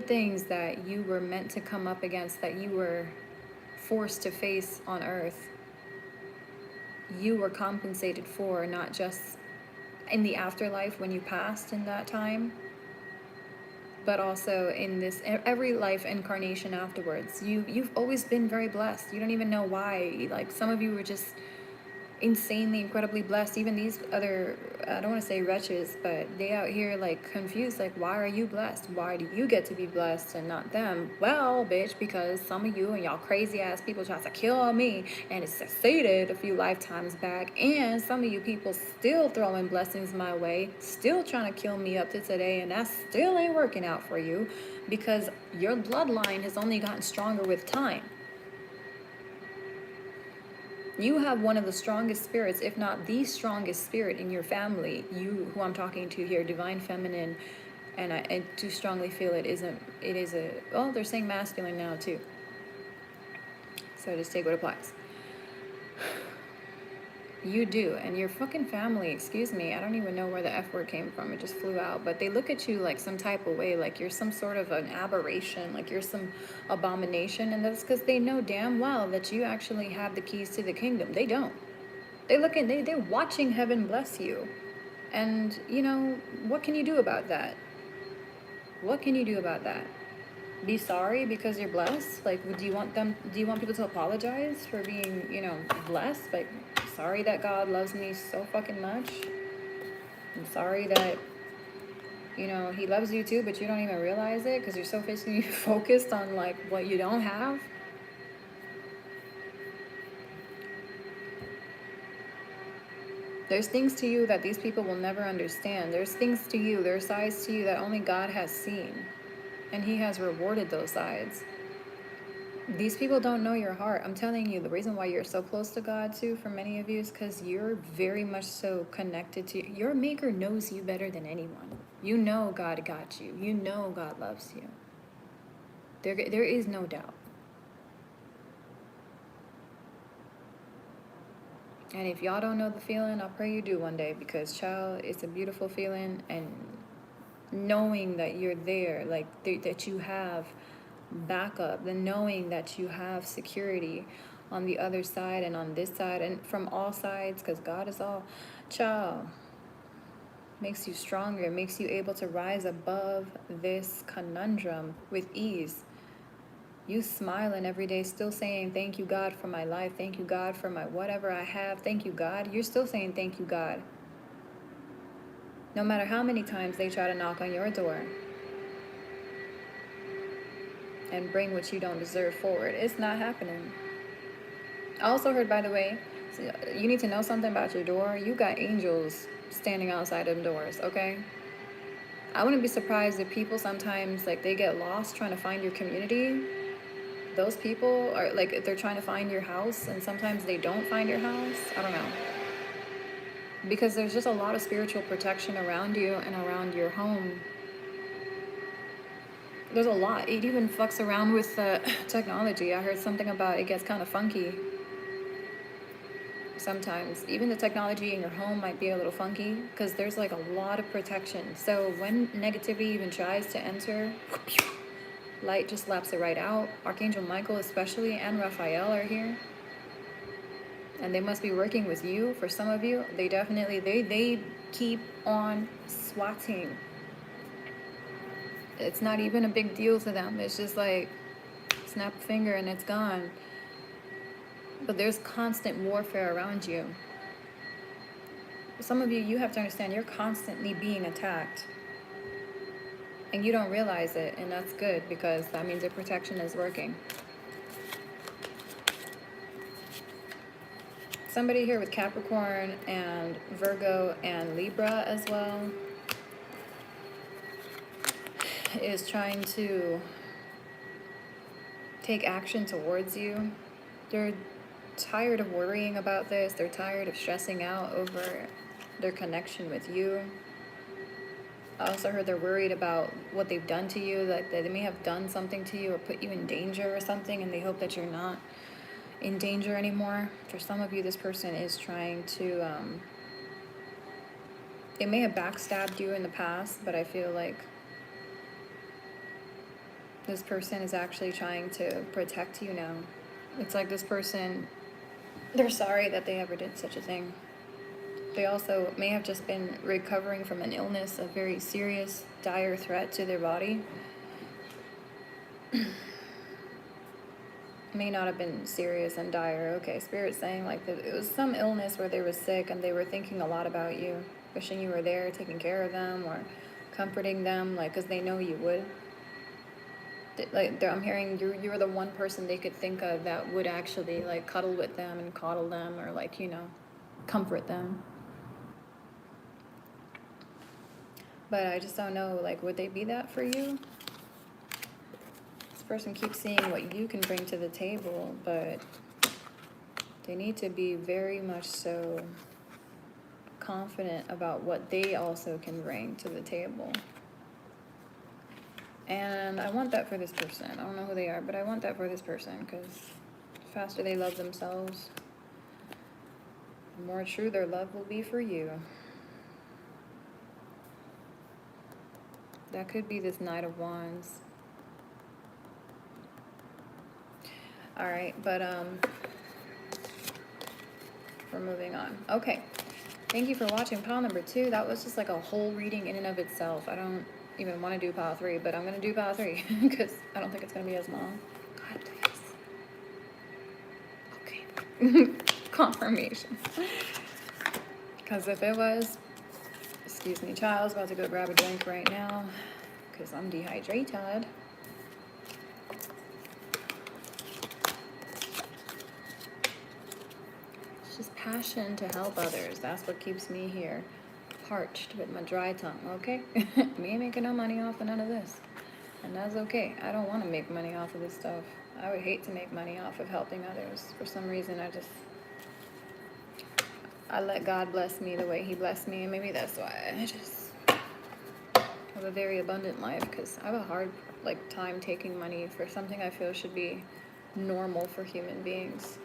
things that you were meant to come up against, that you were forced to face on earth, you were compensated for, not just in the afterlife when you passed in that time, but also in this every life incarnation afterwards. You've always been very blessed. You don't even know why. Like, some of you were just, insanely, incredibly blessed. Even these other, I don't want to say wretches, but they out here like confused, like, why are you blessed? Why do you get to be blessed and not them? Well, bitch, because some of you and y'all crazy ass people tried to kill me and it succeeded a few lifetimes back. And some of you people still throwing blessings my way, still trying to kill me up to today, and that still ain't working out for you because your bloodline has only gotten stronger with time. You have one of the strongest spirits, if not the strongest spirit in your family. You, who I'm talking to here, divine feminine, and I do strongly feel it is a, well, they're saying masculine now too. So just take what applies. You do, and your fucking family, excuse me, I don't even know where the F word came from, it just flew out, but they look at you like some type of way, like you're some sort of an aberration, like you're some abomination, and that's because they know damn well that you actually have the keys to the kingdom. They don't. They're watching heaven bless you. And, you know, what can you do about that? What can you do about that? Be sorry because you're blessed? Like, do you want people to apologize for being, you know, blessed? Like, sorry that God loves me so fucking much. I'm sorry that, you know, he loves you too, but you don't even realize it because you're so focused on, like, what you don't have. There's things to you that these people will never understand. There's things to you, there's sides to you that only God has seen. And he has rewarded those sides. These people don't know your heart. I'm telling you, the reason why you're so close to God too, for many of you, is because you're very much so connected to your maker. Knows you better than anyone. You know God got you. You know God loves you. There is no doubt. And if y'all don't know the feeling, I pray you do one day, because child, it's a beautiful feeling. And knowing that you're there, like that you have backup, the knowing that you have security on the other side and on this side and from all sides, because God is all, child, makes you stronger, makes you able to rise above this conundrum with ease. You smiling every day, still saying, thank you, God, for my life. Thank you, God, for my whatever I have. Thank you, God. You're still saying, thank you, God. No matter how many times they try to knock on your door and bring what you don't deserve forward, it's not happening. I also heard, by the way, you need to know something about your door. You got angels standing outside them doors, okay? I wouldn't be surprised if people sometimes, like, they get lost trying to find your community. Those people are, like, if they're trying to find your house and sometimes they don't find your house. I don't know. Because there's just a lot of spiritual protection around you and around your home. There's a lot. It even fucks around with technology. I heard something about it gets kind of funky sometimes. Even the technology in your home might be a little funky because there's like a lot of protection. So when negativity even tries to enter, light just laps it right out. Archangel Michael especially and Raphael are here. And they must be working with you. For some of you, they definitely, they keep on swatting. It's not even a big deal to them. It's just like, snap a finger and it's gone. But there's constant warfare around you. Some of you, you have to understand, you're constantly being attacked. And you don't realize it, and that's good, because that means your protection is working. Somebody here with Capricorn and Virgo and Libra as well is trying to take action towards you. They're tired of worrying about this. They're tired of stressing out over their connection with you. I also heard they're worried about what they've done to you, like they may have done something to you or put you in danger or something, and they hope that you're not in danger anymore. For some of you, this person is trying to, they may have backstabbed you in the past, but I feel like this person is actually trying to protect you now. It's like this person, they're sorry that they ever did such a thing. They also may have just been recovering from an illness, a very serious, dire threat to their body. may not have been serious and dire. Okay, Spirit's saying like that it was some illness where they were sick and they were thinking a lot about you, wishing you were there, taking care of them or comforting them, like, because they know you would. Like, I'm hearing you're the one person they could think of that would actually, like, cuddle with them and coddle them or, like, you know, comfort them. But I just don't know, like, would they be that for you? This person keeps seeing what you can bring to the table, but they need to be very much so confident about what they also can bring to the table. And I want that for this person. I don't know who they are, but I want that for this person, because the faster they love themselves, the more true their love will be for you. That could be this Knight of Wands. All right, but we're moving on. Okay, thank you for watching pile number 2. That was just like a whole reading in and of itself. I don't even want to do pile 3, but I'm going to do pile 3 because I don't think it's going to be as long. God, please. Okay. Confirmation. Because if it was, excuse me, child's about to go grab a drink right now because I'm dehydrated. It's just passion to help others. That's what keeps me here. Parched with my dry tongue, okay? We ain't making no money off of none of this. And that's okay. I don't want to make money off of this stuff. I would hate to make money off of helping others. For some reason, I let God bless me the way he blessed me, and maybe that's why I just have a very abundant life, because I have a hard time taking money for something I feel should be normal for human beings.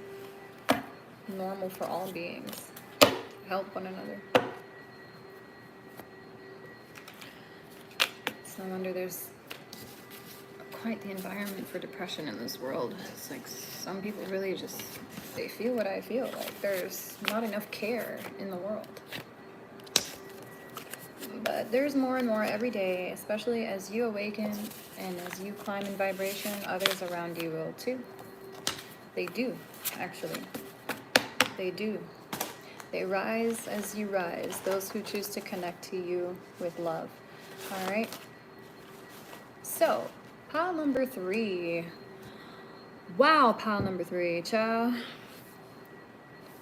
Normal for all beings. Help one another. It's no wonder there's quite the environment for depression in this world. It's like some people really just, they feel what I feel. Like there's not enough care in the world. But there's more and more every day, especially as you awaken and as you climb in vibration, others around you will too. They do, actually. They do. They rise as you rise, those who choose to connect to you with love. All right? So, pile number 3. Wow, pile number 3, child.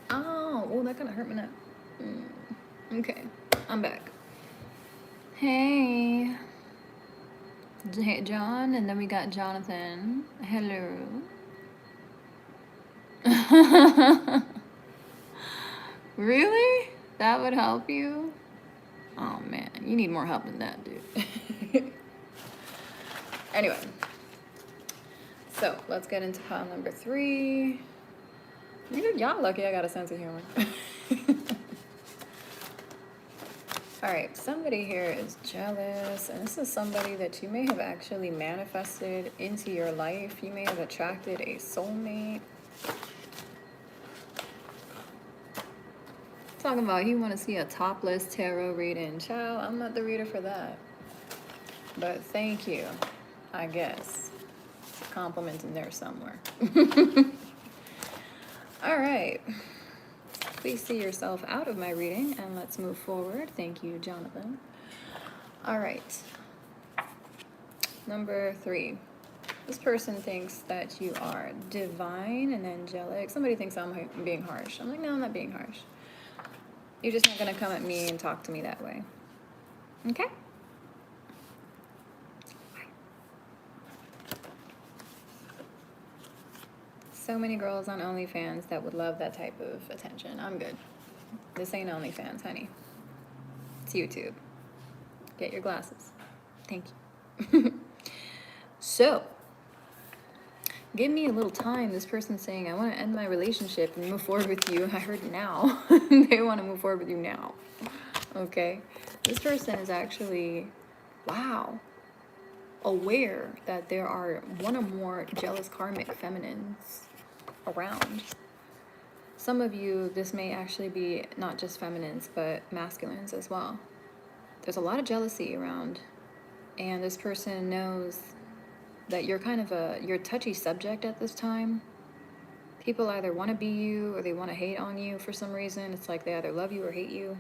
Oh, that kind of hurt my neck. Okay, I'm back. Hey, John, and then we got Jonathan. Hello. Really? That would help you? Oh man, you need more help than that, dude. Anyway, so let's get into pile number 3. Y'all lucky I got a sense of humor. All right, somebody here is jealous, and this is somebody that you may have actually manifested into your life. You may have attracted a soulmate. Talking about you want to see a topless tarot reading. Child, I'm not the reader for that. But thank you, I guess. It's a compliment in there somewhere. All right. Please see yourself out of my reading, and let's move forward. Thank you, Jonathan. All right. Number 3. This person thinks that you are divine and angelic. Somebody thinks I'm being harsh. I'm like, no, I'm not being harsh. You're just not going to come at me and talk to me that way. Okay? So many girls on OnlyFans that would love that type of attention. I'm good. This ain't OnlyFans, honey. It's YouTube. Get your glasses. Thank you. So, give me a little time. This person's saying, I want to end my relationship and move forward with you. I heard now. They want to move forward with you now. Okay? This person is actually, wow, aware that there are one or more jealous karmic feminines around. Some of you, this may actually be not just feminines, but masculines as well. There's a lot of jealousy around, and this person knows that you're kind of you're a touchy subject at this time. People either want to be you or they want to hate on you for some reason. It's like they either love you or hate you.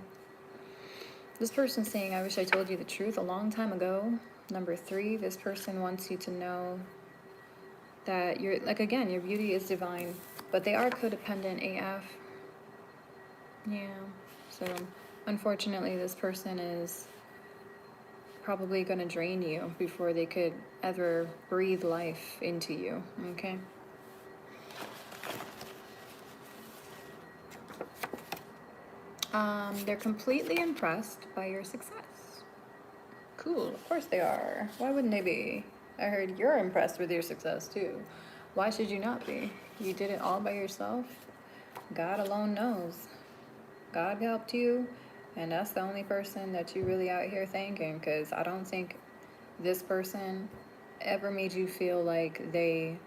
This person's saying, I wish I told you the truth a long time ago. Number 3, this person wants you to know that you're, like, again, your beauty is divine, but they are codependent AF. Yeah. So, unfortunately, this person is probably going to drain you before they could ever breathe life into you, okay? They're completely impressed by your success. Cool, of course they are. Why wouldn't they be? I heard you're impressed with your success too. Why should you not be? You did it all by yourself. God alone knows. God helped you, and that's the only person that you really out here thanking, because I don't think this person ever made you feel like they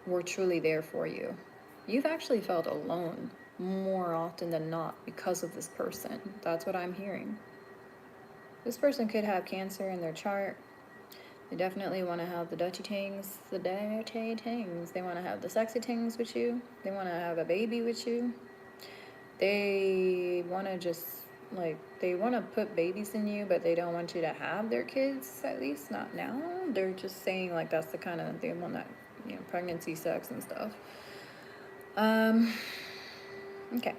were truly there for you. You've actually felt alone more often than not because of this person. That's what I'm hearing. This person could have Cancer in their chart. They definitely want to have the dirty things, They want to have the sexy things with you. They want to have a baby with you. They want to just, like, they want to put babies in you, but they don't want you to have their kids, at least not now. They're just saying, like, that's the kind of, they want that, you know, pregnancy sex and stuff. Okay.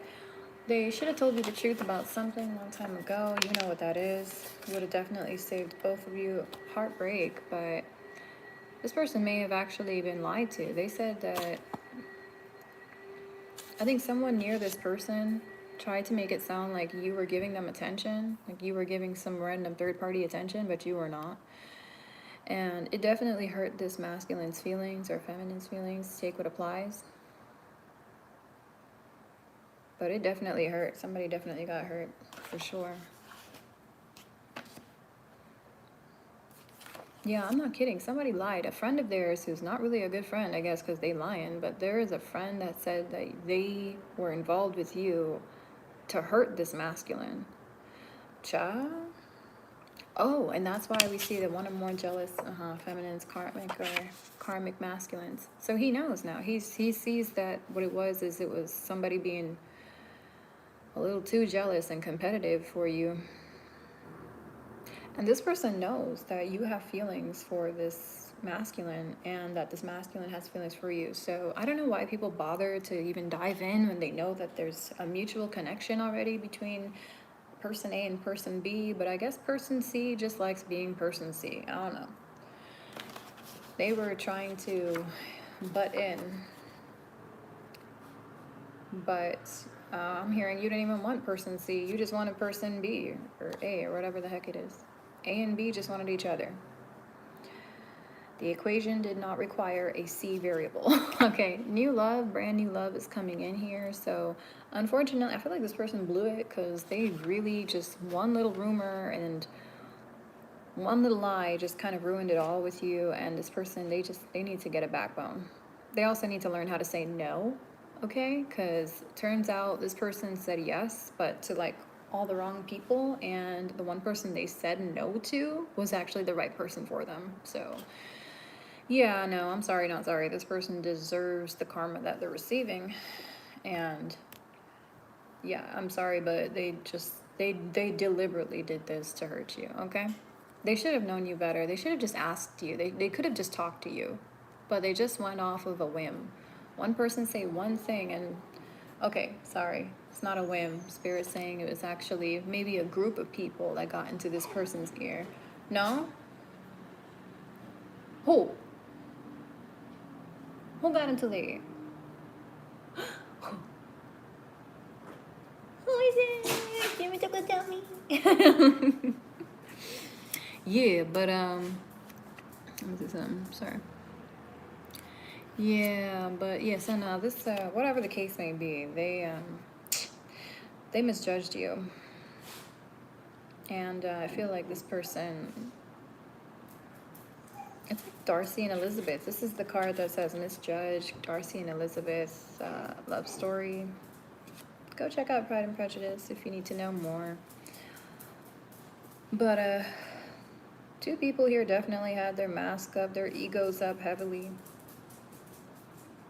They should have told you the truth about something a long time ago. You know what that is. Would have definitely saved both of you heartbreak, but this person may have actually been lied to. They said that, I think someone near this person tried to make it sound like you were giving them attention, like you were giving some random third party attention, but you were not. And it definitely hurt this masculine's feelings or feminine's feelings. Take what applies. But it definitely hurt. Somebody definitely got hurt, for sure. Yeah, I'm not kidding. Somebody lied. A friend of theirs who's not really a good friend, I guess, because they lying, but there is a friend that said that they were involved with you to hurt this masculine. Cha? Oh, and that's why we see that one or more jealous feminines, karmic masculines. So he knows now. He sees that what it was somebody being a little too jealous and competitive for you. And this person knows that you have feelings for this masculine and that this masculine has feelings for you. So I don't know why people bother to even dive in when they know that there's a mutual connection already between person A and person B, but I guess person C just likes being person C. I don't know. They were trying to butt in, but I'm hearing you didn't even want person C. You just wanted person B or A or whatever the heck it is. A and B just wanted each other. The equation did not require a C variable. Okay, new love, brand new love is coming in here. So unfortunately, I feel like this person blew it because they really just, one little rumor and one little lie just kind of ruined it all with you. And this person, they need to get a backbone. They also need to learn how to say no, okay? Because turns out this person said yes, but to like all the wrong people, and the one person they said no to was actually the right person for them. So yeah, no, I'm sorry, not sorry. This person deserves the karma that they're receiving. And yeah, I'm sorry, but they deliberately did this to hurt you, okay? They should have known you better. They should have just asked you. They could have just talked to you, but they just went off of a whim. One person say one thing and, okay, sorry, it's not a whim. Spirit's saying it was actually maybe a group of people that got into this person's ear. No? Who? Who got into their ear? Who is it? Jimmy Tucker, tell me. Yeah, but let me do something. Sorry. Yeah, but yeah. So now this, whatever the case may be, they misjudged you, and I feel like this person. It's like Darcy and Elizabeth. This is the card that says misjudge. Darcy and Elizabeth love story. Go check out Pride and Prejudice if you need to know more. But two people here definitely had their mask up, their egos up heavily.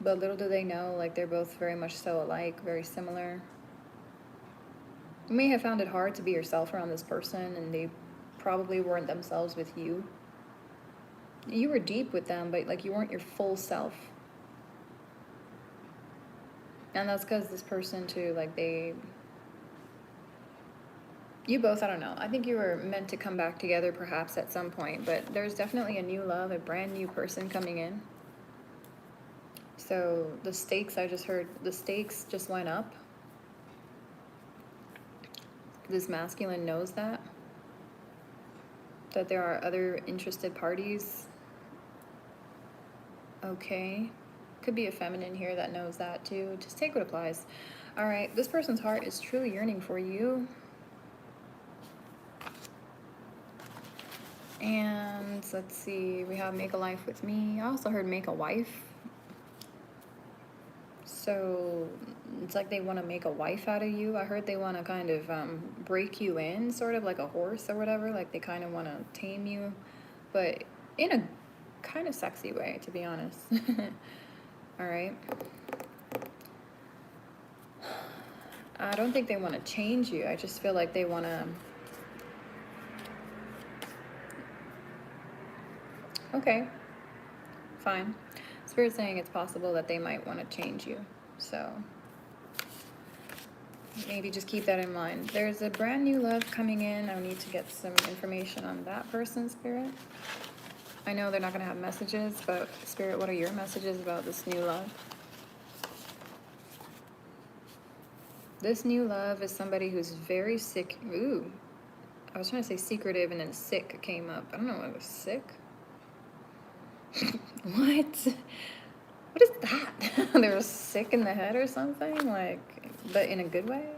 But little do they know, like, they're both very much so alike, very similar. You may have found it hard to be yourself around this person, and they probably weren't themselves with you. You were deep with them, but like you weren't your full self. And that's because this person too, like you both, I don't know. I think you were meant to come back together perhaps at some point, but there's definitely a new love, a brand new person coming in. So the stakes, I just heard, the stakes just went up. This masculine knows that there are other interested parties. Okay. Could be a feminine here that knows that too. Just take what applies. All right, this person's heart is truly yearning for you. And let's see, we have make a life with me. I also heard make a wife. So it's like they want to make a wife out of you. I heard they want to kind of break you in, sort of like a horse or whatever. Like they kind of want to tame you, but in a kind of sexy way, to be honest. All right. I don't think they want to change you. I just feel like they want to... Okay, fine. Spirit's saying it's possible that they might want to change you. So maybe just keep that in mind. There's a brand new love coming in. I need to get some information on that person, Spirit. I know they're not going to have messages, but Spirit, what are your messages about this new love? This new love is somebody who's very sick. Ooh, I was trying to say secretive and then sick came up. I don't know, it was sick. What? What is that? They were sick in the head or something? Like, but in a good way?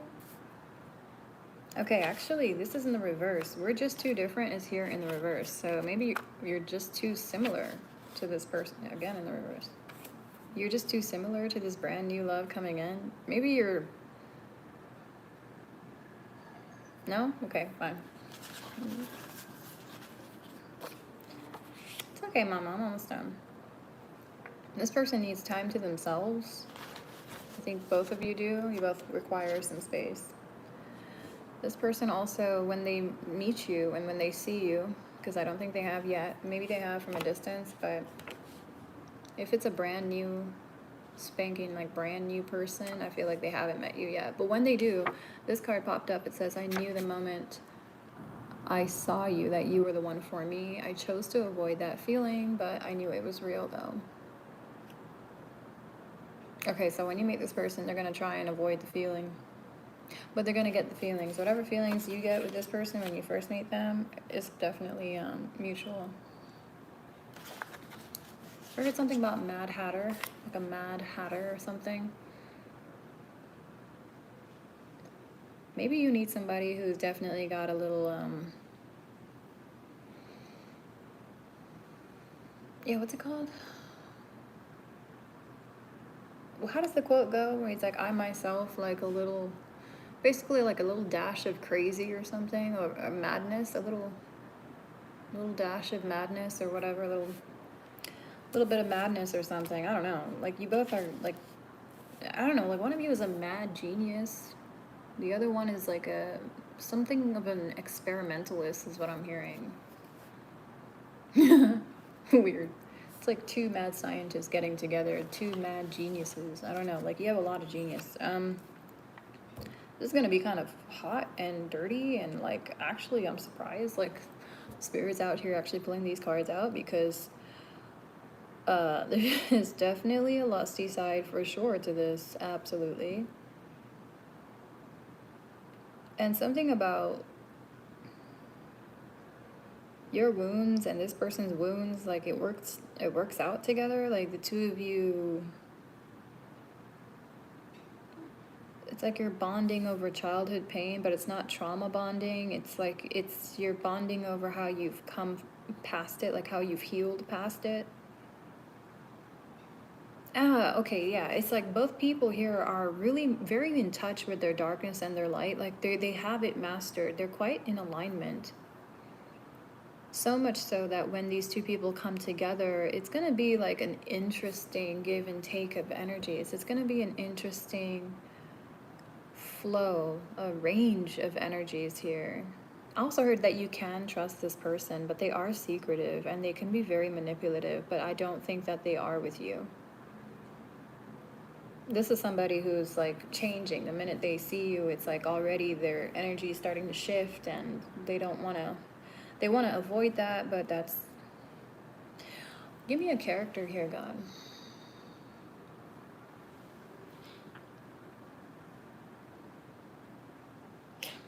Okay, actually, this is in the reverse. We're just too different is here in the reverse. So maybe you're just too similar to this person. Again, in the reverse. You're just too similar to this brand new love coming in. Maybe you're... No? Okay, fine. It's okay, Mama. I'm almost done. This person needs time to themselves. I think both of you do. You both require some space. This person also, when they meet you and when they see you, because I don't think they have yet, maybe they have from a distance, but if it's a brand new, spanking, like brand new person, I feel like they haven't met you yet. But when they do, this card popped up. It says, I knew the moment I saw you that you were the one for me. I chose to avoid that feeling, but I knew it was real though. Okay, so when you meet this person, they're going to try and avoid the feeling. But they're going to get the feelings. Whatever feelings you get with this person when you first meet them is definitely mutual. I heard something about Mad Hatter, like a Mad Hatter or something. Maybe you need somebody who's definitely got a little, yeah, what's it called? Well, how does the quote go? Where it's like, I myself, like a little, basically like a little dash of crazy or something, or madness, a little dash of madness or whatever, a little bit of madness or something. I don't know. Like you both are like, I don't know, like one of you is a mad genius. The other one is like something of an experimentalist is what I'm hearing. Weird. It's like two mad scientists getting together, two mad geniuses. I don't know, like you have a lot of genius. This is gonna be kind of hot and dirty and like actually I'm surprised like Spirit's out here actually pulling these cards out because there is definitely a lusty side for sure to this, absolutely. And something about your wounds and this person's wounds, like it works out together, like the two of you, it's like you're bonding over childhood pain, but it's not trauma bonding. It's like you're bonding over how you've come past it, like how you've healed past it. Ah, okay, yeah. It's like both people here are really very in touch with their darkness and their light. Like they have it mastered. They're quite in alignment. So much so that when these two people come together, it's going to be like an interesting give and take of energies. It's going to be an interesting flow, a range of energies here. I also heard that you can trust this person, but they are secretive and they can be very manipulative, but I don't think that they are with you. This is somebody who's like changing. The minute they see you, it's like already their energy is starting to shift and they don't want to, they want to avoid that, but that's, give me a character here, God.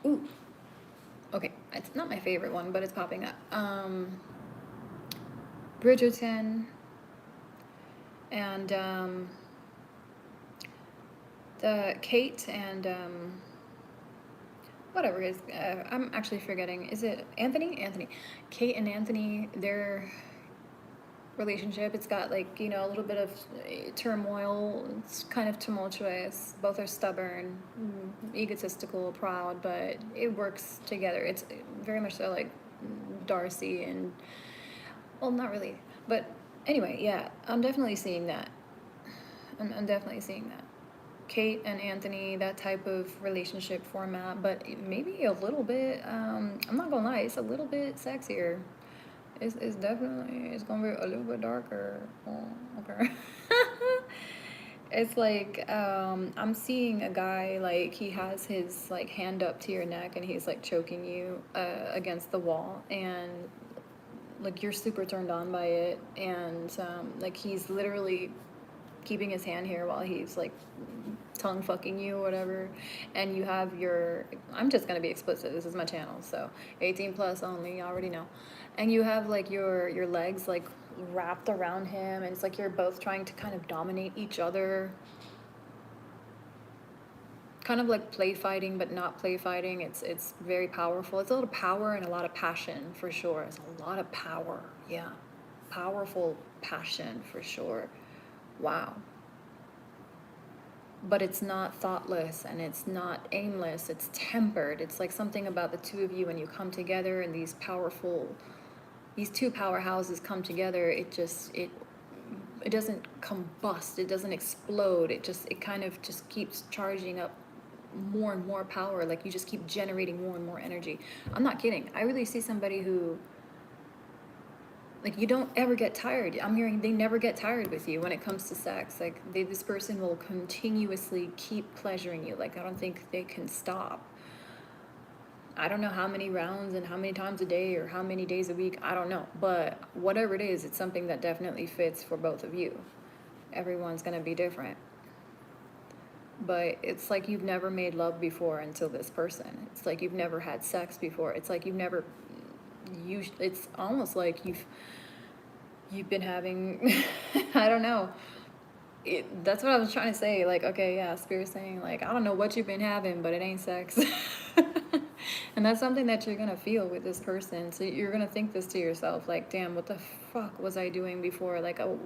Ooh, okay, it's not my favorite one, but it's popping up. Bridgerton and the Kate and whatever it is. I'm actually forgetting. Is it Anthony? Anthony. Kate and Anthony, their relationship, it's got like, you know, a little bit of turmoil. It's kind of tumultuous. Both are stubborn, egotistical, proud, but it works together. It's very much so like Darcy and, well, not really, but anyway, yeah, I'm definitely seeing that. I'm definitely seeing that. Kate and Anthony, that type of relationship format, but maybe a little bit, I'm not gonna lie, it's a little bit sexier. It's definitely, it's gonna be a little bit darker. Oh, okay. It's like, I'm seeing a guy, like, he has his, like, hand up to your neck and he's, like, choking you against the wall. And, like, you're super turned on by it. And, like, he's literally keeping his hand here while he's, like, tongue fucking you or whatever. And you have your, I'm just gonna be explicit, this is my channel, so 18 plus only, you already know. And you have like your legs like wrapped around him, and it's like you're both trying to kind of dominate each other, kind of like play fighting but not play fighting. It's very powerful. It's a lot of power and a lot of passion for sure. It's a lot of power, yeah, powerful passion for sure. Wow. But it's not thoughtless and it's not aimless, it's tempered. It's like something about the two of you when you come together and these two powerhouses come together, it doesn't combust, it doesn't explode, it kind of just keeps charging up more and more power, like you just keep generating more and more energy. I'm not kidding. I really see somebody who, like, you don't ever get tired. I'm hearing they never get tired with you when it comes to sex. Like, this person will continuously keep pleasuring you. Like, I don't think they can stop. I don't know how many rounds and how many times a day or how many days a week. I don't know. But whatever it is, it's something that definitely fits for both of you. Everyone's going to be different. But it's like you've never made love before until this person. It's like you've never had sex before. It's like you've never, it's almost like you've been having, I don't know. That's what I was trying to say. Like, okay, yeah, Spirit's saying, like, I don't know what you've been having, but it ain't sex. And that's something that you're gonna feel with this person. So you're gonna think this to yourself, like, damn, what the fuck was I doing before? Like, oh,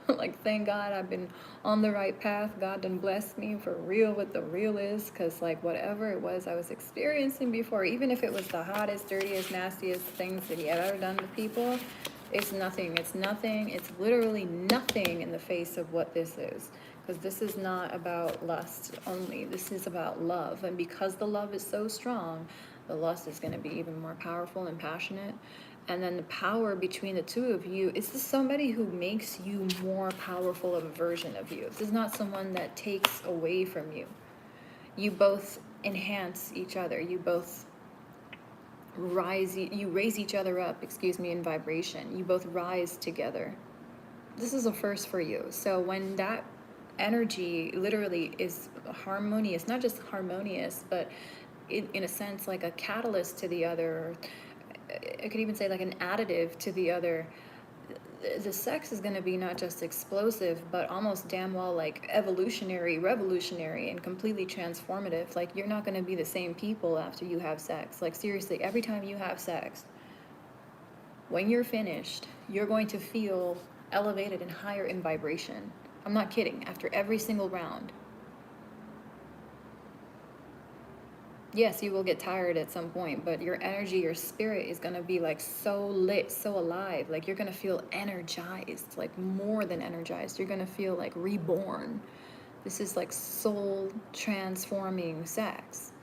like, thank God I've been on the right path. God done blessed me for real what the real is. Because, like, whatever it was I was experiencing before, even if it was the hottest, dirtiest, nastiest things that he had ever done to people, it's nothing. It's nothing. It's literally nothing in the face of what this is. Because this is not about lust only. This is about love. And because the love is so strong, the lust is going to be even more powerful and passionate. And then the power between the two of you is this somebody who makes you more powerful of a version of you. This is not someone that takes away from you. You both enhance each other. You both you raise each other up, in vibration. You both rise together. This is a first for you. So when that energy literally is harmonious, not just harmonious, but in a sense like a catalyst to the other, I could even say like an additive to the other, the sex is going to be not just explosive, but almost damn well like evolutionary, revolutionary, and completely transformative. Like, you're not going to be the same people after you have sex. Like, seriously, every time you have sex, when you're finished, you're going to feel elevated and higher in vibration. I'm not kidding. After every single round, Yes, you will get tired at some point, but your energy, your spirit is going to be like so lit, so alive. Like you're going to feel energized, like more than energized. You're going to feel like reborn. This is like soul transforming sex.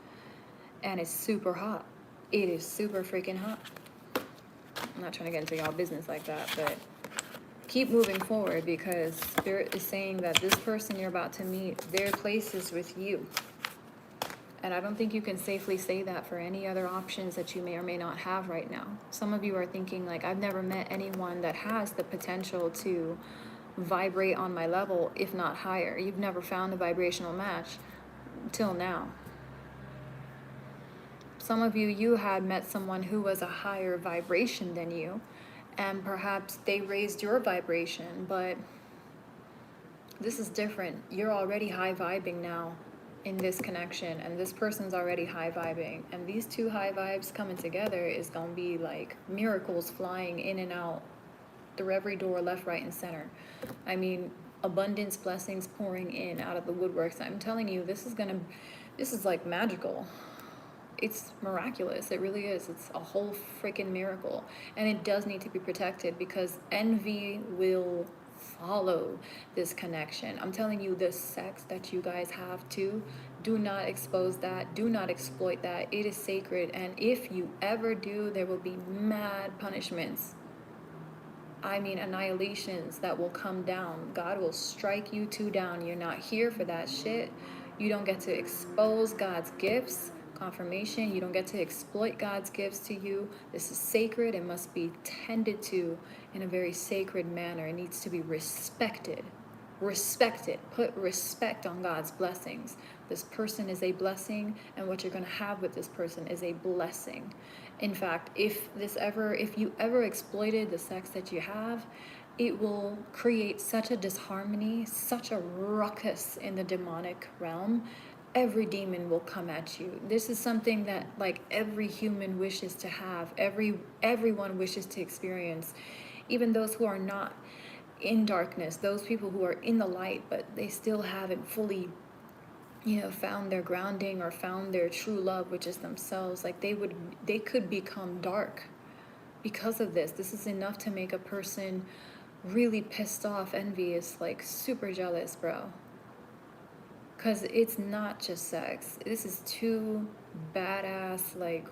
And it's super hot. It is super freaking hot. I'm not trying to get into y'all business like that, but keep moving forward, because Spirit is saying that this person you're about to meet, their place is with you. And I don't think you can safely say that for any other options that you may or may not have right now. Some of you are thinking like, I've never met anyone that has the potential to vibrate on my level, if not higher. You've never found a vibrational match till now. Some of you, you had met someone who was a higher vibration than you, and perhaps they raised your vibration, but this is different. You're already high vibing now in this connection, and this person's already high vibing, and these two high vibes coming together is gonna be like miracles flying in and out through every door, left, right, and center. I mean, abundance, blessings pouring in out of the woodworks. I'm telling you, this is like magical. It's miraculous. It really is. It's a whole freaking miracle. And it does need to be protected, because envy will follow this connection. I'm telling you, the sex that you guys have too, do not expose that. Do not exploit that. It is sacred. And if you ever do, there will be mad punishments. I mean, annihilations that will come down. God will strike you two down. You're not here for that shit. You don't get to expose God's gifts. Confirmation, you don't get to exploit God's gifts to you. This is sacred. It must be tended to in a very sacred manner. It needs to be respected. Respect it. Put respect on God's blessings. This person is a blessing, and what you're going to have with this person is a blessing. In fact, if you ever exploited the sex that you have, it will create such a disharmony, such a ruckus in the demonic realm. Every demon will come at you. This is something that like every human wishes to have. Everyone wishes to experience. Even those who are not in darkness, those people who are in the light, but they still haven't fully, found their grounding or found their true love, which is themselves. Like they could become dark because of this. This is enough to make a person really pissed off, envious, like super jealous, bro. Because it's not just sex. This is two badass, like,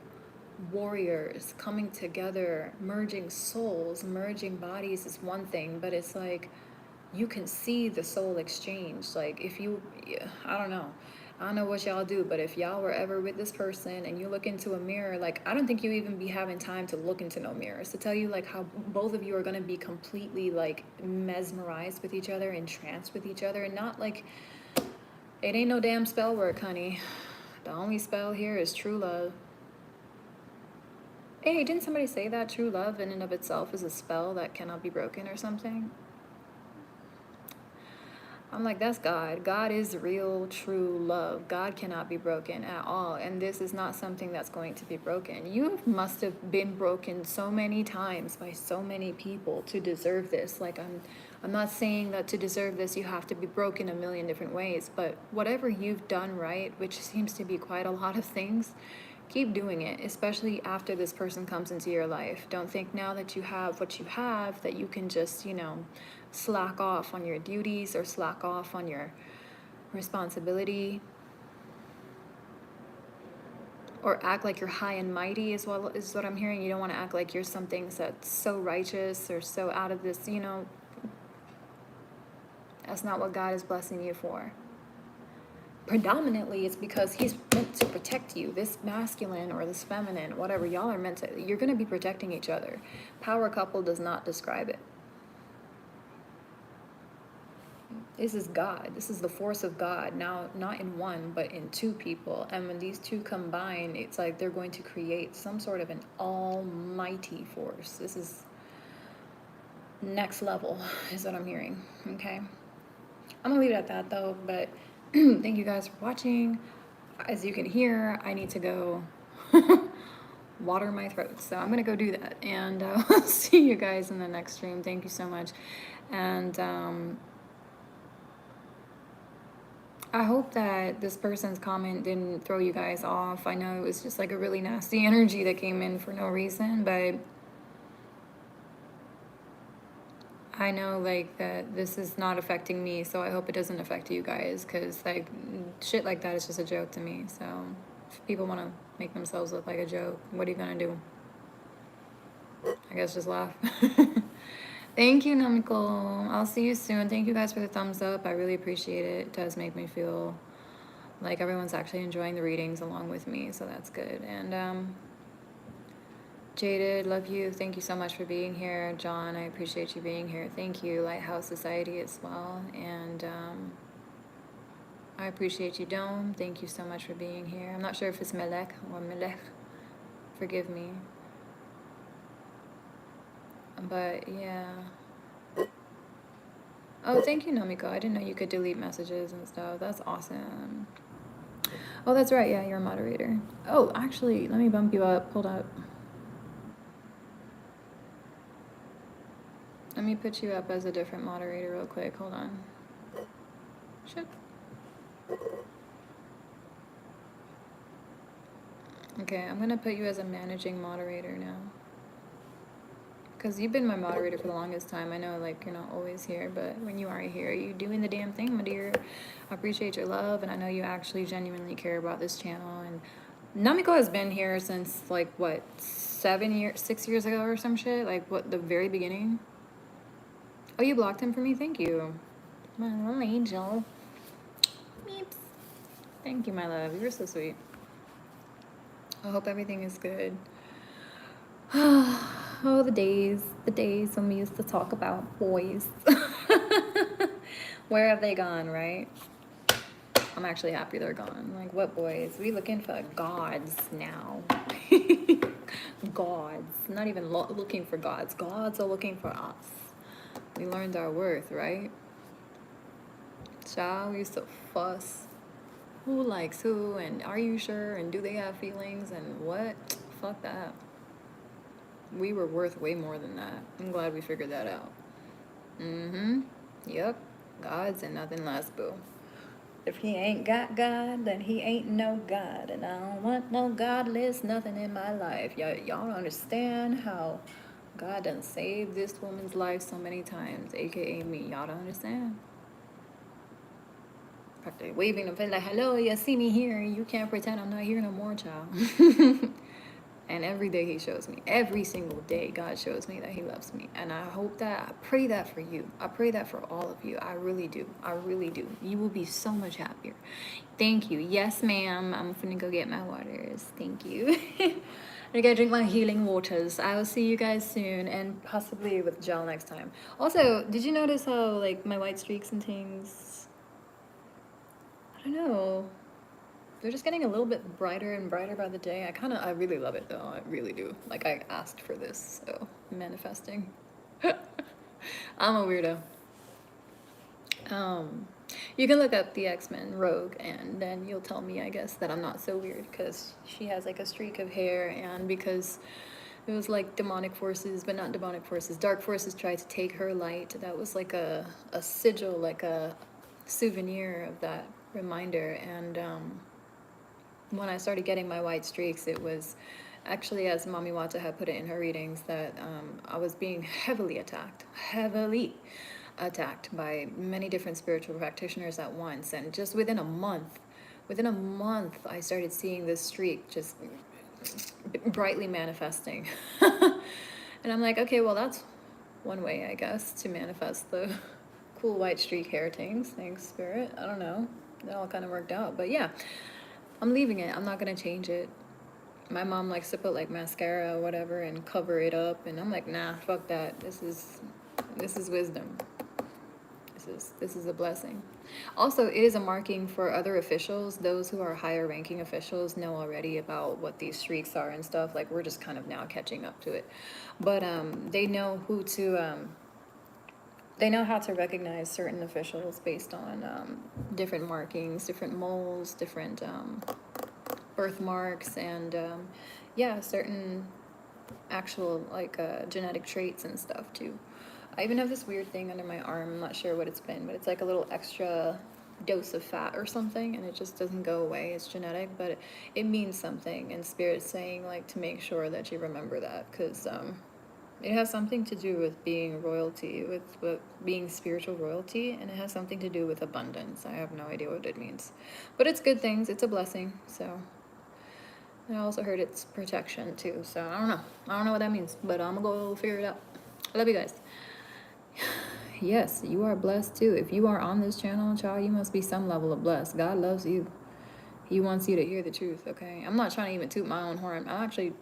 warriors coming together, merging souls, merging bodies is one thing, but it's like you can see the soul exchange. Like, I don't know. I don't know what y'all do, but if y'all were ever with this person and you look into a mirror, like, I don't think you even be having time to look into no mirrors to tell you, like, how both of you are going to be completely, like, mesmerized with each other, entranced with each other, and not, like, it ain't no damn spell work, honey. The only spell here is true love. Hey, didn't somebody say that true love in and of itself is a spell that cannot be broken or something? I'm like, that's God. God is real, true love. God cannot be broken at all. And this is not something that's going to be broken. You must have been broken so many times by so many people to deserve this. Like, I'm not saying that to deserve this you have to be broken a million different ways, but whatever you've done right, which seems to be quite a lot of things, keep doing it, especially after this person comes into your life. Don't think now that you have what you have that you can just, slack off on your duties or slack off on your responsibility, or act like you're high and mighty as well, is what I'm hearing. You don't want to act like you're something that's so righteous or so out of this, that's not what God is blessing you for. Predominantly, it's because he's meant to protect you. This masculine or this feminine, whatever, y'all are meant to, you're going to be protecting each other. Power couple does not describe it. This is God. This is the force of God. Now, not in one, but in two people. And when these two combine, it's like they're going to create some sort of an almighty force. This is next level, is what I'm hearing. Okay? I'm going to leave it at that, though. But thank you guys for watching. As you can hear, I need to go water my throat. So I'm going to go do that. And I'll see you guys in the next stream. Thank you so much. And I hope that this person's comment didn't throw you guys off. I know it was just like a really nasty energy that came in for no reason, but I know like that this is not affecting me, so I hope it doesn't affect you guys, because like shit like that is just a joke to me. So if people want to make themselves look like a joke, what are you gonna do? I guess just laugh. Thank you, Namiko. I'll see you soon. Thank you guys for the thumbs up. I really appreciate it. It does make me feel like everyone's actually enjoying the readings along with me, so that's good. And Jaded, love you. Thank you so much for being here. John, I appreciate you being here. Thank you, Lighthouse Society as well. And I appreciate you, Dome. Thank you so much for being here. I'm not sure if it's Melek or Melech. Forgive me. But yeah. Oh, thank you, Namiko. I didn't know you could delete messages and stuff. That's awesome. Oh, that's right. Yeah, you're a moderator. Oh, actually, let me bump you up. Hold up. Let me put you up as a different moderator real quick. Hold on. Shit. Okay, I'm gonna put you as a managing moderator now. Because you've been my moderator for the longest time. I know, like, you're not always here, but when you are here, you're doing the damn thing, my dear. I appreciate your love, and I know you actually genuinely care about this channel. And Namiko has been here since, like, what, 6 years ago or some shit? Like, what, the very beginning? Oh, you blocked him for me? Thank you. My little angel. Meeps. Thank you, my love. You were so sweet. I hope everything is good. Oh, the days when we used to talk about boys. Where have they gone, right? I'm actually happy they're gone. Like, what boys? We looking for gods now. Gods. Not even looking for gods. Gods are looking for us. We learned our worth, right? Child, we used to fuss. Who likes who, and are you sure, and do they have feelings, and what? Fuck that. We were worth way more than that. I'm glad we figured that out. Mm-hmm. Yep. Gods and nothing less, boo. If he ain't got God, then he ain't no God. And I don't want no godless nothing in my life. Y'all don't understand how God done saved this woman's life so many times, aka me. Y'all don't understand. Practically waving and like, hello, you see me here. You can't pretend I'm not here no more, child. And every day he shows me, every single day, God shows me that he loves me. And I hope that, I pray that for you. I pray that for all of you. I really do. I really do. You will be so much happier. Thank you. Yes, ma'am. I'm finna go get my waters. Thank you. I'm gonna drink my healing waters. I will see you guys soon, and possibly with gel next time. Also, did you notice how, like, my white streaks and things, I don't know, they're just getting a little bit brighter and brighter by the day. I really love it though. I really do. Like, I asked for this, so manifesting. I'm a weirdo. You can look up the X-Men Rogue, and then you'll tell me, I guess, that I'm not so weird, because she has like a streak of hair, and because it was like demonic forces, but not demonic forces, dark forces tried to take her light. That was like a sigil, like a souvenir of that reminder. And when I started getting my white streaks, it was actually, as Mami Wata had put it in her readings, that I was being heavily attacked by many different spiritual practitioners at once. And just within a month, I started seeing this streak just brightly manifesting. And I'm like, okay, well, that's one way, I guess, to manifest the cool white streak hair things. Thanks, Spirit. I don't know. It all kind of worked out. But yeah, I'm leaving it. I'm not going to change it. My mom likes to put like mascara or whatever and cover it up. And I'm like, nah, fuck that. This is wisdom. This is a blessing. Also, it is a marking for other officials. Those who are higher ranking officials know already about what these streaks are and stuff. Like, we're just kind of now catching up to it. But they know who to, they know how to recognize certain officials based on different markings, different moles, different birthmarks, and yeah, certain actual like genetic traits and stuff too. I even have this weird thing under my arm. I'm not sure what it's been, but it's like a little extra dose of fat or something, and it just doesn't go away. It's genetic, but it means something, and Spirit's saying like to make sure that you remember that, because it has something to do with being royalty, with being spiritual royalty, and it has something to do with abundance. I have no idea what it means, but it's good things. It's a blessing. So, and I also heard it's protection too. So I don't know. I don't know what that means, but I'm gonna go figure it out. I love you guys. Yes, you are blessed too. If you are on this channel, child, you must be some level of blessed. God loves you. He wants you to hear the truth, okay? I'm not trying to even toot my own horn. I'm actually,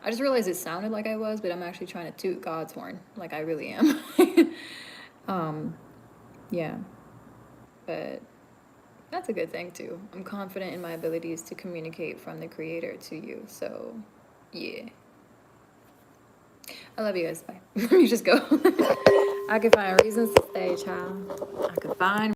I just realized it sounded like I was, but I'm actually trying to toot God's horn. Like I really am. Yeah. But that's a good thing too. I'm confident in my abilities to communicate from the Creator to you. So, yeah. I love you guys. Bye. Let me just go. I can find reasons to stay, child. I can find